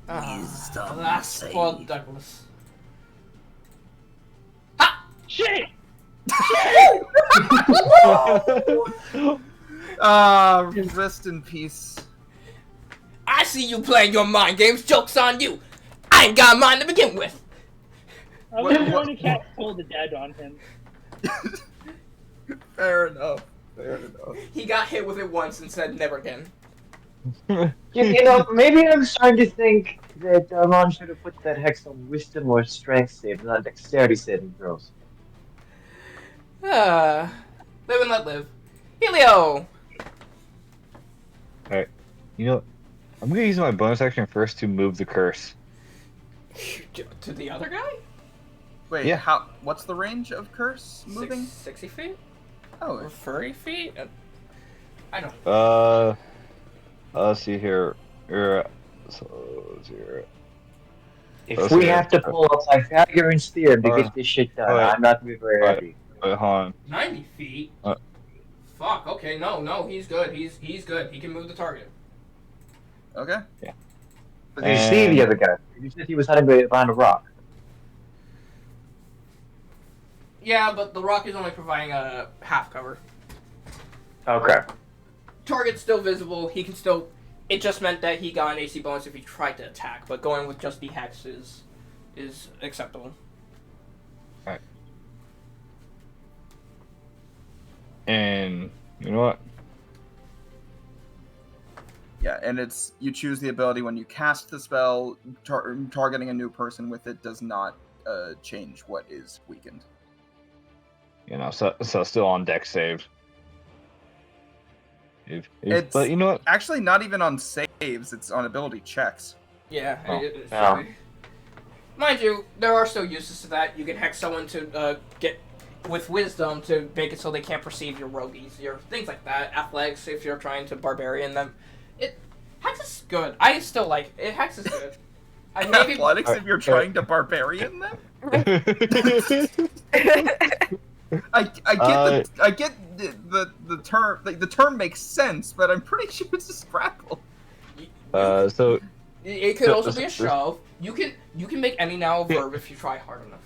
Last spoiled Douglas. Shit! Rest in peace. I see you playing your mind games. Joke's on you. I ain't got mine to begin with. I was going to cast Toll the Dead on him. Fair enough. Fair enough. He got hit with it once and said never again. You know, maybe I'm starting to think that Ron should have put that hex on wisdom or strength save, not dexterity saving throws. Live and let live. Helio! Alright. You know, I'm gonna use my bonus action first to move the curse. To the other guy? Wait, Yeah. What's the range of curse moving? 60 feet? Oh, Or 30 feet? I don't. Let's see here. Let's see here. If we have to pull up Pythagorean theorem to get this shit done, I'm not gonna be very happy. Wait, hold on. 90 feet? Fuck, okay, no, he's good. He's good. He can move the target. okay. But you see the other guy. You said he was hiding behind a rock. Yeah, but the rock is only providing a half cover. Okay. Target's still visible. He can still. It just meant that he got an AC bonus if he tried to attack, but going with just the hex is acceptable. Alright. And you know what? Yeah, and you choose the ability when you cast the spell. Targeting a new person with it does not change what is weakened. You know, so still on deck save. But you know what? Actually, not even on saves. It's on ability checks. Yeah. Oh. It Yeah. should be. Mind you, there are still uses to that. You can hex someone to get with wisdom to make it so they can't perceive your rogues, your things like that. Athletics if you're trying to barbarian them. Hex is good. I still like it. Hex is good. Athletics if you're trying to barbarian them. I get the term. Like, the term makes sense, but I'm pretty sure it's a scrapple. So it could also be a shove. You can make any now a verb if you try hard enough.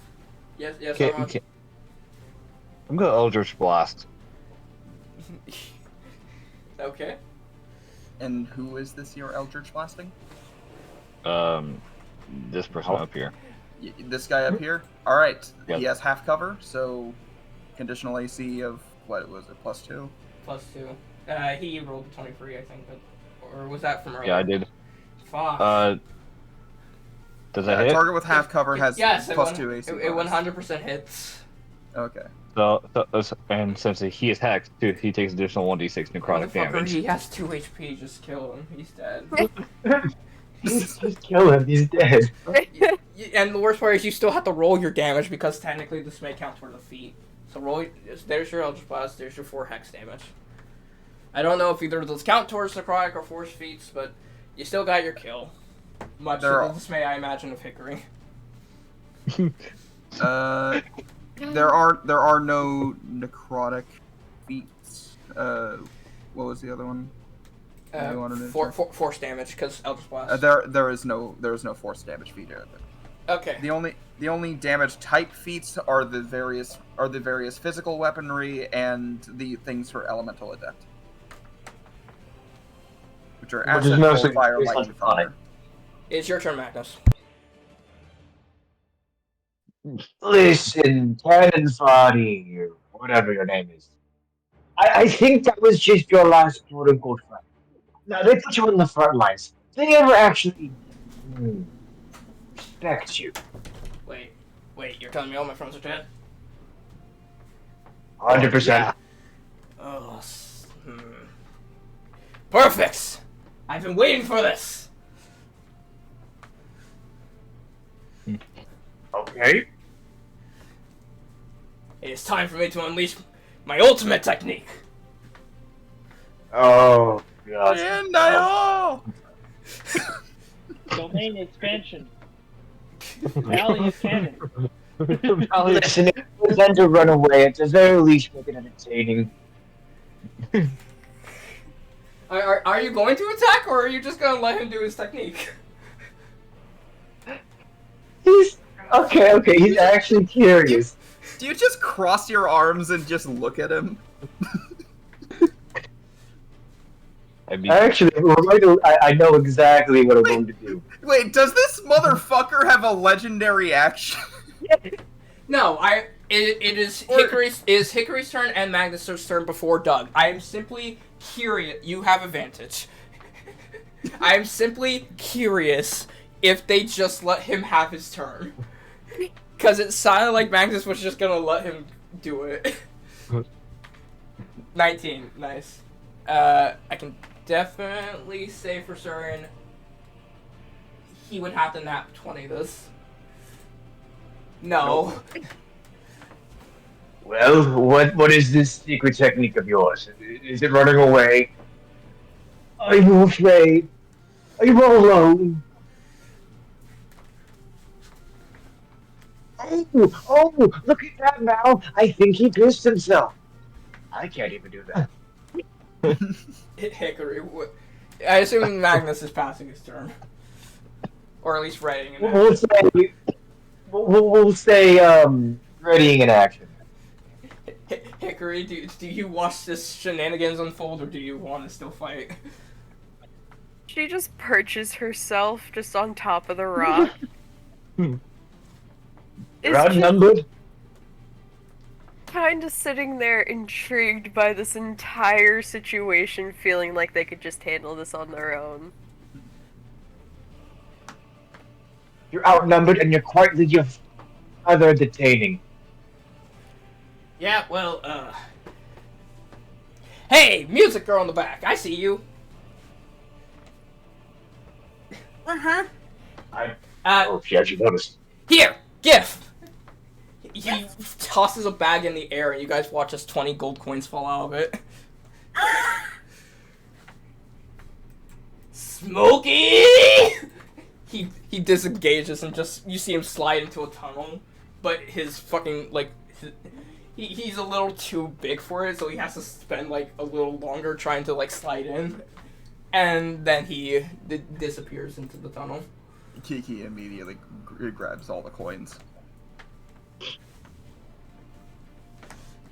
Yes. I'm gonna Eldritch Blast. Okay. And who is this here Eldritch blasting? This person up here. This guy up here? Alright. Yep. He has half cover, so conditional AC of, what was it, +2? +2. He rolled a 23, I think. Or was that from earlier? Yeah, I did. Fuck. Does that hit? Target with half cover has yes, +2 AC. It 100% hits. Okay. So, and since he is hexed, too, he takes additional 1d6 necrotic damage. He has 2 HP. Just kill him. He's dead. Just kill him. He's dead. And the worst part is you still have to roll your damage because technically this may count toward the feat. So roll. There's your Eldritch Blast. There's your 4 hex damage. I don't know if either of those count towards necrotic or force feats, but you still got your kill. Much to the dismay, I imagine, of Hickory. There are no necrotic feats. What was the other one? Force damage because Eldritch Blast. There is no force damage feat either. Okay. The only damage type feats are the various physical weaponry and the things for elemental adept, which are acid, cold, fire, lightning, thunder. It's your turn, Magnus. Listen, Ted and Foddy, or whatever your name is. I think that was just your last quote-unquote fight. Now, they put you in the front lines. They ever actually respect you. Wait, you're telling me all my friends are dead? 100%. Oh, perfect! I've been waiting for this! Okay. It is time for me to unleash my ultimate technique! Oh, God. And I Domain expansion. Valley of Cannon. Listen, if you intend to run away, at the very least make it entertaining. Are you going to attack, or are you just gonna let him do his technique? He's... Okay, he's actually curious. Do you just cross your arms and just look at him? Actually, I know exactly what I'm going to do. Wait, does this motherfucker have a legendary action? No, it is Hickory's turn and Magnus's turn before Doug. I am simply curious. You have advantage. I am simply curious if they just let him have his turn. Because it sounded like Magnus was just gonna let him do it. 19, nice. I can definitely say for certain he would have to nap 20 this. No. Well, what is this secret technique of yours? Is it running away? Are you afraid? Are you all alone? Oh, look at that now. I think he pissed himself. I can't even do that. Hickory. I assume Magnus is passing his turn. Or at least writing an We'll say, readying an action. Hickory, do you watch this shenanigans unfold, or do you want to still fight? She just perches herself just on top of the rock. You're outnumbered? Kind of sitting there intrigued by this entire situation, feeling like they could just handle this on their own. You're outnumbered and you're quite rather detaining. Yeah, well, Hey, music girl in the back, I see you. Uh-huh. Oh, she actually noticed. Here, gift! He tosses a bag in the air and you guys watch as 20 gold coins fall out of it. Smokey! He disengages and you see him slide into a tunnel, but his fucking, like, he's a little too big for it, so he has to spend, like, a little longer trying to, like, slide in. And then he disappears into the tunnel. Kiki immediately grabs all the coins.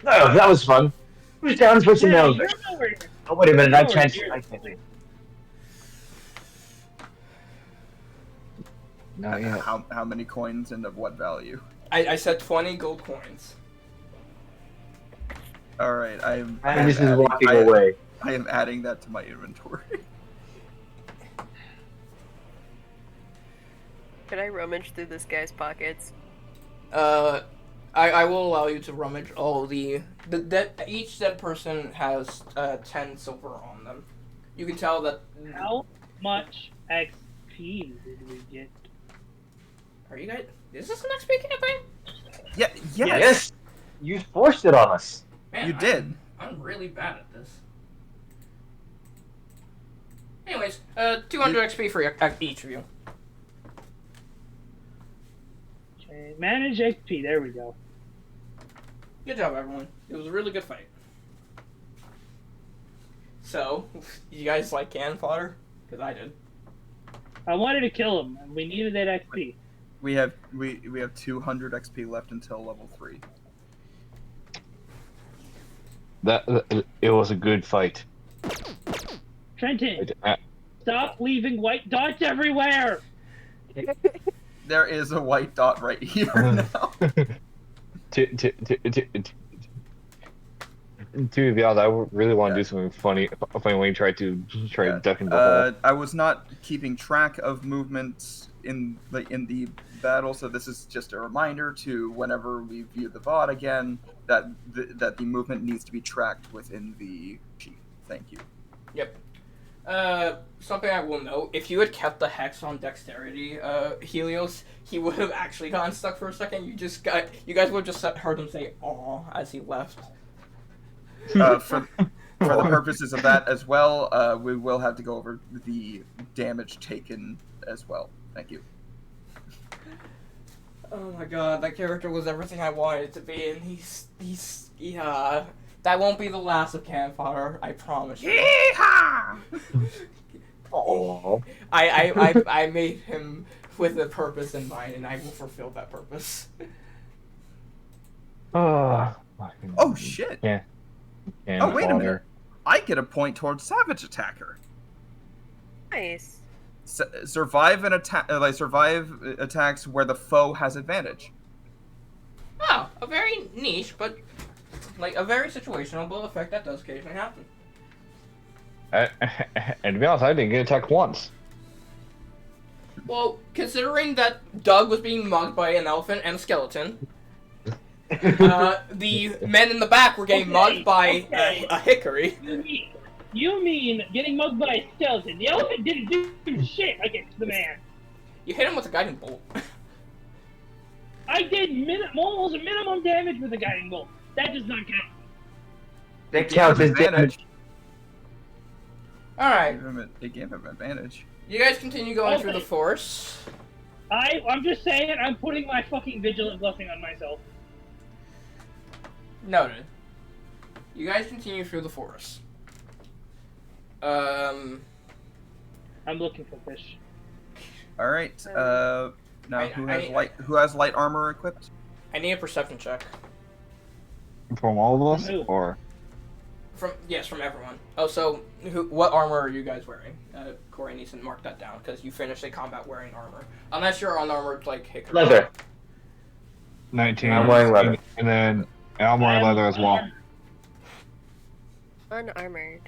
Oh, that was fun. Who's down for some Yeah, elevator? you're nowhere. Oh, wait a minute, I can't. Not yet. How many coins and of what value? I said 20 gold coins. Alright, This is walking away. I am adding that to my inventory. Could I rummage through this guy's pockets? I will allow you to rummage all the each dead person has 10 silver on them. You can tell that. How much XP did we get? Are you guys? Is this an XP campaign? Yeah, Yes! You forced it on us. Man, You did. I'm really bad at this. Anyways, 200 XP for each of you. Okay, manage XP. There we go. Good job, everyone. It was a really good fight. So, you guys like cannon fodder? Because I did. I wanted to kill him, and we needed that XP. We have 200 XP left until level 3. It was a good fight. Trenton, stop leaving white dots everywhere! There is a white dot right here now. To be honest, I really want to Yeah. do something funny when you try to duck into the hole. I was not keeping track of movements in the battle, so this is just a reminder to whenever we view the VOD again that the movement needs to be tracked within the sheet. Thank you. Yep. Something I will note: if you had kept the hex on dexterity, Helios, he would have actually gotten stuck for a second. You guys would have just heard him say "aw" as he left. For the purposes of that as well, we will have to go over the damage taken as well. Thank you. Oh my god, that character was everything I wanted it to be, and yeah. That won't be the last of Cannon Fodder, I promise you. Yeehaw! Oh. I made him with a purpose in mind, and I will fulfill that purpose. Oh shit! Yeah. Oh wait a minute! I get a point towards Savage Attacker. Nice. Survive an attack. Survive attacks where the foe has advantage. Oh, a very niche, but a very situational effect that does occasionally happen. And to be honest, I didn't get attacked once. Well, considering that Doug was being mugged by an elephant and a skeleton, the men in the back were getting mugged by a hickory. You mean getting mugged by a skeleton? The elephant didn't do shit against the man. You hit him with a guiding bolt. I did almost a minimum damage with a guiding bolt. That does not count. That counts as damage. Alright. It gave him advantage. You guys continue going through the forest. I'm just saying, I'm putting my fucking vigilant blessing on myself. Noted. You guys continue through the forest. I'm looking for fish. All right. Now who has light armor equipped? I need a perception check. From all of us, Who? or From everyone. Oh, so what armor are you guys wearing? Corey needs to mark that down because you finished a combat wearing armor, unless you're unarmored like Hickory. Leather. 19. I'm wearing leather. And then I'm wearing leather as well. Unarmored.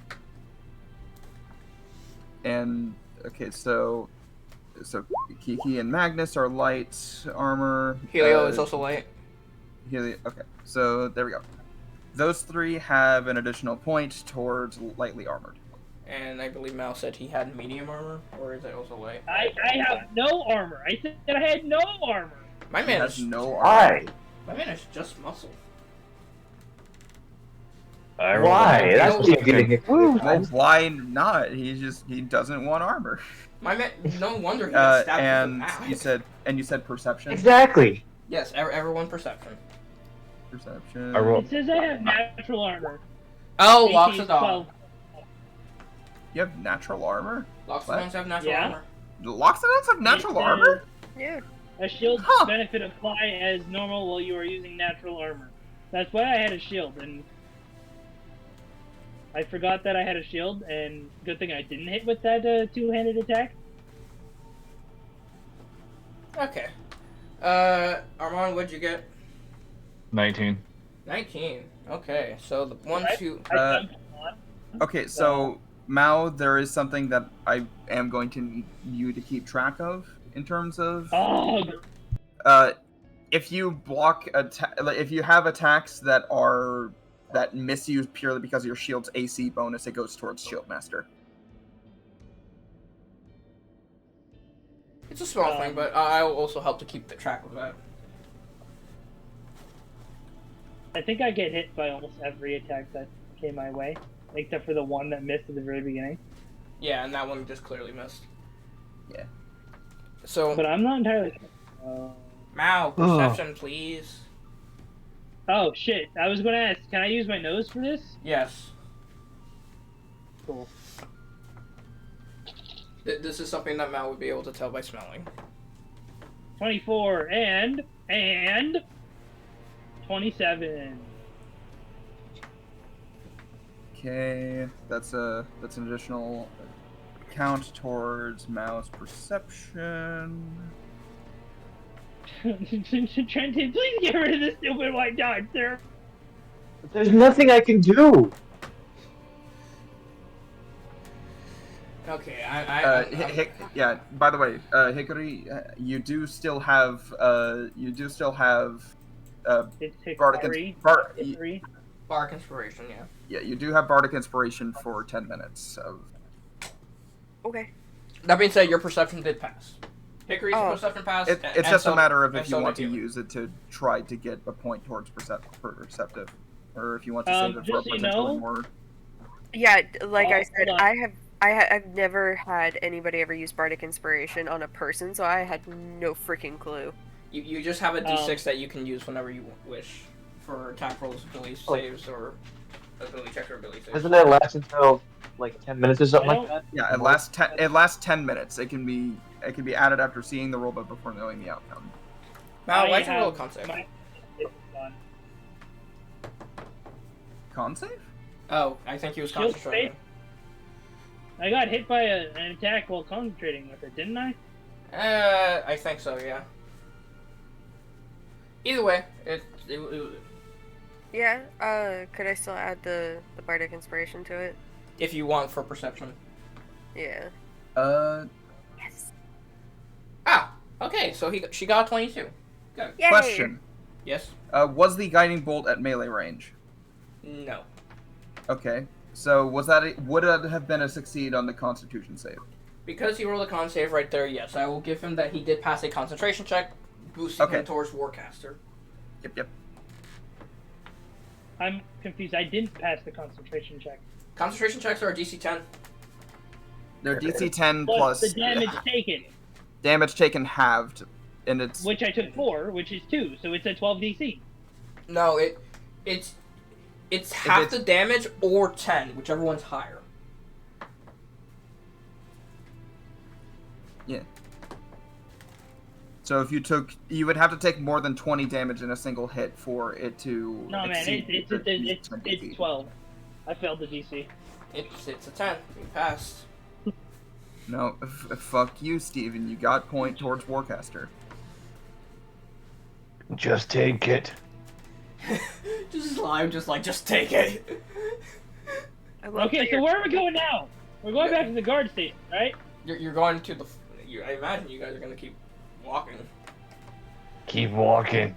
And okay, so Kiki and Magnus are light armor. Helio is also light. Okay, so there we go. Those three have an additional point towards lightly armored. And I believe Mal said he had medium armor, or is it also light? I have no armor. I said I had no armor. My man Has is no armor. Why? my man is just muscle. Why? That's what you're getting. Well, why not? He doesn't want armor. My man, no wonder he got stabbed And with a you said perception. Exactly. Yes, everyone perception. Perception. I rolled. It says I have natural armor. Oh, AC is Loxodon. 12. You have natural armor. Loxodons have natural Yeah. armor. Loxodons have natural It says, armor. Yeah. A shield Huh. benefit apply as normal while you are using natural armor. That's why I had a shield, and I forgot that I had a shield, and good thing I didn't hit with that two-handed attack. Okay. Armand, what'd you get? 19. 19. Okay, so the one, Right. two. I jumped on. Okay, so Mao, there is something that I am going to need you to keep track of in terms of Oh, if you block if you have attacks that miss you purely because of your shield's AC bonus, it goes towards Shieldmaster. It's a small thing, but I will also help to keep the track of that. I think I get hit by almost every attack that came my way, except for the one that missed at the very beginning. Yeah, and that one just clearly missed. Yeah. So, But I'm not entirely sure. Mao, perception, please. Oh shit! I was going to ask, can I use my nose for this? Yes. Cool. This is something that Mao would be able to tell by smelling. 24 and 27. Okay, that's an additional count towards Mao's perception. Trenton, please get rid of this stupid white dot, sir. But there's nothing I can do. Okay, Yeah. By the way, Hickory, you do still have It's Bardic Hickory. Ins- Hickory. Bark inspiration, yeah. yeah, you do have Bardic Inspiration for 10 minutes of. Okay. That being said, your perception did pass. Hickory's Oh. perception passed. It's just a matter of and if you so want did to you. use it to try to get a point towards perceptive, or if you want to save it for a Just so you potentially know- more. Yeah, like I said, hold on. I've never had anybody ever use Bardic Inspiration on a person, so I had no freaking clue. You just have a d6 that you can use whenever you wish for attack rolls, ability saves, or ability checks or ability saves. Doesn't it last until like 10 minutes or something I like that? Yeah, it lasts 10 minutes. It can be added after seeing the roll, but before knowing the outcome. Mal, why'd you have roll a con save? my- Con save? Oh, I think he was Shield concentrating. I got hit by an attack while concentrating with it, didn't I? I think so, yeah. Either way, it Yeah, could I still add the Bardic Inspiration to it? if you want for perception. Yeah. Yes. Ah, okay, so she got a 22. Good. Yay! Question: Yes? Was the guiding bolt at melee range? No. Okay, so would it have been a succeed on the Constitution save? Because he rolled a con save right there, yes, I will give him that he did pass a concentration check, boosting Okay. him towards Warcaster. Yep. I'm confused. I didn't pass the concentration check. Concentration checks are a DC 10. They're DC 10 Plus plus the damage taken, damage taken halved, and it's which I took 4, which is 2, so it's a 12 DC. No, it's half it's- the damage or 10, whichever one's higher. yeah. So if you would have to take more than 20 damage in a single hit for it to. No, man, exceed it's 10 DC. 12. I failed the DC. It's a 10. You passed. No, fuck you, Steven. You got point towards Warcaster. Just take it. Just live, just take it. I love Okay, that so you're- where are we going now? We're going back to the guard station, right? You're going to the. I imagine you guys are gonna keep walking. Keep walking.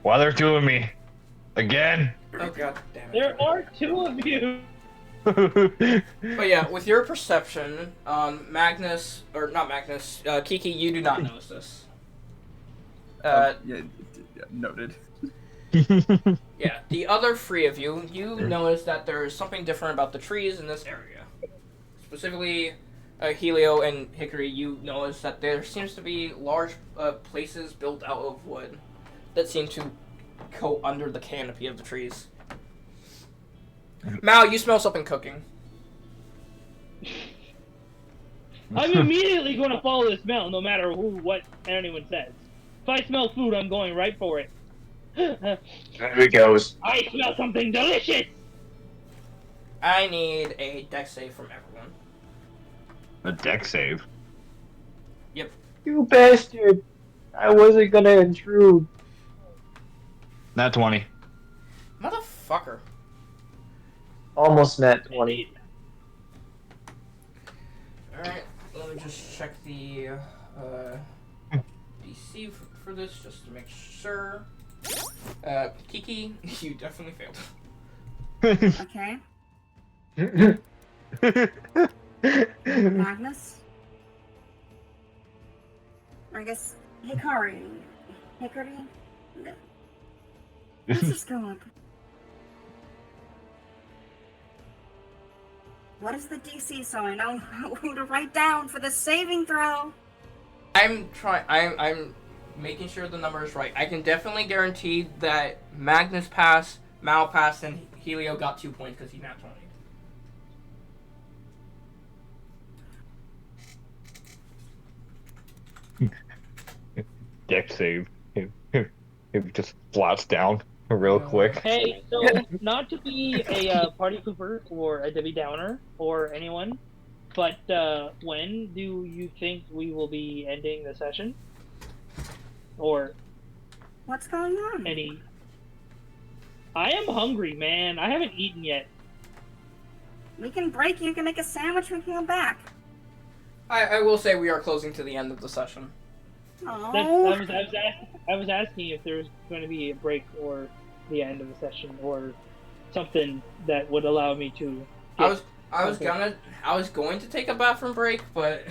While they're doing me. Again. Oh god damn it. There are 2 of you. But yeah, with your perception, Kiki, you do not notice this. Yeah, noted. Yeah, the other 3 of you, notice that there is something different about the trees in this area. Specifically, Helio and Hickory, you notice that there seems to be large places built out of wood that seem to go under the canopy of the trees. Mal, you smell something cooking. I'm immediately going to follow the smell, no matter what anyone says. If I smell food, I'm going right for it. There he goes. I smell something delicious! I need a dex save from everyone. A deck save. You bastard! I wasn't gonna intrude. Not 20. Motherfucker. Almost net 20. Alright, let me just check the DC for this just to make sure. Kiki, you definitely failed. Okay. Magnus? Or I guess Hickory. Hickory? Let's just go up. What is the DC so I know who to write down for the saving throw? I'm making sure the number is right. I can definitely guarantee that Magnus passed, Mal passed, and Helio got 2 points because he nat 20. Deck save. It just floats down real quick. Hey, so not to be a party pooper or a Debbie Downer or anyone, but when do you think we will be ending the session? or What's going on? any. I am hungry, man. I haven't eaten yet. We can break. You can make a sandwich. We can go back. I will say we are closing to the end of the session. Oh. I was asking if there was going to be a break or the end of the session or something that would allow me to. I was going to take a bathroom break, but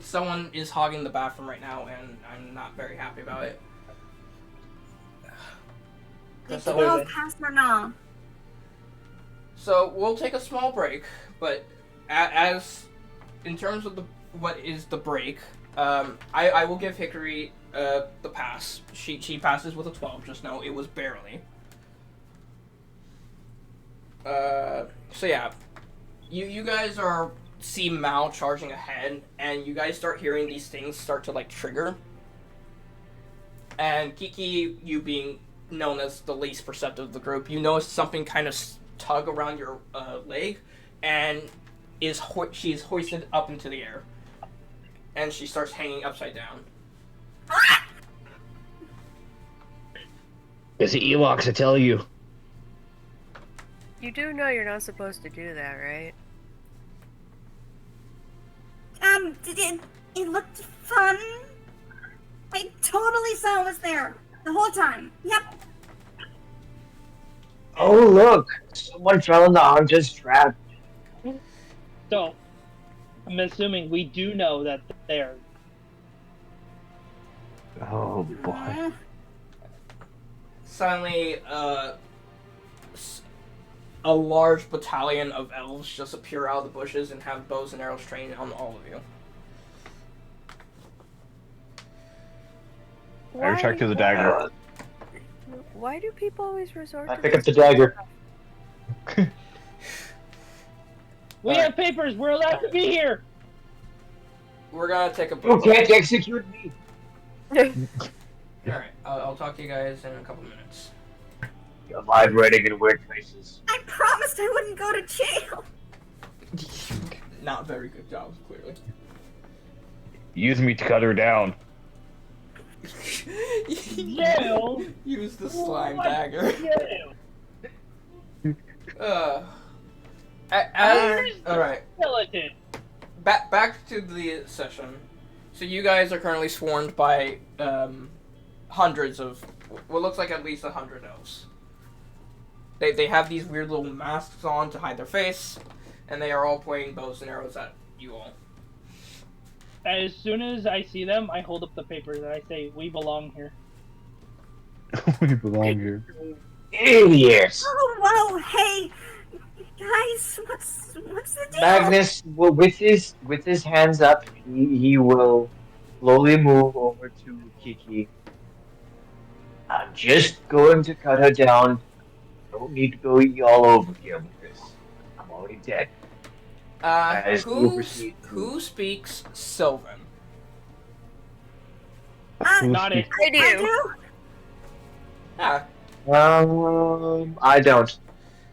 someone is hogging the bathroom right now, and I'm not very happy about it. It's So- 12 past or no. So we'll take a small break, but as in terms of what is the break, I will give Hickory the pass. She passes with a 12. Just know it was barely. So yeah, you guys see Mao charging ahead, and you guys start hearing these things start to like trigger. And Kiki, you being known as the least perceptive of the group, you notice something kind of tug around your leg, and she's hoisted up into the air, and she starts hanging upside down. It's the Ewoks, I tell you. You do know you're not supposed to do that, right? It looked fun. I totally saw it was there the whole time. Yep. Oh, look! Someone fell in the hunter's trap. So, I'm assuming we do know that they're. Oh, boy. Suddenly, a large battalion of elves just appear out of the bushes and have bows and arrows trained on all of you. I retract to the dagger. Why do people always resort I to pick up the dagger. We have papers. We're allowed to be here. We're gonna take a You break. can't execute me! Alright, I'll talk to you guys in a couple minutes. You're vibrating in weird places. I promised I wouldn't go to jail. Not very good job, clearly. Use me to cut her down. Jail? Use the slime What? dagger. Jail. Alright, Skeleton. back to the session. So you guys are currently swarmed by hundreds of what looks like at least 100 elves. They have these weird little masks on to hide their face, and they are all pointing bows and arrows at you all. As soon as I see them, I hold up the papers and I say, "We belong here." We belong here. Idiots! Oh, whoa, hey, guys, what's the deal? Magnus, well, with his hands up, he will slowly move over to Kiki. I'm just going to cut her down. Don't need to go all over here with this. I'm already dead. Guys, we'll proceed to- Who speaks Sylvan? Not it. I do. I do? Ah, I don't.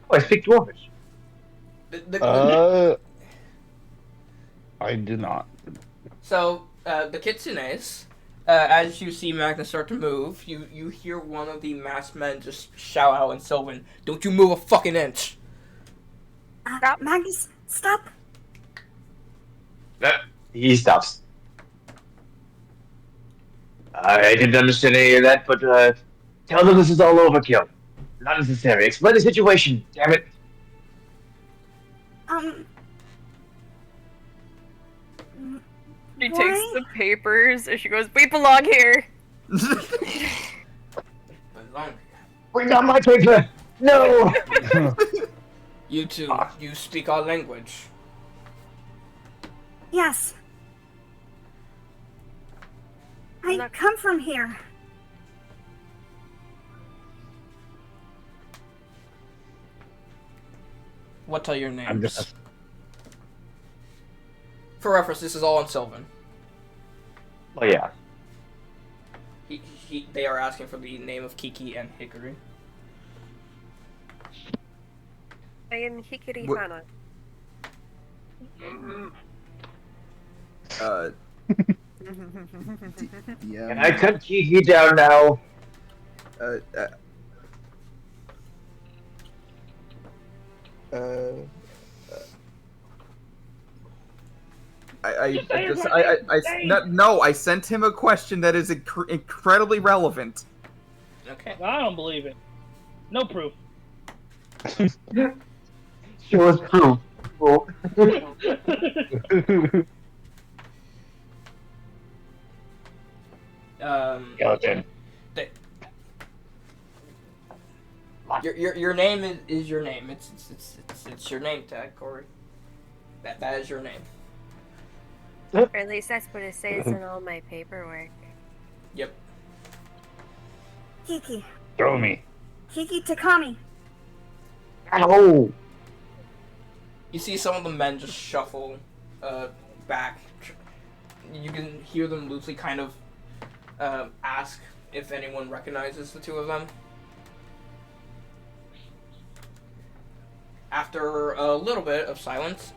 Oh, I speak Dwarvish. I did not. So, the Kitsunes, as you see Magnus start to move, you hear one of the masked men just shout out in Sylvan, "Don't you move a fucking inch!" Stop. Magnus, stop. He stops. I didn't understand any of that, but tell them this is all overkill. Not necessary. Explain the situation, damn it. She Why? takes the papers and she goes, "We belong here." Bring down my paper! No! You two, you speak our language. Yes. I not- come from here. What are your names? I'm just. For reference, this is all in Sylvan. Oh, yeah. They are asking for the name of Kiki and Hickory. I am Hikiri What- Hana. Yeah. Can I cut Kiki down now? Uh, uh, uh, You say his name. no, I sent him a question that is incredibly relevant. Okay. I don't believe it. No proof. Show us proof. Well, Skeleton. Your name is your name. It's your name tag, Corey. That is your name. Or at least that's what it says in all my paperwork. Yep. Kiki. Throw me. Kiki Takami. ow! You see some of the men just shuffle back. You can hear them loosely kind of ask if anyone recognizes the two of them. After a little bit of silence,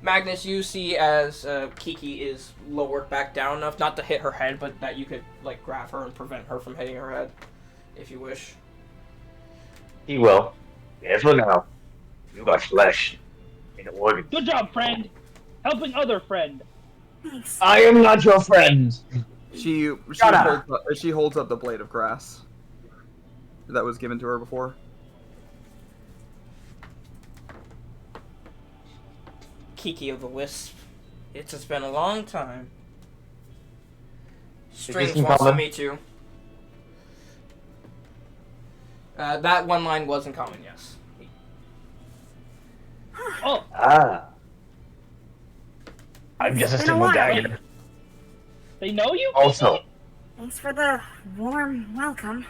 Magnus, you see as Kiki is lowered back down enough, not to hit her head, but that you could like grab her and prevent her from hitting her head, if you wish. He will. Careful now. You got flesh in the organ. Good job, friend. Helping other friend. Thanks. I am not your friend. She Shut up. holds up the blade of grass that was given to her before. Kiki of the Wisp. It's just been a long time. Strings in wants to common? meet you. That one line was in common, yes. Oh, Ah. I'm just a It's been a simple while. dagger. they know you? Also, Thanks for the warm welcome.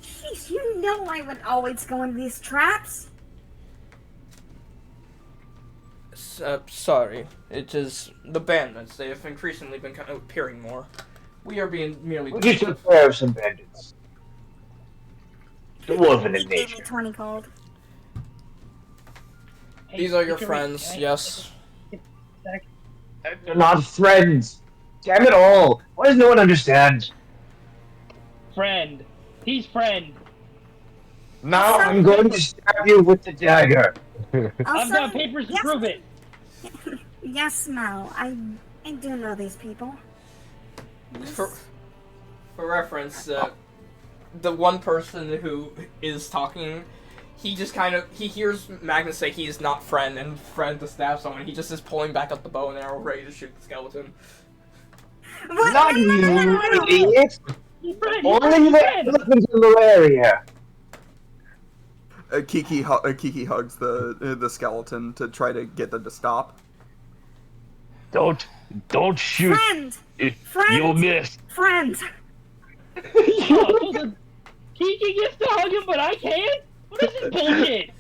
Jeez, you know I would always go into these traps. Sorry. It is the bandits. They have increasingly been kind of appearing more. We are being merely we just took care of some bandits. The wolf in He his gave me nature. 20 gold. Hey, These are your you can friends, read- yes. They're not friends. Damn it all. Why does no one understand? Friend. He's friend. Now I'm going to stab you with the dagger. I've Also, got papers to yes, prove it. Yes, Mel. I do know these people. For reference, the one person who is talking, he just kind of, he hears Magnus say he is not friend and friend to stab someone. He just is pulling back up the bow and arrow ready to shoot the skeleton. What? Not No, no, you, no, no, no. idiot. He's friend. Only the elephants in the area. Kiki hugs the skeleton to try to get them to stop. Don't shoot. Friend! Friend! You'll miss. Friend! Oh, so Kiki gets to hug him, but I can't? What is this bullshit?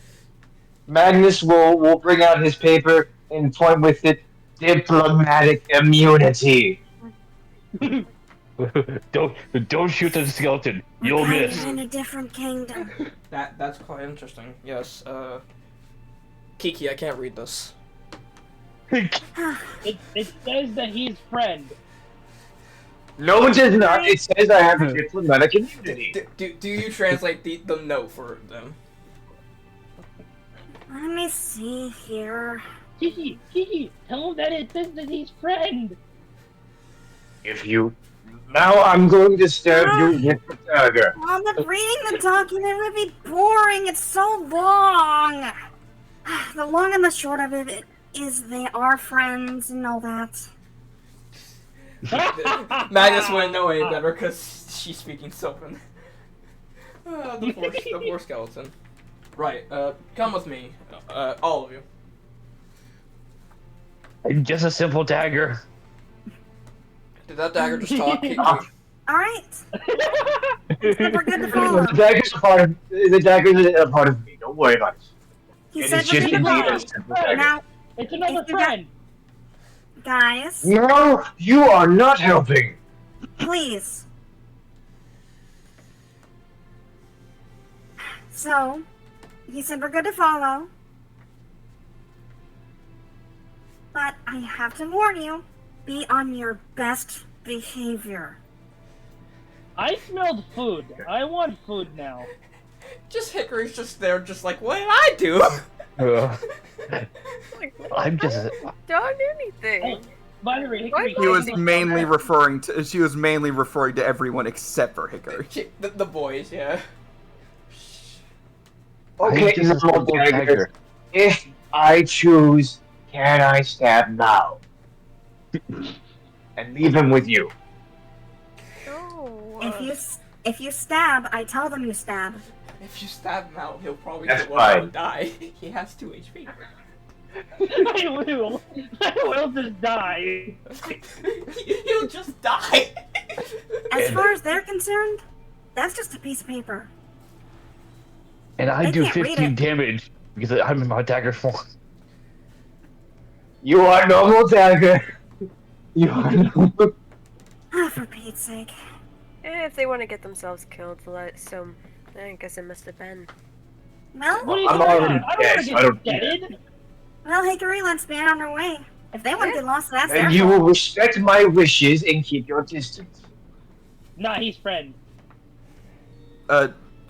Magnus will bring out his paper and point with it diplomatic immunity. Don't shoot the skeleton. You'll I'm miss. in a different kingdom. That's quite interesting. Yes, Kiki, I can't read this. It says that he's friend. No, it does not. It says I have a diplomatic immunity. Do you translate the note for them? Let me see here. Kiki, tell him that it says that he's friend. If you... Now I'm going to stab you with the dagger. Well, but reading the document would be boring. It's so long. The long and the short of it is they are friends and all that. Magnus wouldn't know any better because she's speaking Sylvan. The poor skeleton. Right, come with me. All of you. I'm just a simple dagger. Did that dagger just talk? Alright. It's never good to follow. The dagger's a part of me. Don't worry about it. He It said is just we're good indeed to a simple dagger. Now, It's another If you got- friend. guys, No, you are not helping. please. So, he said we're good to follow. But I have to warn you, be on your best behavior. I smelled food. I want food now. Just Hickory's just there, just like, what did I do? Like, I'm just. I haven't done anything. By the way, Hickory, Why He was Like- mainly referring to. She was mainly referring to everyone except for Hickory. The boys, yeah. Okay, I'm just a normal simple dagger. dagger. If I choose, can I stab now? And leave him with you. No. If you stab, I tell them you stab. If you stab him out, he'll probably That's get one fine. and die. He has 2 HP. I will just die. He'll just die. As far as they're concerned, that's just a piece of paper. And I I do can't read 15 it. damage because I'm in my dagger form. You are normal dagger. You are normal. Ah, for Pete's sake. If they want to get themselves killed, so I guess it must have been. Well, What are you I'm talking already about? I dead, don't so I want don't to do get that. deaded. well, Hickory, let's be on our way. If they want to get lost, that's their And you fault. will respect my wishes and keep your distance. Nah, he's friend.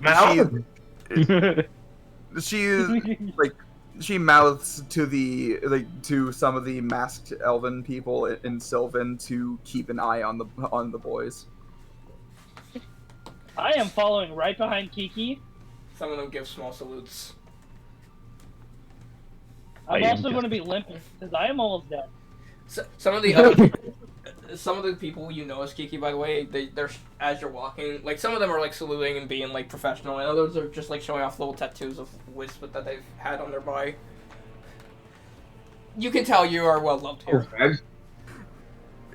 Mal? She mouths to to some of the masked elven people in Sylvan to keep an eye on the boys. I am following right behind Kiki. Some of them give small salutes. I'm I am also just- going to be limping because I am almost dead. So, some of the people you know as Kiki, by the way, they're as you're walking, like some of them are like saluting and being like professional, and others are just like showing off little tattoos of wisp that they've had on their body. You can tell you are well loved here. Okay.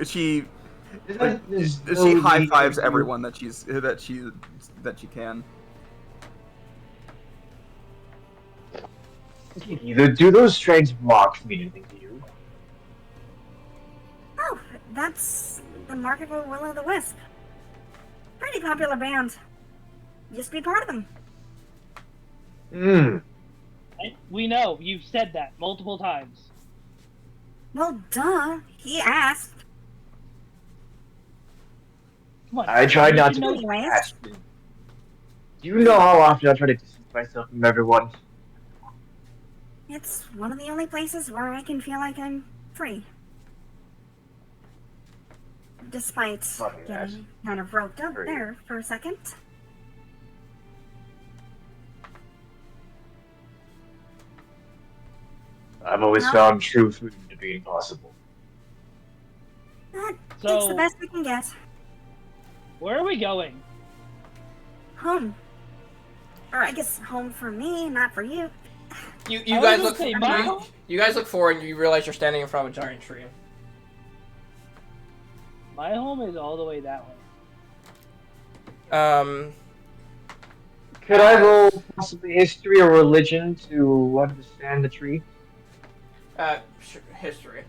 She There's she no high need fives to- everyone that she can. Do those strange marks mean anything to you? Oh, that's the Mark of a Will-o'-the-Wisp. Pretty popular band. Used to be part of them. Hmm. We know, you've said that multiple times. Well, duh. He asked. Come on. I try not to know be anyways. passionate. Do you know how often I try to distance myself from everyone? It's one of the only places where I can feel like I'm free. Despite Fucking getting kind of roped up Free. there for a second. I've always Well- found true food to be impossible. It's the So, best we can get. where are we going? Home. Or I guess home for me, not for you. You I guys was look gonna say, my home- you guys look forward and you realize you're standing in front of a giant tree. My home is all the way that way. Could I roll possibly history or religion to understand the tree? History.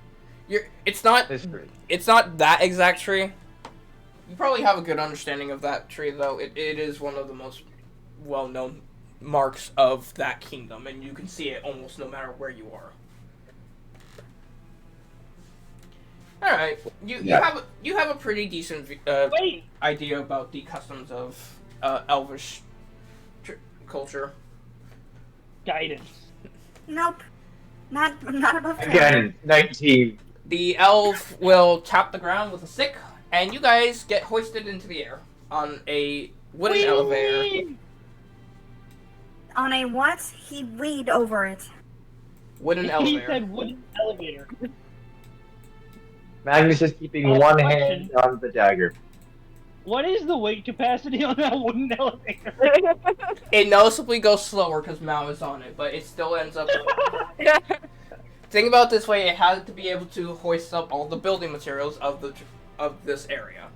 It's not History. that exact tree. You probably have a good understanding of that tree, though. It is one of the most well-known marks of that kingdom, and you can see it almost no matter where you are. All right, you have a pretty decent Wait! idea about the customs of Elvish culture. Guidance. Nope. Not above ground. Again, 19. The elf will tap the ground with a stick, and you guys get hoisted into the air on a wooden Whee! elevator. On a what? He weed over it. Wooden He elevator. said wooden elevator. Magnus is keeping one hand on the dagger. What is the weight capacity on that wooden elevator? It noticeably goes slower because Mao is on it, but it still ends up. Think about it this way: it has to be able to hoist up all the building materials of this area,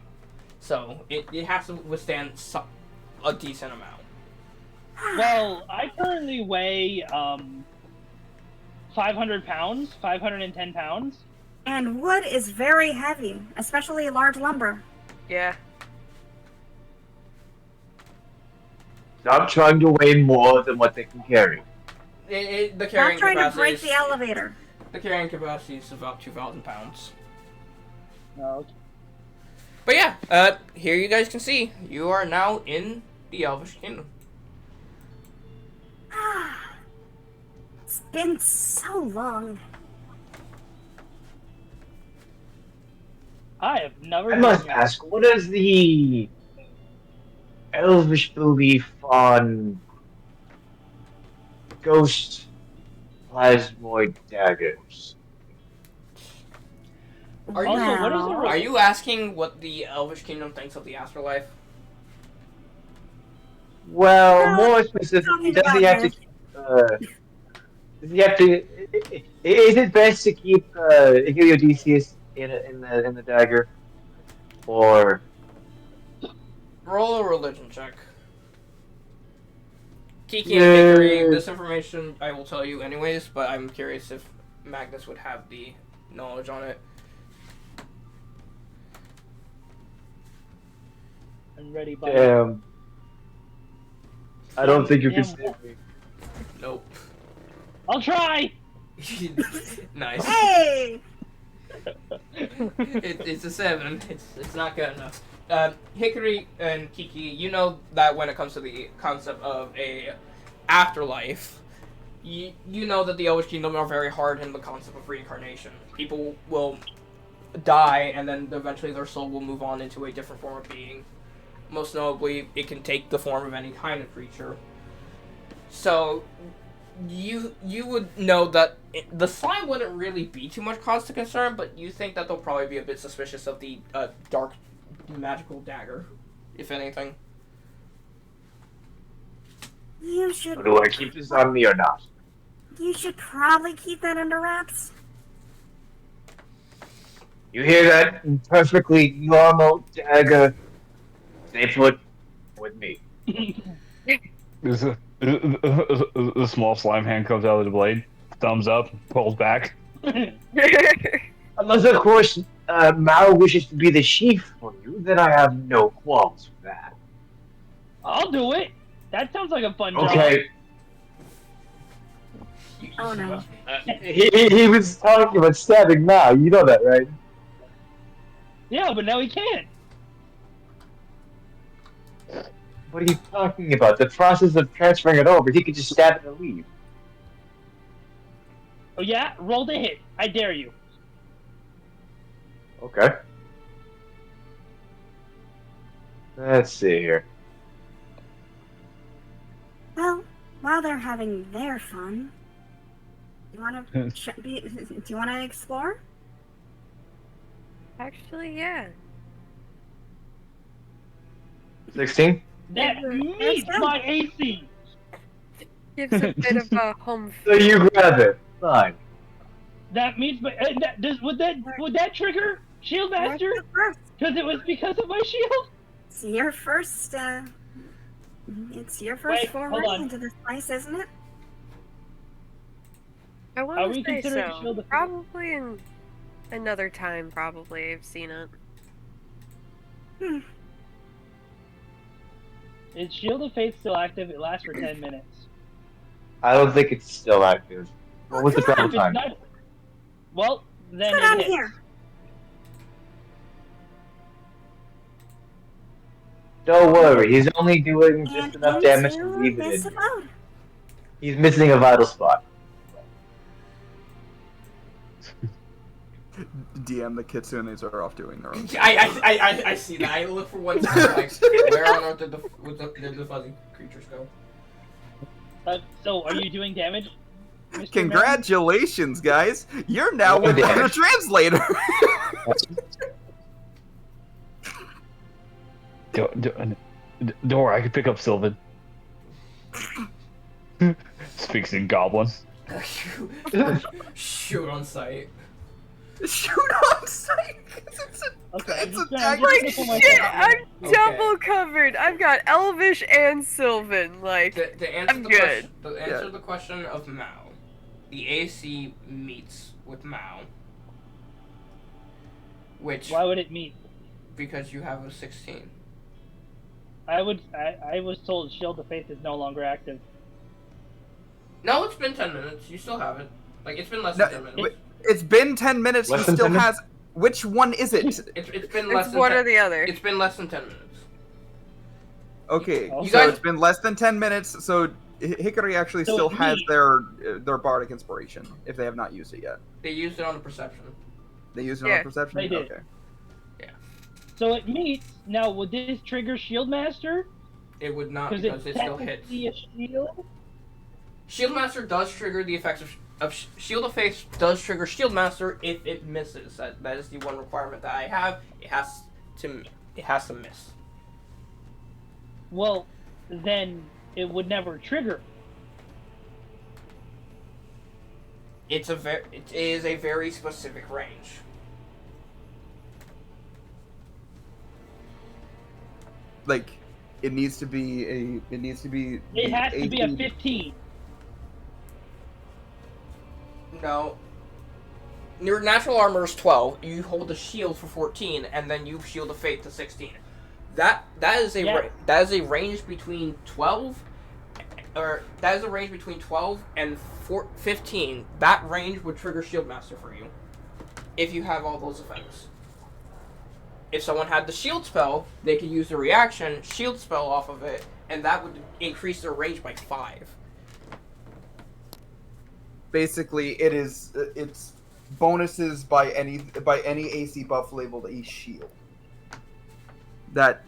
so it has to withstand a decent amount. Well, I currently weigh 500 pounds, 510 pounds. And wood is very heavy, especially large lumber. Yeah. Stop trying to weigh more than what they can carry. The Not carrying trying to capacity break is, the elevator. the carrying capacity is about 2,000 pounds. No. But yeah, here you guys can see you are now in the Elvish Kingdom. It's been so long. I have never. I must been here. ask, what does the Elvish belief on ghost plasmoid daggers? Are you Also, what is the Well, are you asking what the Elvish Kingdom thinks of the afterlife? Well, No, more specifically, talking does he about have to keep, does he have to, is it best to keep, Heliodicius in the dagger? Or, Roll a religion check. Kiki and Hickory, yeah, this information I will tell you anyways, but I'm curious if Magnus would have the knowledge on it. I'm ready, buddy. damn. I don't think you can Damn. save me. Nope. I'll try. Nice. hey! It's a 7. It's not good enough. Hickory and Kiki, you know that when it comes to the concept of a afterlife, you know that the Elvish Kingdom are very hard in the concept of reincarnation. People will die, and then eventually their soul will move on into a different form of being. Most notably, it can take the form of any kind of creature. So, you would know that the slime wouldn't really be too much cause to concern, but you think that they'll probably be a bit suspicious of the dark magical dagger, if anything. You should. So do I keep this on me or not? You should probably keep that under wraps. You hear that? Perfectly normal dagger. Stay put with me. The small slime hand comes out of the blade, thumbs up, pulls back. Unless, of course, Mao wishes to be the sheaf for you, then I have no qualms with that. I'll do it. That sounds like a fun job. Okay. Oh no. He was talking about stabbing Mao. You know that, right? Yeah, but now he can't. What are you talking about? The process of transferring it over, he could just stab it and leave. Oh yeah, roll the hit. I dare you. Okay. Let's see here. Well, while they're having their fun, you want to do you want to explore? Actually, yeah. 16? That meets go. my AC. Gives a bit of a home So you grab it. Fine. That meets my. Would that trigger Shield Master? That's the first. Because it was because of my shield. It's your first. It's your first Wait, foray hold on. into this place, isn't it? I Are want we to say considering so. Shield of- Probably in another time, probably. I've seen it. Hmm. Is Shield of Faith still active? It lasts for 10 minutes. I don't think it's still active. What was the come travel If it's time? not- well, then Put it on hits. here. Don't worry, he's only doing just And enough damage to into leave it this in. abode. He's missing a vital spot. DM, the kitsunes are off doing their own. I see that. I look for one second, like, where on earth did the fuzzy creatures go? So, are you doing damage? Mr. Congratulations, guys! You're now One with your damage. translator. Don't worry, I can pick up Sylvan. Speaks in Goblin. Shoot on sight. Shoot on sight. Okay, It's a I'm dagger. just Like, looking shit! myself. I'm Okay. double covered! I've got Elvish and Sylvan. Like, To answer I'm the good. question, to answer Yeah. the question of Mao, the AC meets with Mao, which Why would it meet? because you have a 16. I was told Shield of Faith is no longer active. No, it's been 10 minutes. You still have it. Like, it's been less No, than 10 minutes. wait, it's been 10 minutes. Less He than still 10 minutes? has. Which one is it? It's been less It's than one 10, or the other. It's been less than 10 minutes. Okay, You so guys- it's been less than 10 minutes, so Hickory actually So still it's has me. their bardic inspiration, if they have not used it yet. They used it on the perception. They used it Yeah, on perception? they did. Okay. So it meets. Now, would this trigger Shieldmaster? It would not Because because it's it still hits. technically a shield. Shieldmaster does trigger the effects of Shield of Faith does trigger Shieldmaster if it misses. That is the one requirement that I have. It has to miss. Well, then it would never trigger. It is a very specific range. Like, it needs to be a. It needs to be. It has to be a 18 15. No. Your natural armor is 12. You hold a shield for 14, and then you shield of faith to 16. That is a range between 12, or that is a range between 12 and 15. That range would trigger Shieldmaster for you, if you have all those effects. If someone had the shield spell, they could use the reaction shield spell off of it, and that would increase their range by 5. Basically, it's bonuses by any AC buff labeled a shield. That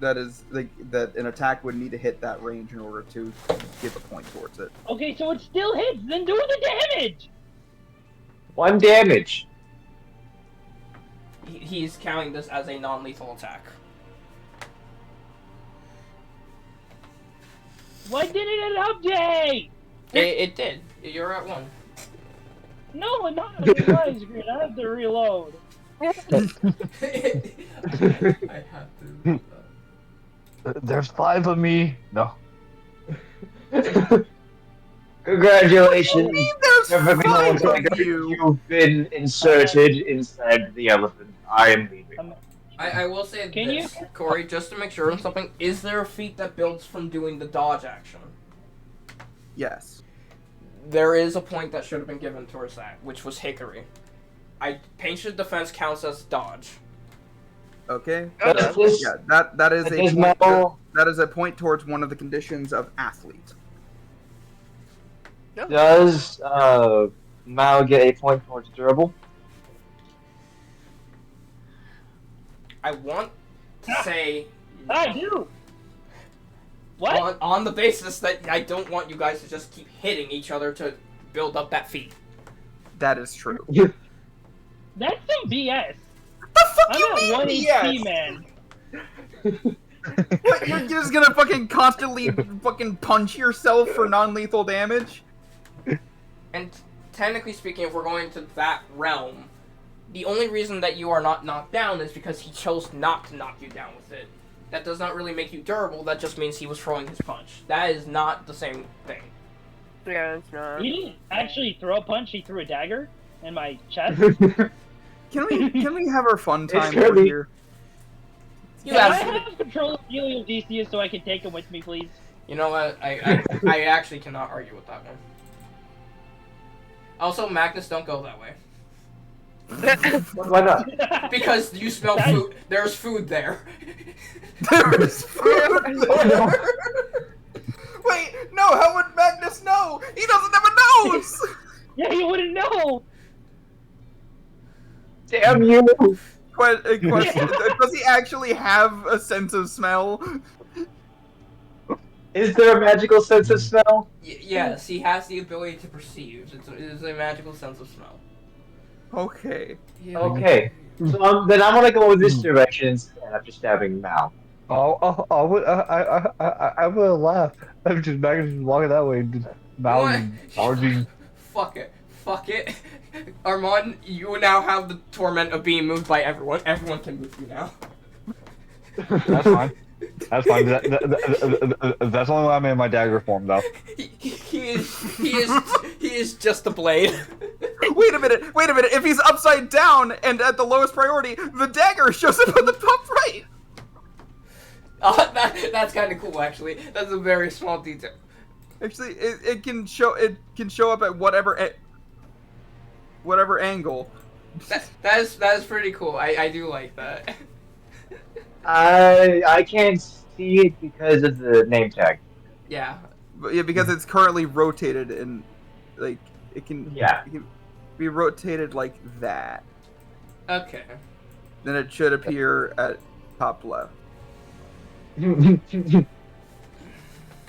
an attack would need to hit that range in order to give a point towards it. Okay, so it still hits. Then do the damage. 1 damage. He's counting this as a non-lethal attack. Why didn't it update? It did. You're at 1. No, not on the live screen. I have to reload. I have to. There's 5 of me. No. Congratulations. There's Everybody 5 knows of you. You've been inserted inside the elephant. I am leaving. I will say Can this, Corey, just to make sure of something. Is there a feat that builds from doing the dodge action? Yes. There is a point that should have been given towards that, which was Hickory. Painted defense counts as dodge. Okay. Oh, Does this- Yeah, that is a does point, Mal- that is a point towards one of the conditions of athlete. Does Mao get a point towards durable? I want to say I do. What? on the basis that I don't want you guys to just keep hitting each other to build up that feat. That is true. That's some BS. The fuck I'm you at mean, 1 BS? HP, man. What, you're just gonna fucking constantly fucking punch yourself for non-lethal damage? And technically speaking, if we're going to that realm, the only reason that you are not knocked down is because he chose not to knock you down with it. That does not really make you durable, that just means he was throwing his punch. That is not the same thing. Yeah, it's not. He didn't actually throw a punch. He threw a dagger in my chest. Can we have our fun time It's over really- here? You Can I have, have control of Helios Theseus so I can take him with me, please? you know what? I actually cannot argue with that one. Also, Magnus, don't go that way. Why not? Because you smell food. There's food there. There's food there. Wait, no, how would Magnus know? He doesn't have a nose! Yeah, you wouldn't know. Damn you! Question, does he actually have a sense of smell? Is there a magical sense of smell? Yes, he has the ability to perceive. It is a magical sense of smell. Okay. Okay, so then I'm gonna go with this direction instead after stabbing Mal. I would have laughed. I'm just Magnus walking that way, just mouthing, charging. Fuck it. Fuck it. Armand, you now have the torment of being moved by everyone. Everyone can move you now. That's fine. That's fine. That's only why I made my dagger form, though. He is just a blade. Wait a minute. If he's upside down and at the lowest priority, the dagger shows up on the top right. That's kind of cool, actually. That's a very small detail. Actually, it can show up at whatever angle. That is pretty cool. I do like that. I can't see it because of the name tag. Yeah. But yeah, because it's currently rotated and like it can Yeah. be rotated like that. Okay. Then it should appear at top left.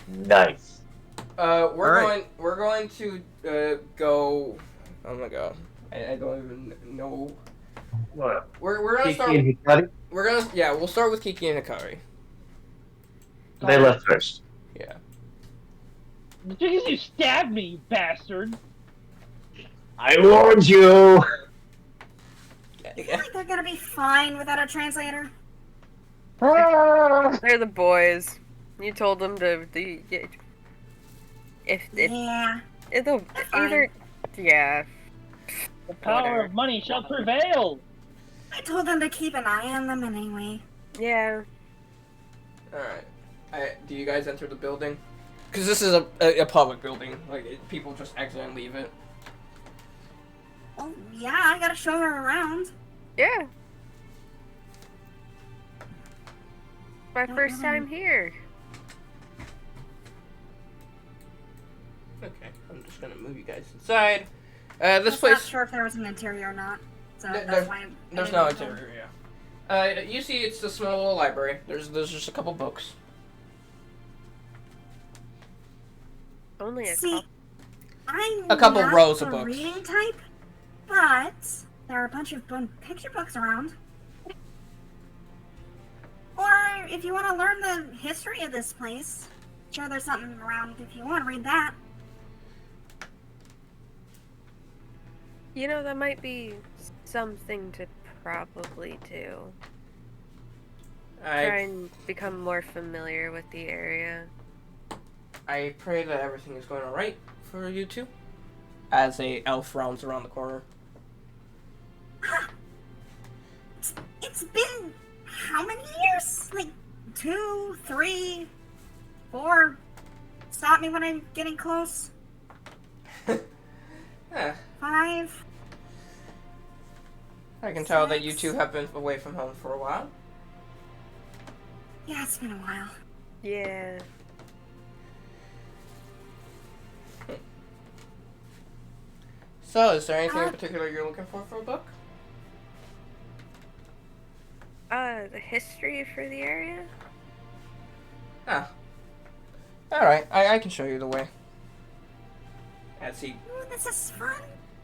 Nice. We're going to go. Oh my god, I don't even know. What? We're gonna Kiki start. and Hikari? We'll start with Kiki and Hikari. They left first. Yeah. Because you stabbed me, you bastard. I warned you. I feel like they're gonna be fine without a translator. They're the boys. You told them to if Yeah. it'll fine. either yeah. The power Whatever. of money shall prevail. I told them to keep an eye on them anyway. Yeah. All right. Do you guys enter the building? Because this is a public building. Like people just exit and leave it. Oh yeah, I gotta show her around. Yeah. My first time here. Okay. I'm just gonna move you guys inside. This I'm place. not sure if there was an interior or not. So There- that's why There's no interior, yeah. You see, it's a small little library. There's just a couple books. Only a See, couple. I'm A couple not rows of the books. reading type, but there are a bunch of picture books around. Or if you want to learn the history of this place, sure there's something around if you want to read that. You know, that might be something to probably do. Try and become more familiar with the area. I pray that everything is going alright for you two. As a elf rounds around the corner. It's been how many years? Like 2, 3, 4. Stop me when I'm getting close. Yeah, 5. I can tell that you 6. two have been away from home for a while. Yeah, it's been a while. Yeah. So, is there anything in particular you're looking for a book? The history for the area? Ah. Alright, I can show you the way. As he Ooh, this is fun.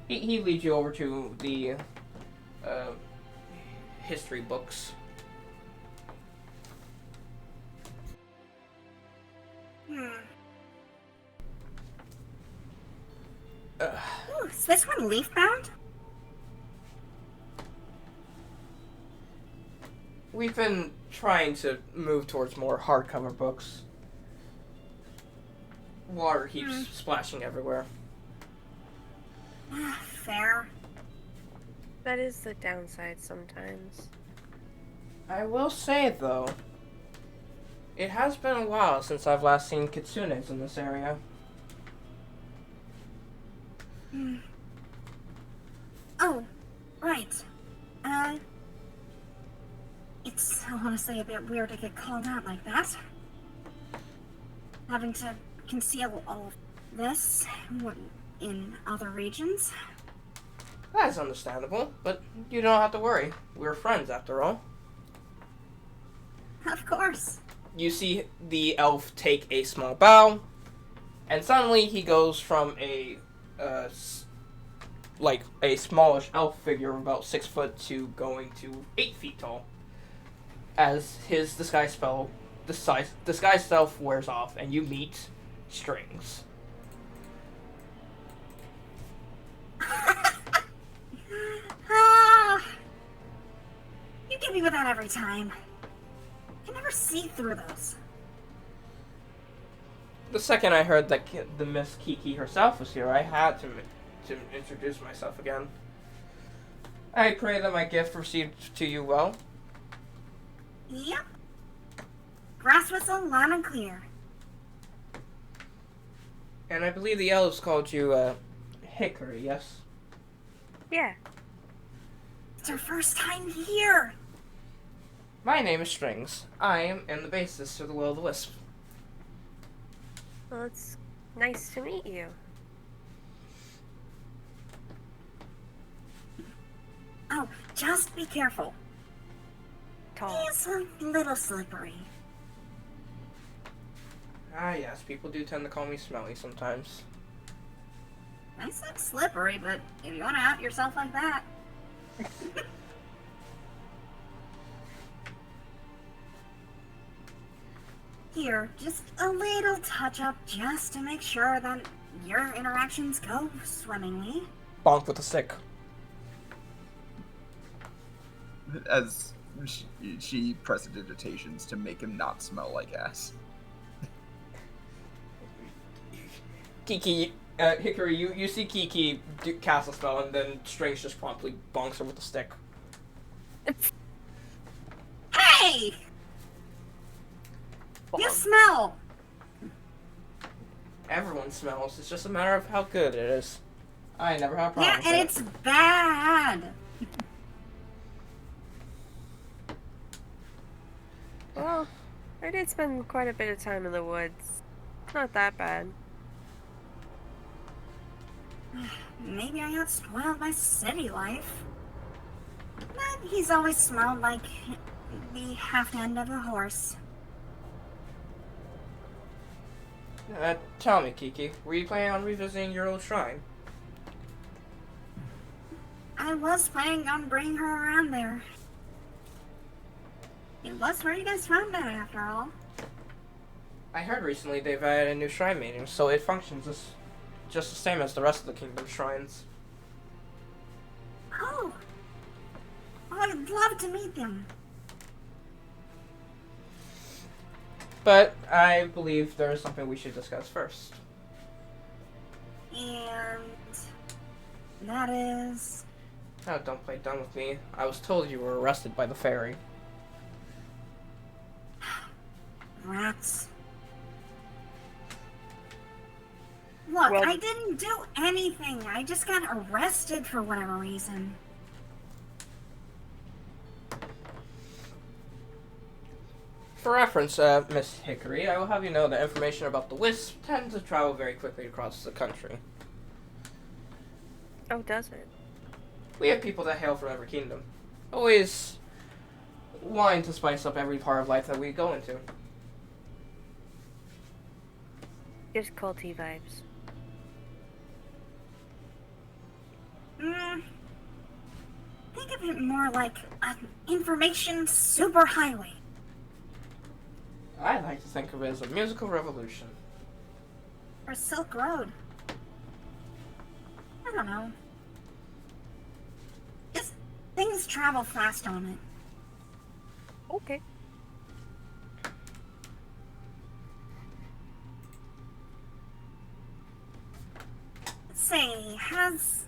he leads you over to the history books. Ooh, is this one leaf bound? We've been trying to move towards more hardcover books. Water keeps splashing everywhere. Fair. That is the downside sometimes. I will say, though, it has been a while since I've last seen kitsunes in this area. Oh, right. It's honestly a bit weird to get called out like that. Having to conceal all of this in other regions. That's understandable, but you don't have to worry. We're friends, after all. Of course. You see the elf take a small bow, and suddenly he goes from a smallish elf figure of about 6 foot to going to 8 feet tall. As his disguise self wears off, and you meet Strings. You get me with that every time. I can never see through those. The second I heard that the Miss Kiki herself was here, I had to introduce myself again. I pray that my gift received to you well. Yep. Grass whistle, loud and clear. And I believe the elves called you, Hickory, yes? Yeah. It's our first time here. My name is Strings. I am in the basis for the Will of the Wisp. Well, it's nice to meet you. Oh, just be careful. Tall. It's a little slippery. Ah, yes, people do tend to call me smelly sometimes. I said slippery, but if you want to out yourself like that. Here, just a little touch up just to make sure that your interactions go swimmingly. Bonk with a stick. As she prestidigitations to make him not smell like ass. Kiki, Hickory, you see Kiki cast a spell, and then Strings just promptly bonks her with a stick. Hey! You Bonk. smell! Everyone smells. It's just a matter of how good it is. I never have a Yeah, problem and with it's bad. Well, I did spend quite a bit of time in the woods. Not that bad. Maybe I got spoiled by city life. But he's always smelled like the half end of a horse. Tell me, Kiki, were you planning on revisiting your old shrine? I was planning on bringing her around there. It was where you guys found it, after all. I heard recently they've added a new shrine meeting, so it functions just the same as the rest of the kingdom shrines. Oh! I'd love to meet them. But I believe there is something we should discuss first. And that is... Oh, don't play dumb with me. I was told you were arrested by the fairy. rats. Look, Well- I didn't do anything. I just got arrested for whatever reason. For reference, Miss Hickory, I will have you know that information about the Wisp tends to travel very quickly across the country. Oh, does it? We have people that hail from every kingdom, always wanting to spice up every part of life that we go into. Gives culty vibes. Think of it more like an information superhighway. I like to think of it as a musical revolution. Or Silk Road. I don't know. Just things travel fast on it. Okay. Say, has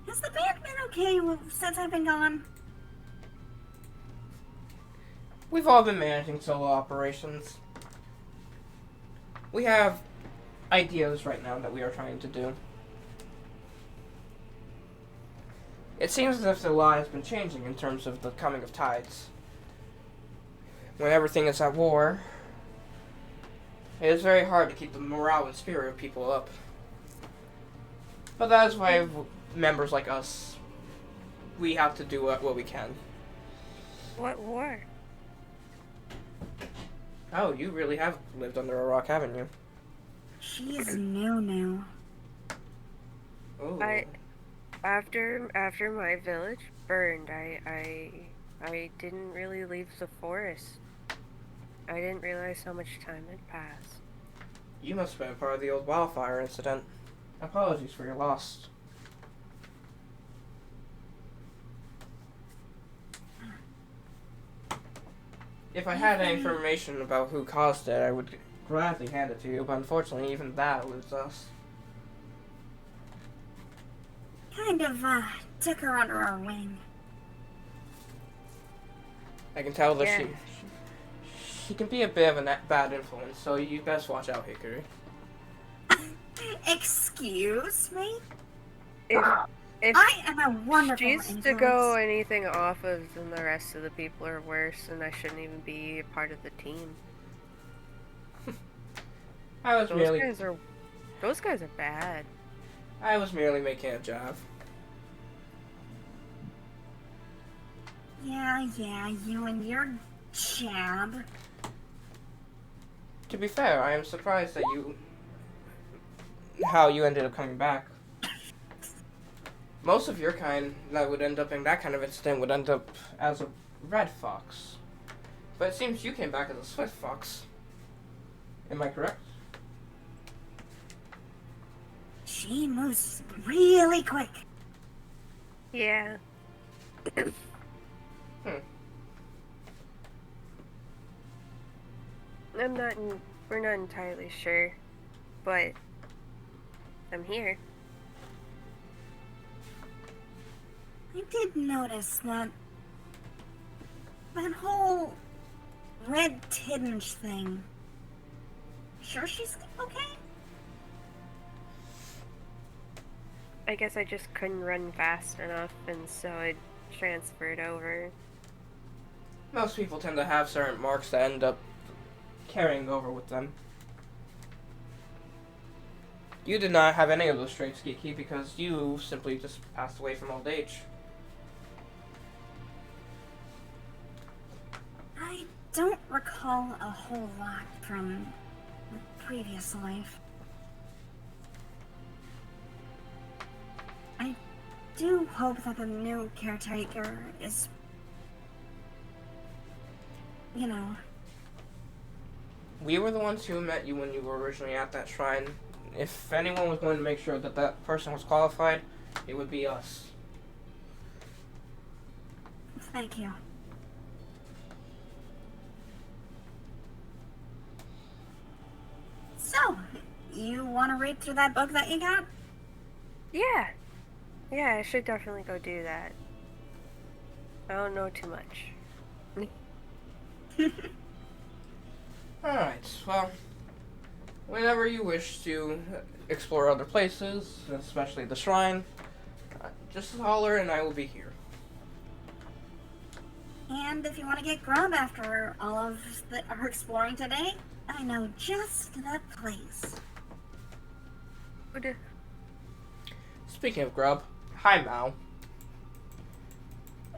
the band been okay since I've been gone? We've all been managing solo operations. We have ideas right now that we are trying to do. It seems as if the law has been changing in terms of the coming of tides. When everything is at war, it is very hard to keep the morale and spirit of people up. But that is why members like us, we have to do what we can. What war? Oh, you really have lived under a rock, haven't you? She's new now. Ooh. After my village burned, I didn't really leave the forest. I didn't realize how much time had passed. You must have been part of the old wildfire incident. Apologies for your loss. If I had any information about who caused it, I would gladly hand it to you, but unfortunately even that eludes us. Kind of, took her under our wing. I can tell that Yeah. she can be a bit of a bad influence, so you best watch out, Hickory. Excuse me? If I am a wonderful she's to influence. go anything off of, then the rest of the people are worse, and I shouldn't even be a part of the team. Those guys are bad. I was merely making a job. Yeah, you and your jab. To be fair, I am surprised that how you ended up coming back. Most of your kind that would end up in that kind of incident would end up as a red fox. But it seems you came back as a swift fox. Am I correct? She moves really quick. Yeah. We're not entirely sure, but I'm here. I did notice that whole red tinge thing. Sure she's okay? I guess I just couldn't run fast enough, and so I transferred over. Most people tend to have certain marks that end up carrying over with them. You did not have any of those traits, Kiki, because you simply just passed away from old age. I don't recall a whole lot from the previous life. I do hope that the new caretaker is, We were the ones who met you when you were originally at that shrine. If anyone was going to make sure that that person was qualified, it would be us. Thank you. So, you want to read through that book that you got? Yeah. Yeah, I should definitely go do that. I don't know too much. Alright, well, whenever you wish to explore other places, especially the shrine, just holler and I will be here. And if you want to get grub after all of our exploring today, I know just the place. Speaking of grub, hi Mao.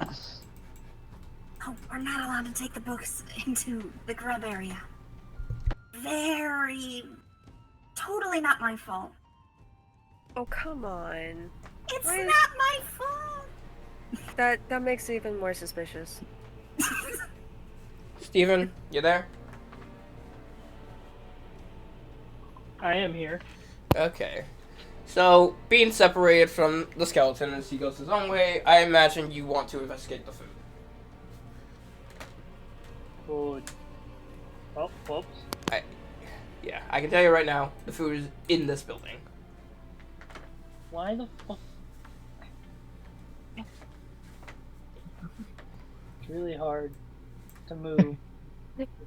Oh, we're not allowed to take the books into the grub area. Totally not my fault. Oh, come on. It's not my fault! That makes it even more suspicious. Steven, you there? I am here. Okay. So, being separated from the skeleton as he goes his own way, I imagine you want to investigate the food. Food. Oh, whoops. Yeah, I can tell you right now, the food is in this building. Why the fuck? It's really hard to move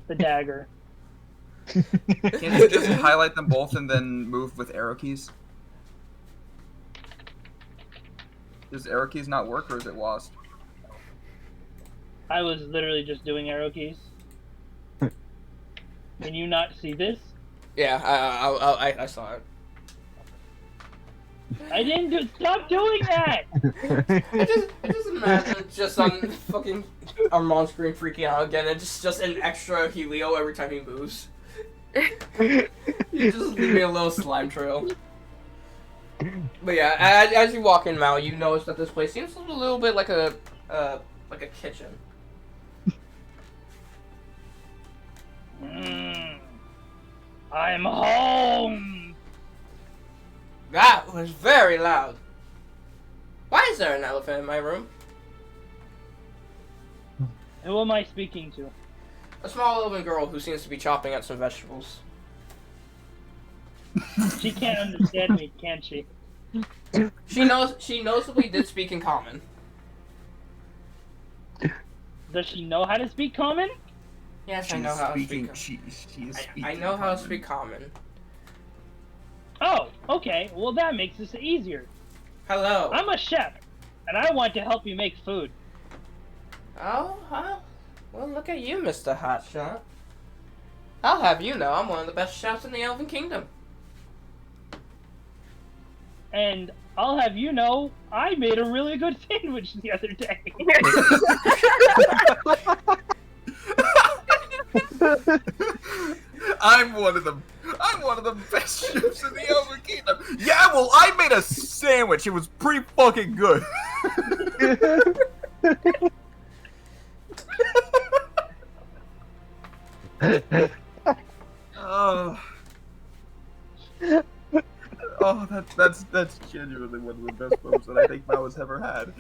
the dagger. Can't you just highlight them both and then move with arrow keys? Does arrow keys not work, or is it lost? I was literally just doing arrow keys. Can you not see this? Yeah, I saw it. I didn't do. Stop doing that! I just imagine just on fucking Armand screen freaking out again, and just an extra Helio every time he moves. You just leave me a little slime trail. But yeah, as you walk in, Mao, you notice that this place seems a little bit like a kitchen. I'm home! That was very loud. Why is there an elephant in my room? Who am I speaking to? A small elven girl who seems to be chopping at some vegetables. She can't understand me, can she? She noticeably did speak in common. Does she know how to speak common? Yes, I know how to speak. She is speaking. I know how to speak common. Oh, okay. Well, that makes this easier. Hello. I'm a chef, and I want to help you make food. Oh, well, look at you, Mr. Hotshot. I'll have you know I'm one of the best chefs in the Elven Kingdom. And I'll have you know, I made a really good sandwich the other day. I'm one of the best chefs in the Elven Kingdom. Yeah, well, I made a sandwich. It was pretty fucking good. Oh, that's genuinely one of the best moments that I think Mao has ever had.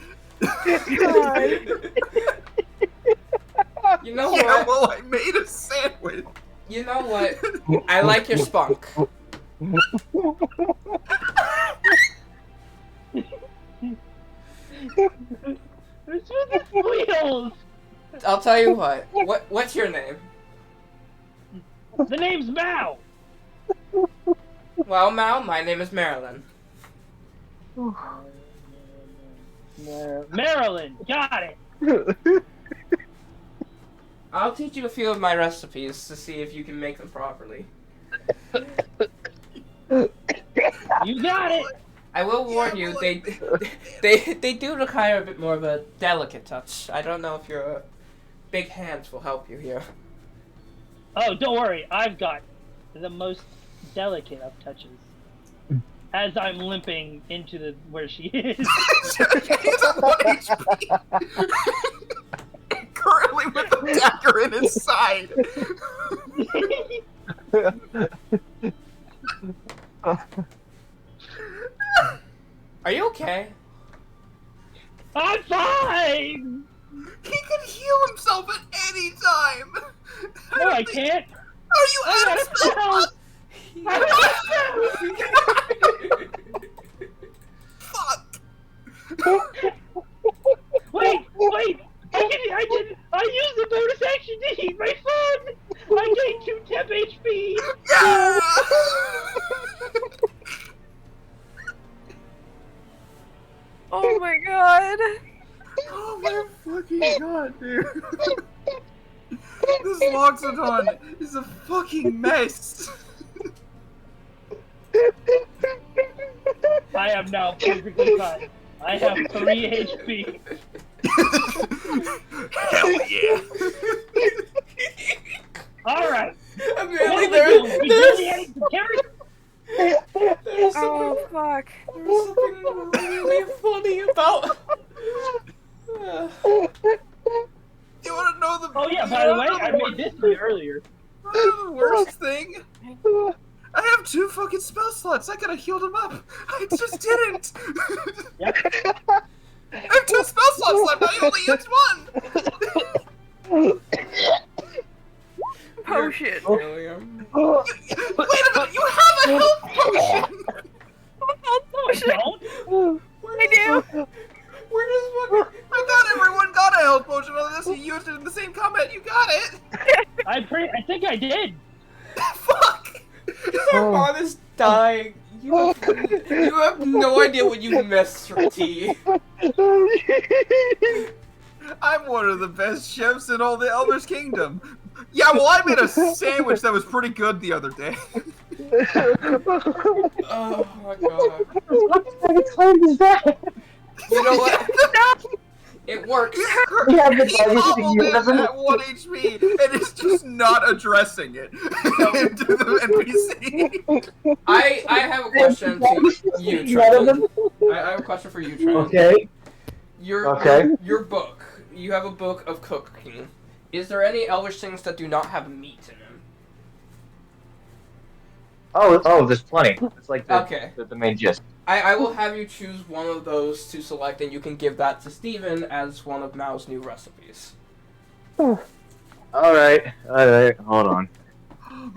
You know Yeah, what? well, I made a sandwich. You know what? I like your spunk. This was the wheels! I'll tell you what. What's your name? The name's Mao! Well, Mal, my name is Marilyn. Maryland, got it! I'll teach you a few of my recipes to see if you can make them properly. You got it! I will warn you, they do require a bit more of a delicate touch. I don't know if your big hands will help you here. Oh, don't worry, I've got the most delicate of touches. As I'm limping into where she is. He's at 1 HP. Currently with the dagger in his side. Are you okay? I'm fine! He can heal himself at any time. No, I can't! Are you I out got of a spell! I Fuck. Wait! I used the bonus action to heat my food! I gained 2 temp HP! Yeah! Oh my god! Oh my fucking god, dude. This Loxodon is a fucking mess. I am now perfectly fine. I have 3 HP. Hell yeah. Alright. Apparently There's Oh fuck. there's something really funny about... You wanna know the Oh yeah, by the way, I made this for you earlier. the worst thing? I have 2 fucking spell slots. I could've healed him up. I just didn't. Yep. I have 2 spell slots left. I only used 1. Potion. William. Wait a minute. You have a health potion. No, I I do. Where does fucking... I thought everyone got a health potion unless you used it in the same combat. You got it. I think I did. Fuck. Our mom is dying. You have no idea what you missed from tea. I'm one of the best chefs in all the Elder's Kingdom. Yeah, well, I made a sandwich that was pretty good the other day. Oh my god. What kind of claim is that? You know what? It works. He Yeah, but hobbled you in doesn't- at 1 HP and is just not addressing it to the NPC. I have a question to you, Trent. I have a question for you, Trent. Okay. Your book. You have a book of cooking. Is there any Elvish things that do not have meat in them? Oh, there's plenty. It's like Okay. the main gist. I will have you choose one of those to select, and you can give that to Steven as one of Mao's new recipes. Alright, hold on.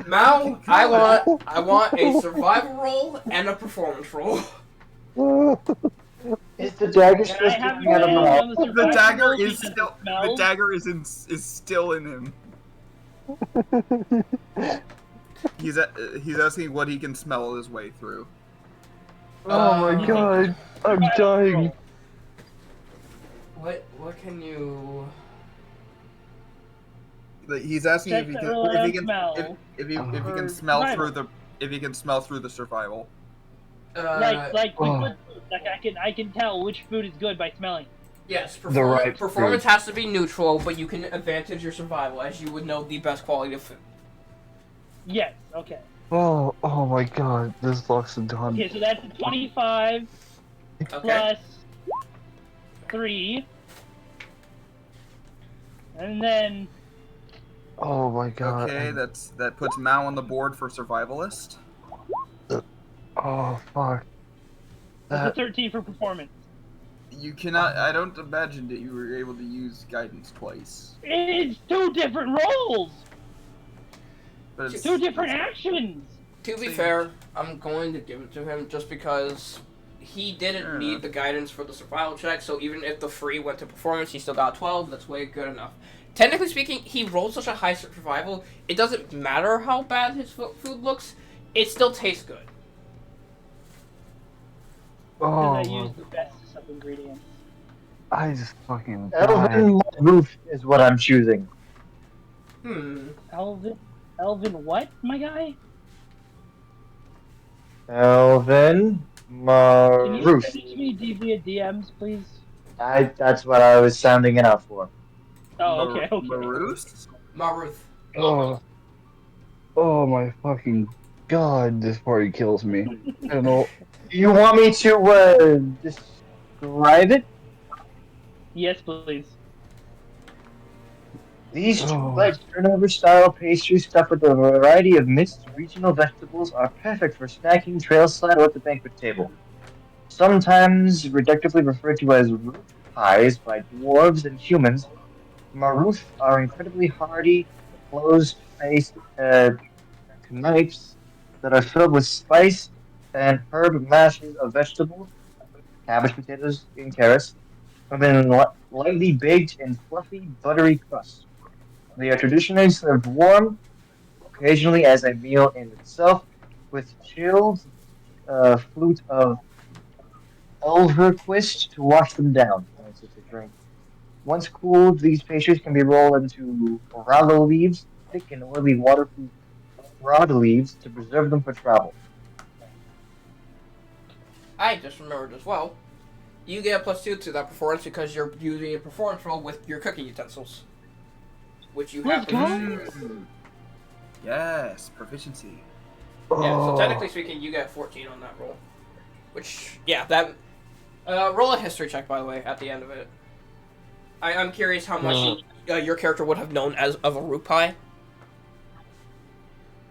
Mao, I want a survival roll and a performance roll. Is the dagger Can I supposed have to be out of one my on the The survival dagger roll is because it still smells? is still in him. He's asking what he can smell his way through. Oh my god, I'm dying. What can you? He's asking Check if he the can roll if he and can smell. if he Or can smell survival. through the if he can smell through the survival. Like with Oh. good food. Like I can tell which food is good by smelling. Yes, The right performance food. has to be neutral, but you can advantage your survival as you would know the best quality of food. Yes. Okay. Oh my god, this looks done. Okay. So that's 25 Okay. plus 3, and then Oh my god. Okay, that puts Mao on the board for survivalist. Oh fuck. there's a 13 for performance. You cannot. I don't imagine that you were able to use guidance twice. It's 2 different rolls. But it's 2 different actions. To be fair, I'm going to give it to him just because he didn't need the guidance for the survival check, so even if the free went to performance, he still got 12. That's way good enough. Technically speaking, he rolled such a high survival, it doesn't matter how bad his food looks, it still tastes good. Because I used the best of ingredients. I just fucking died. Elven roof is what I'm choosing. Elvin what, my guy? Elven Can you Maroof. send it to me via DMs, please? That's what I was sounding it out for. Oh, okay. Maroos? Maruth. Oh my fucking god, this party kills me. I don't know. You want me to describe it? Yes, please. These two-leg turnover-style pastries stuffed with a variety of mixed regional vegetables are perfect for snacking, trailside, or at the banquet table. Sometimes reductively referred to as root pies by dwarves and humans, Maruth are incredibly hearty, closed-faced knifes that are filled with spice and herb mashes of vegetables, cabbage, potatoes, and carrots, have been lightly baked in fluffy, buttery crust. They are traditionally served warm, occasionally as a meal in itself, with chilled flute of Elverquist to wash them down. That's just a drink. Once cooled, these pastries can be rolled into rado leaves, thick and oily waterproof rod leaves to preserve them for travel. I just remembered as well. You get a +2 to that performance because you're using a performance roll with your cooking utensils. Which you have. Yes, proficiency. Yeah, so technically speaking, you get 14 on that roll. Which, yeah, that... roll a history check, by the way, at the end of it. I'm curious how much your character would have known as of a root pie.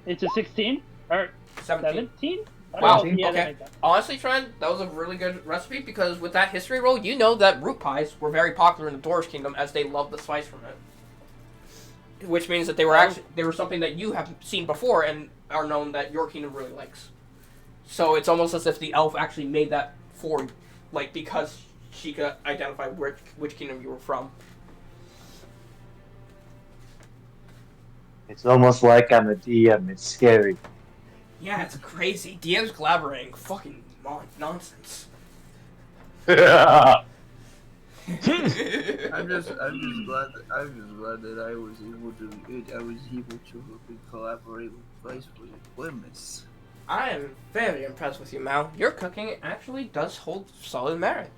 It's a 16? Or 17? Wow, Oh, yeah, okay. Honestly, Trent, that was a really good recipe because with that history roll, you know that root pies were very popular in the Dwarves Kingdom as they loved the spice from it. Which means that they were something that you have seen before and are known that your kingdom really likes. So it's almost as if the elf actually made that for, like, because she could identify which kingdom you were from. It's almost like I'm a DM. It's scary. Yeah, it's crazy. DMs collaborating, fucking nonsense. I'm just glad that I was able to collaborate with Vice with Glimis. I am very impressed with you, Mal. Your cooking actually does hold solid merit.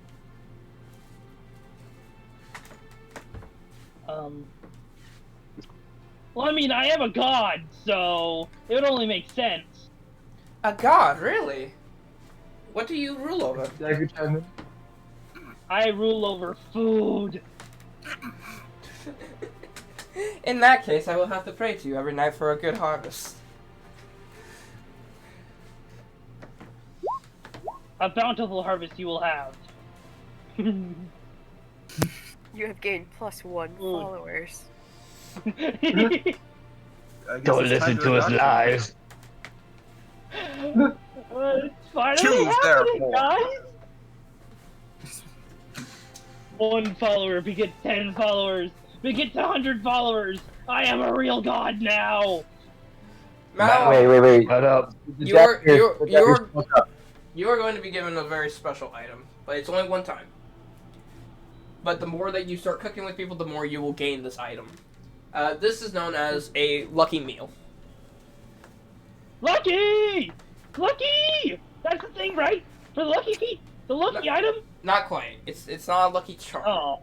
Well, I mean, I am a god, so it would only make sense. A god, really? What do you rule over? I rule over food. In that case, I will have to pray to you every night for a good harvest. A bountiful harvest you will have. You have gained +1 followers. Don't listen to his lies. It's finally Choose, happening, therefore. guys! 1 follower begets 10 followers, begets 100 followers. I am a real god now. Mal, Wait. Shut up. You're You are going to be given a very special item, but it's only one time. But the more that you start cooking with people, the more you will gain this item. This is known as a lucky meal. Lucky! Lucky! That's the thing, right? For the lucky feet, the lucky item. Not quite. It's not a lucky charm. Oh.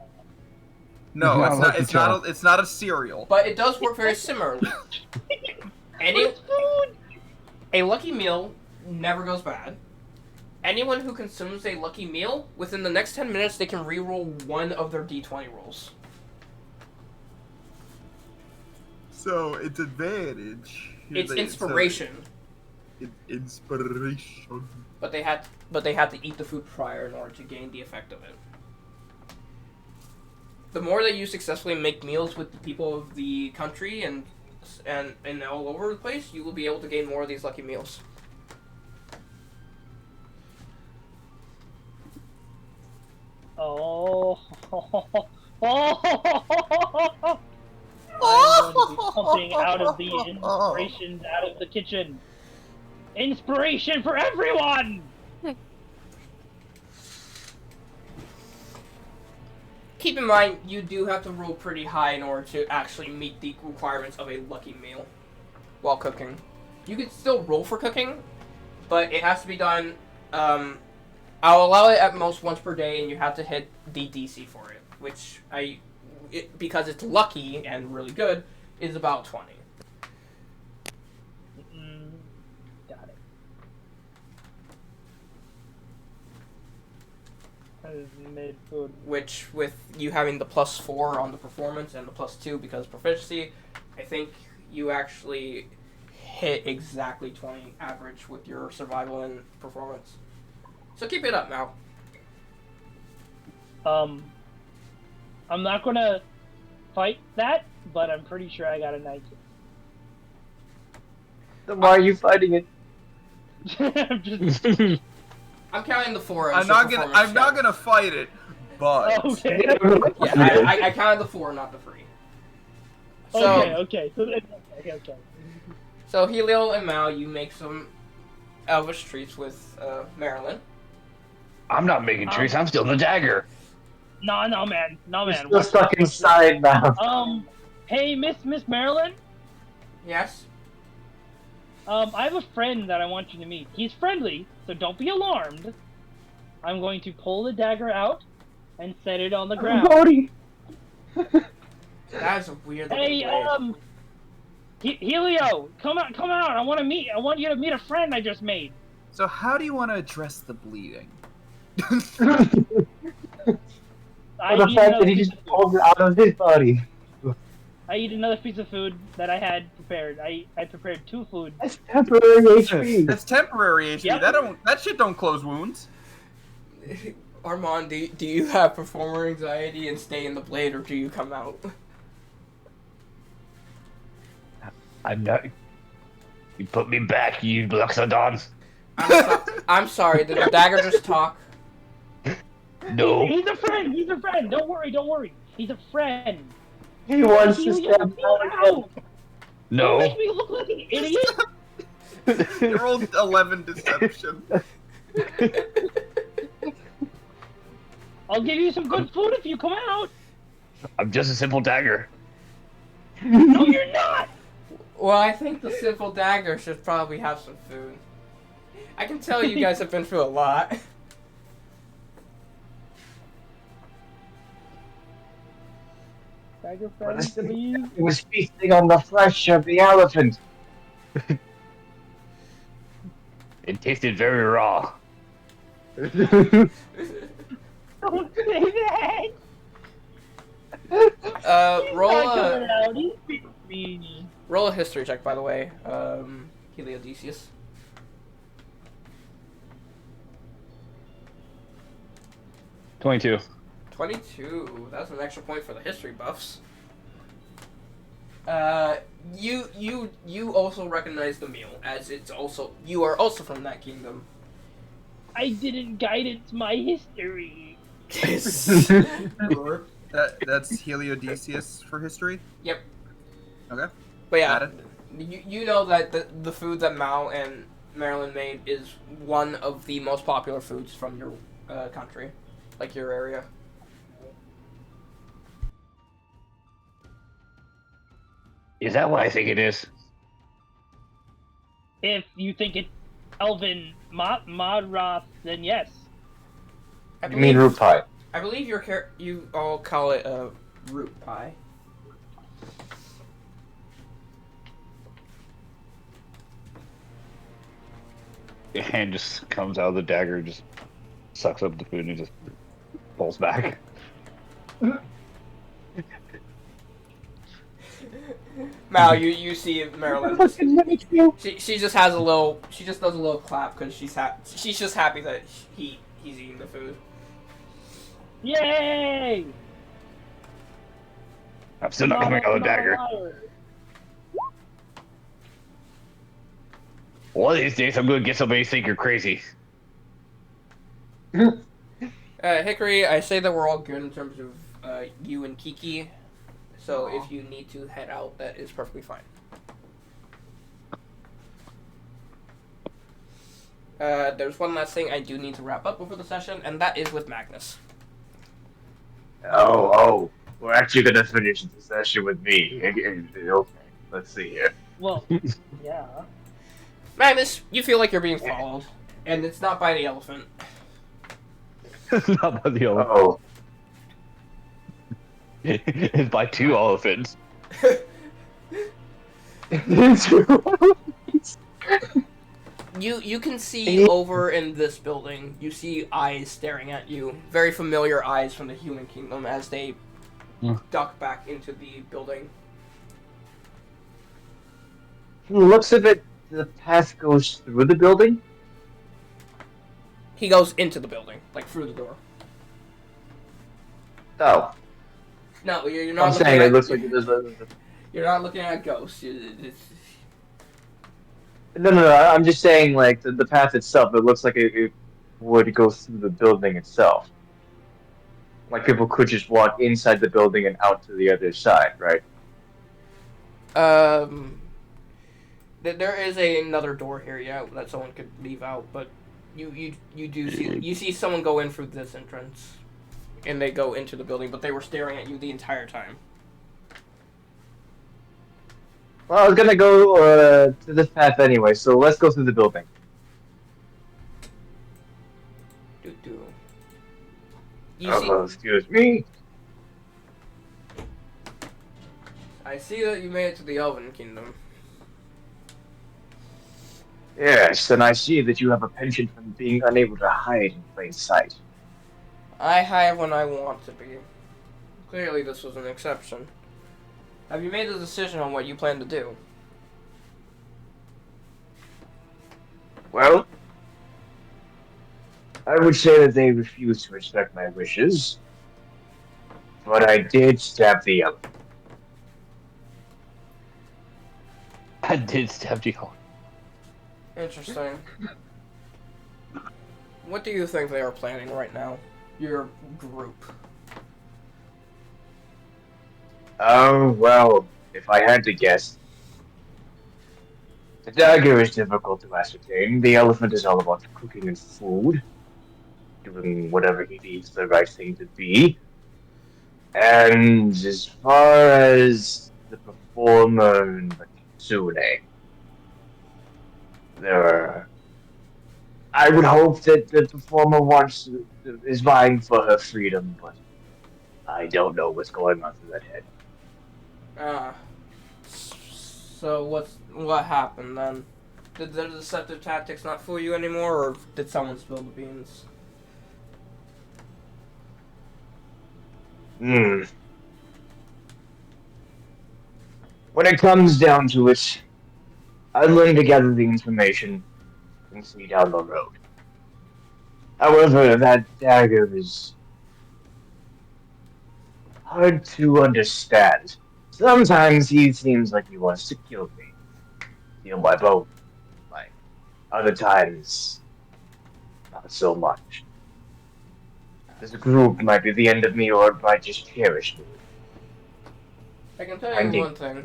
No, It's not it's Lucky not. It's not a cereal. But it does work very similarly. A lucky meal never goes bad. Anyone who consumes a lucky meal, within the next 10 minutes, they can reroll one of their d20 rolls. So it's advantage. It's inspiration. Inspiration. But they had to eat the food prior in order to gain the effect of it. The more that you successfully make meals with the people of the country and all over the place, you will be able to gain more of these lucky meals. Oh. I'm going to be pumping out of the inspirations out of the kitchen. Inspiration for everyone! Keep in mind, you do have to roll pretty high in order to actually meet the requirements of a lucky meal while cooking. You can still roll for cooking, but it has to be done. I'll allow it at most once per day, and you have to hit the DC for it, which because it's lucky and really good, is about 20. Got it. That is mid food. Which, with you having the +4 on the performance and the +2 because of proficiency, I think you actually hit exactly 20 average with your survival and performance. So keep it up now. I'm not gonna fight that, but I'm pretty sure I got a 19. Then why are you fighting it? I'm just... I'm counting the 4 as I'm not gonna fight it, but Okay. Yeah, I counted the 4, not the 3. So, Okay. Okay. So Helio and Mao, you make some elvish treats with Marilyn. I'm not making trees. I'm still in the dagger. No, man. You're still stuck inside now. Hey, Miss Marilyn. Yes? I have a friend that I want you to meet. He's friendly, so don't be alarmed. I'm going to pull the dagger out and set it on the ground. That is a weird. Hey, Helio, come out! I want you to meet a friend I just made. So how do you want to address the bleeding? For the fact that he just pulled it out of his body. I eat another piece of food that I had prepared. I prepared 2 food. That's temporary HP. That's temporary HP. Yep. That shit don't close wounds. Armand, do you have performer anxiety and stay in the blade, or do you come out? I'm not. You put me back, you Luxodons. I'm sorry. Did the dagger just talk? No. He's a friend. Don't worry. He's a friend. He wants to stab out. No. Don't make me look like an idiot. You rolled 11 deception. I'll give you some good food if you come out. I'm just a simple dagger. No, you're not. Well, I think the simple dagger should probably have some food. I can tell you guys have been through a lot. Dagger friend, please. It was feasting on the flesh of the elephant. It tasted very raw. Don't say that. Roll a history check, by the way, Heliodicius. 22. 22. That's an extra point for the history buffs. You also recognize the meal, as you are also from that kingdom. I didn't guidance my history. That's Heliodicius for history? Yep. Okay. But yeah, you know that the food that Mao and Maryland made is one of the most popular foods from your country, like your area. Is that what I think it is? If you think it's Elven Modroth, then yes. You mean root pie? I believe you all call it a root pie. The hand just comes out of the dagger, just sucks up the food, and just pulls back. Mal, you see Marilyn. She just has a little. She just does a little clap because she's just happy that he's eating the food. Yay! I'm still not coming out of the dagger. One of these days, I'm gonna get somebody to think you're crazy. Hickory, I say that we're all good in terms of you and Kiki. So if you need to head out, that is perfectly fine. There's one last thing I do need to wrap up before the session, and that is with Magnus. Oh, we're actually gonna finish the session with me. Okay, let's see here. Well, yeah. Magnus, you feel like you're being followed, and it's not by the elephant. Not by the elephant. Oh. It's by two elephants. You can see over in this building, you see eyes staring at you. Very familiar eyes from the human kingdom as they duck back into the building. From the looks of it, the path goes through the building? He goes into the building, like through the door. Oh. No, you're not. I'm saying it looks like there's a... You're not looking at ghosts. No. I'm just saying, like, the path itself, it looks like it would go through the building itself. Like, people could just walk inside the building and out to the other side, right? There is another door here, yeah, that someone could leave out, but you see someone go in through this entrance, and they go into the building, but they were staring at you the entire time. Well, I was gonna go to this path anyway, so let's go through the building. Excuse me. I see that you made it to the Elven Kingdom. Yes, and I see that you have a penchant for being unable to hide in plain sight. I hide when I want to be. Clearly this was an exception. Have you made a decision on what you plan to do? Well, I would say that they refused to respect my wishes, but I did stab the elephant. I did stab the elephant. Interesting. What do you think they are planning right now? Your group. Oh, well, if I had to guess, the dagger is difficult to ascertain. The elephant is all about cooking and food, doing whatever he deems the right thing to be. And as far as the performer and the kitsune, I would hope that the performer is vying for her freedom, but I don't know what's going on through that head. So what happened then? Did the deceptive tactics not fool you anymore, or did someone spill the beans? When it comes down to it, I'm willing to gather the information and see down the road. However, that dagger is hard to understand. Sometimes he seems like he wants to kill me, steal my boat. Like other times, not so much. This group might be the end of me, or it might just cherish me. I can tell you one thing.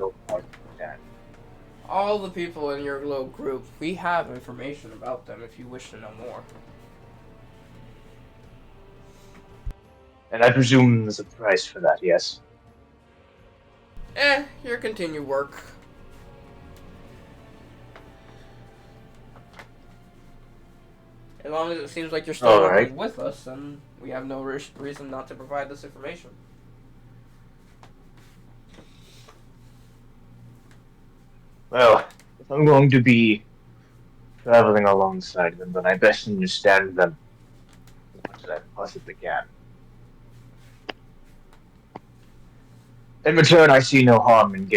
All the people in your little group, we have information about them if you wish to know more. And I presume there's a price for that, yes? Your continued work. As long as it seems like you're still All working right. with us, then we have no reason not to provide this information. Well, if I'm going to be traveling alongside them, then I best understand them as much as I possibly can. In return, I see no harm in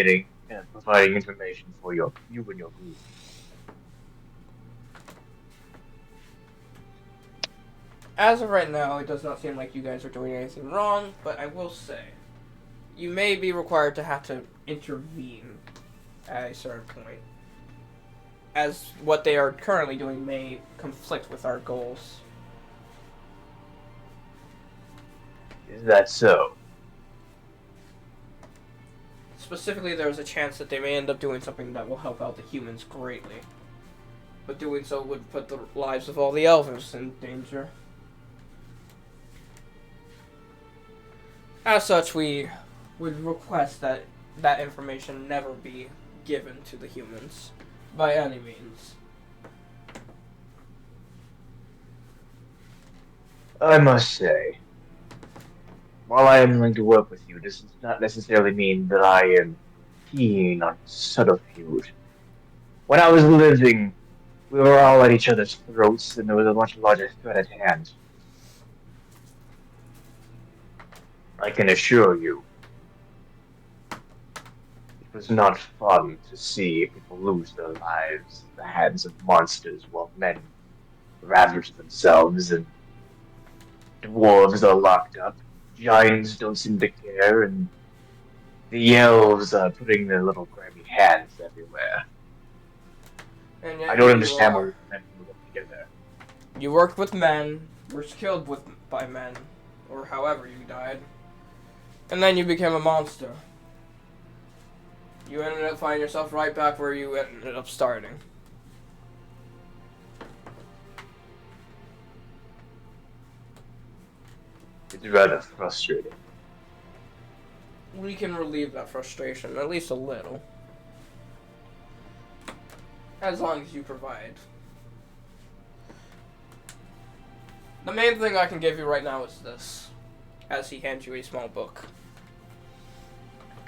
providing information for you and your group. As of right now, it does not seem like you guys are doing anything wrong, but I will say, you may be required to have to intervene at a certain point, as what they are currently doing may conflict with our goals. Is that so? Specifically, there is a chance that they may end up doing something that will help out the humans greatly. But doing so would put the lives of all the elves in danger. As such, we would request that that information never be given to the humans, by any means. I must say, while I am willing to work with you, this does not necessarily mean that I am keen on subterfuge. When I was living, we were all at each other's throats, and there was a much larger threat at hand. I can assure you, it was not fun to see people lose their lives at the hands of monsters while men ravage themselves and dwarves are locked up. Giants don't seem to care, and the elves are putting their little grimy hands everywhere. And yet I don't you understand why are- we meant to get there. You worked with men, were killed by men, or however you died, and then you became a monster. You ended up finding yourself right back where you ended up starting. It's rather frustrating. We can relieve that frustration, at least a little. As long as you provide. The main thing I can give you right now is this, as he hands you a small book.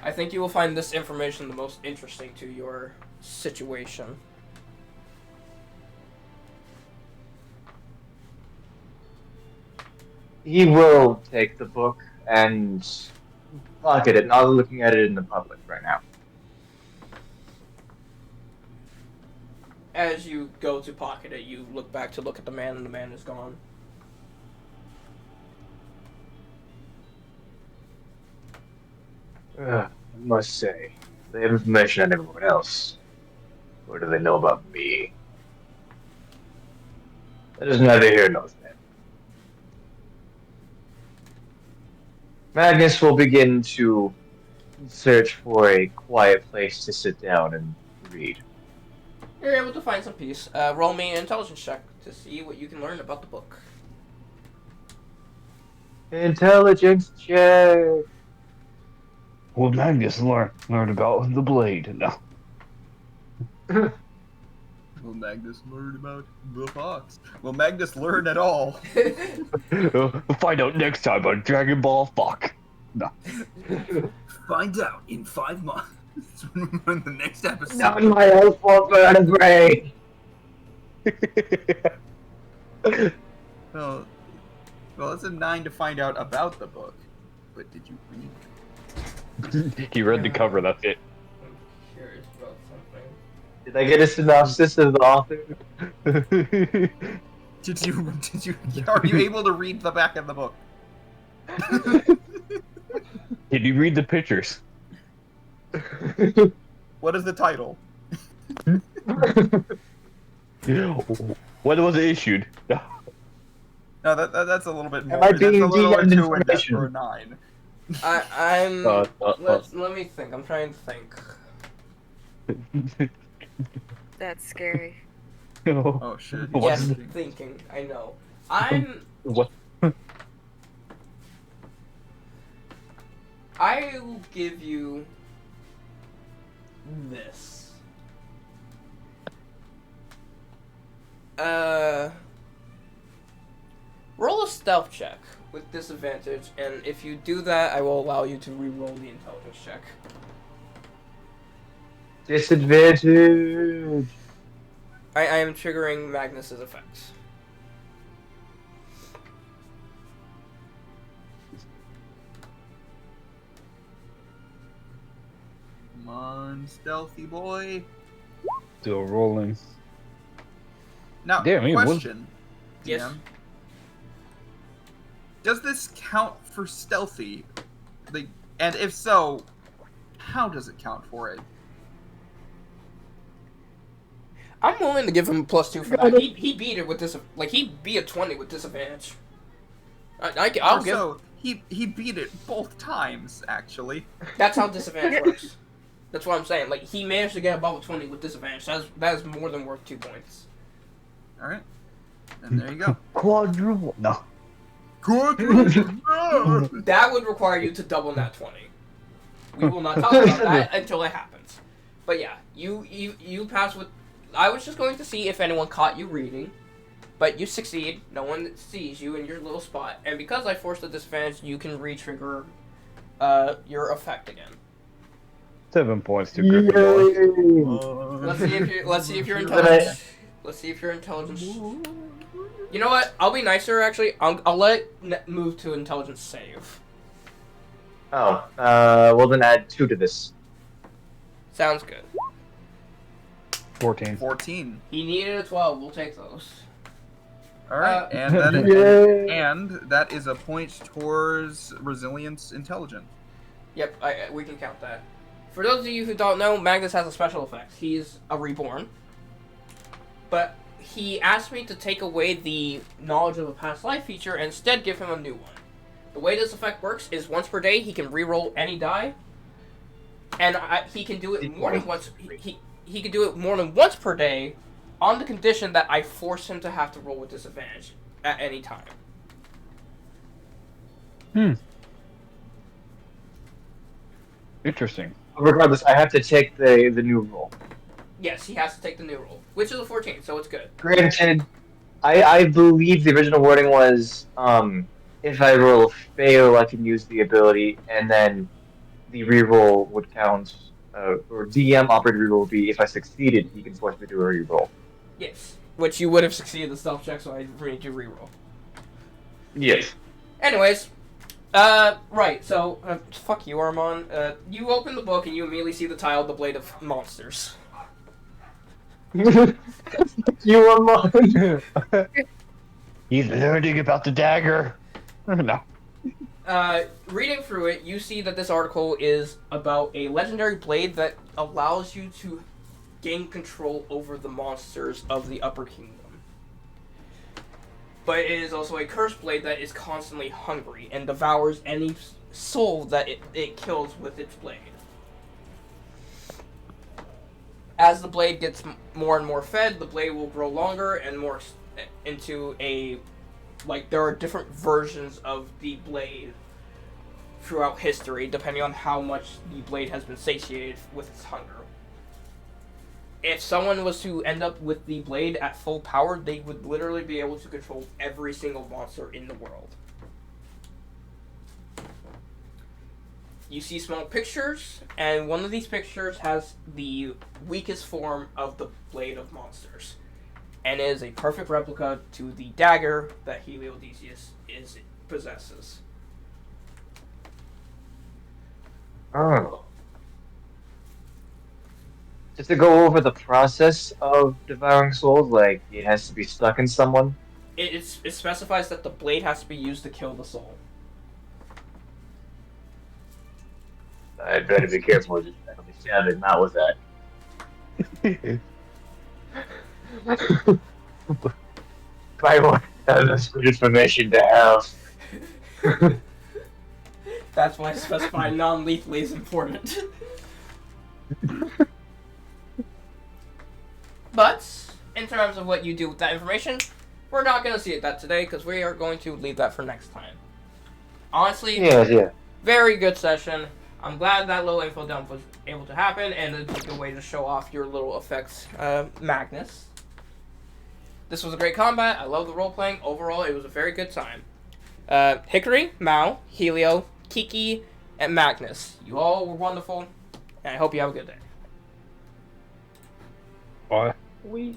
I think you will find this information the most interesting to your situation. He will take the book and pocket it, not looking at it in the public right now. As you go to pocket it, you look back to look at the man, and the man is gone. I must say, they have information on everyone else. What do they know about me? That is neither here nor there. Magnus will begin to search for a quiet place to sit down and read. You're able to find some peace. Roll me an intelligence check to see what you can learn about the book. Intelligence check. Well, Magnus learned about the blade. No. Will Magnus learn about the fox? Will Magnus learn at all? We'll find out next time on Dragon Ball Fuck. No. Find out in 5 months when the next episode. Not my own fault for that brain. Well, it's a 9 to find out about the book. But did you read? He read the cover, that's it. I'm curious about something. Did I get a synopsis of the author? Did you? Are you able to read the back of the book? Did you read the pictures? What is the title? When was it issued? No, that's a little bit more. Am I That's a being little DM'd too in-depth information? for a 9. I'm. Uh, let me think. I'm trying to think. That's scary. Oh shit. he's Yes, thinking. thinking. I know. I'm. What? I will give you this. Roll a stealth check with disadvantage, and if you do that, I will allow you to re-roll the intelligence check. Disadvantage. I am triggering Magnus's effects. Come on, stealthy boy. Still rolling. Now, Damn, he was- question. Yes. DM. Does this count for stealthy? And if so, how does it count for it? I'm willing to give him a +2 for that. He beat it with this. Like, he beat a 20 with disadvantage. I'll give. So he beat it both times, actually. That's how disadvantage works. That's what I'm saying. Like, he managed to get above a 20 with disadvantage. That is more than worth 2 points. All right, and there you go. Quadruple. No. That would require you to double that 20. We will not talk about that until it happens. But yeah, you pass with. I was just going to see if anyone caught you reading, but you succeed. No one sees you in your little spot, and because I forced the disadvantage, you can re-trigger your effect again. 7 points to Gryffindor. Let's see if you're intelligent. Let's see if you're intelligence. You know what? I'll be nicer. Actually, I'll let it move to intelligence save. Oh, well then add 2 to this. Sounds good. 14. 14. He needed a 12. We'll take those. All right, and that Yay. and that is a point towards resilience intelligence. Yep, we can count that. For those of you who don't know, Magnus has a special effect. He's a reborn. But he asked me to take away the knowledge of a past life feature and instead give him a new one. The way this effect works is once per day he can re-roll any die, and he can do it more than once. He can do it more than once per day, on the condition that I force him to have to roll with disadvantage at any time. Interesting. Regardless, I have to take the new roll. Yes, he has to take the new roll, which is a 14, so it's good. Granted, I believe the original wording was, if I roll a fail, I can use the ability, and then the reroll would count, or DM operated reroll would be if I succeeded, he can force me to do a reroll. Yes, which you would have succeeded the stealth check, so I made you reroll. Yes. Anyways, right, so, fuck you, Armand. You open the book and you immediately see the title, The Blade of Monsters. You are mine. He's learning about the dagger. No. Reading through it, you see that this article is about a legendary blade that allows you to gain control over the monsters of the Upper Kingdom. But it is also a cursed blade that is constantly hungry and devours any soul that it kills with its blade. As the blade gets more and more fed, the blade will grow longer and more into a... Like, there are different versions of the blade throughout history, depending on how much the blade has been satiated with its hunger. If someone was to end up with the blade at full power, they would literally be able to control every single monster in the world. You see small pictures, and one of these pictures has the weakest form of the Blade of Monsters, and is a perfect replica to the dagger that Heliodesius possesses. Oh. Just to go over the process of devouring souls, like, it has to be stuck in someone? It specifies that the blade has to be used to kill the soul. I'd better be careful with it, not with that. I want that's good information to have. That's why specifying non-lethally is important. But in terms of what you do with that information, we're not going to see that today because we are going to leave that for next time. Honestly, Yeah. very good session. I'm glad that little info dump was able to happen, and it's a good way to show off your little effects, Magnus. This was a great combat. I love the role playing. Overall, it was a very good time. Hickory, Mao, Helio, Kiki, and Magnus. You all were wonderful, and I hope you have a good day. Bye. We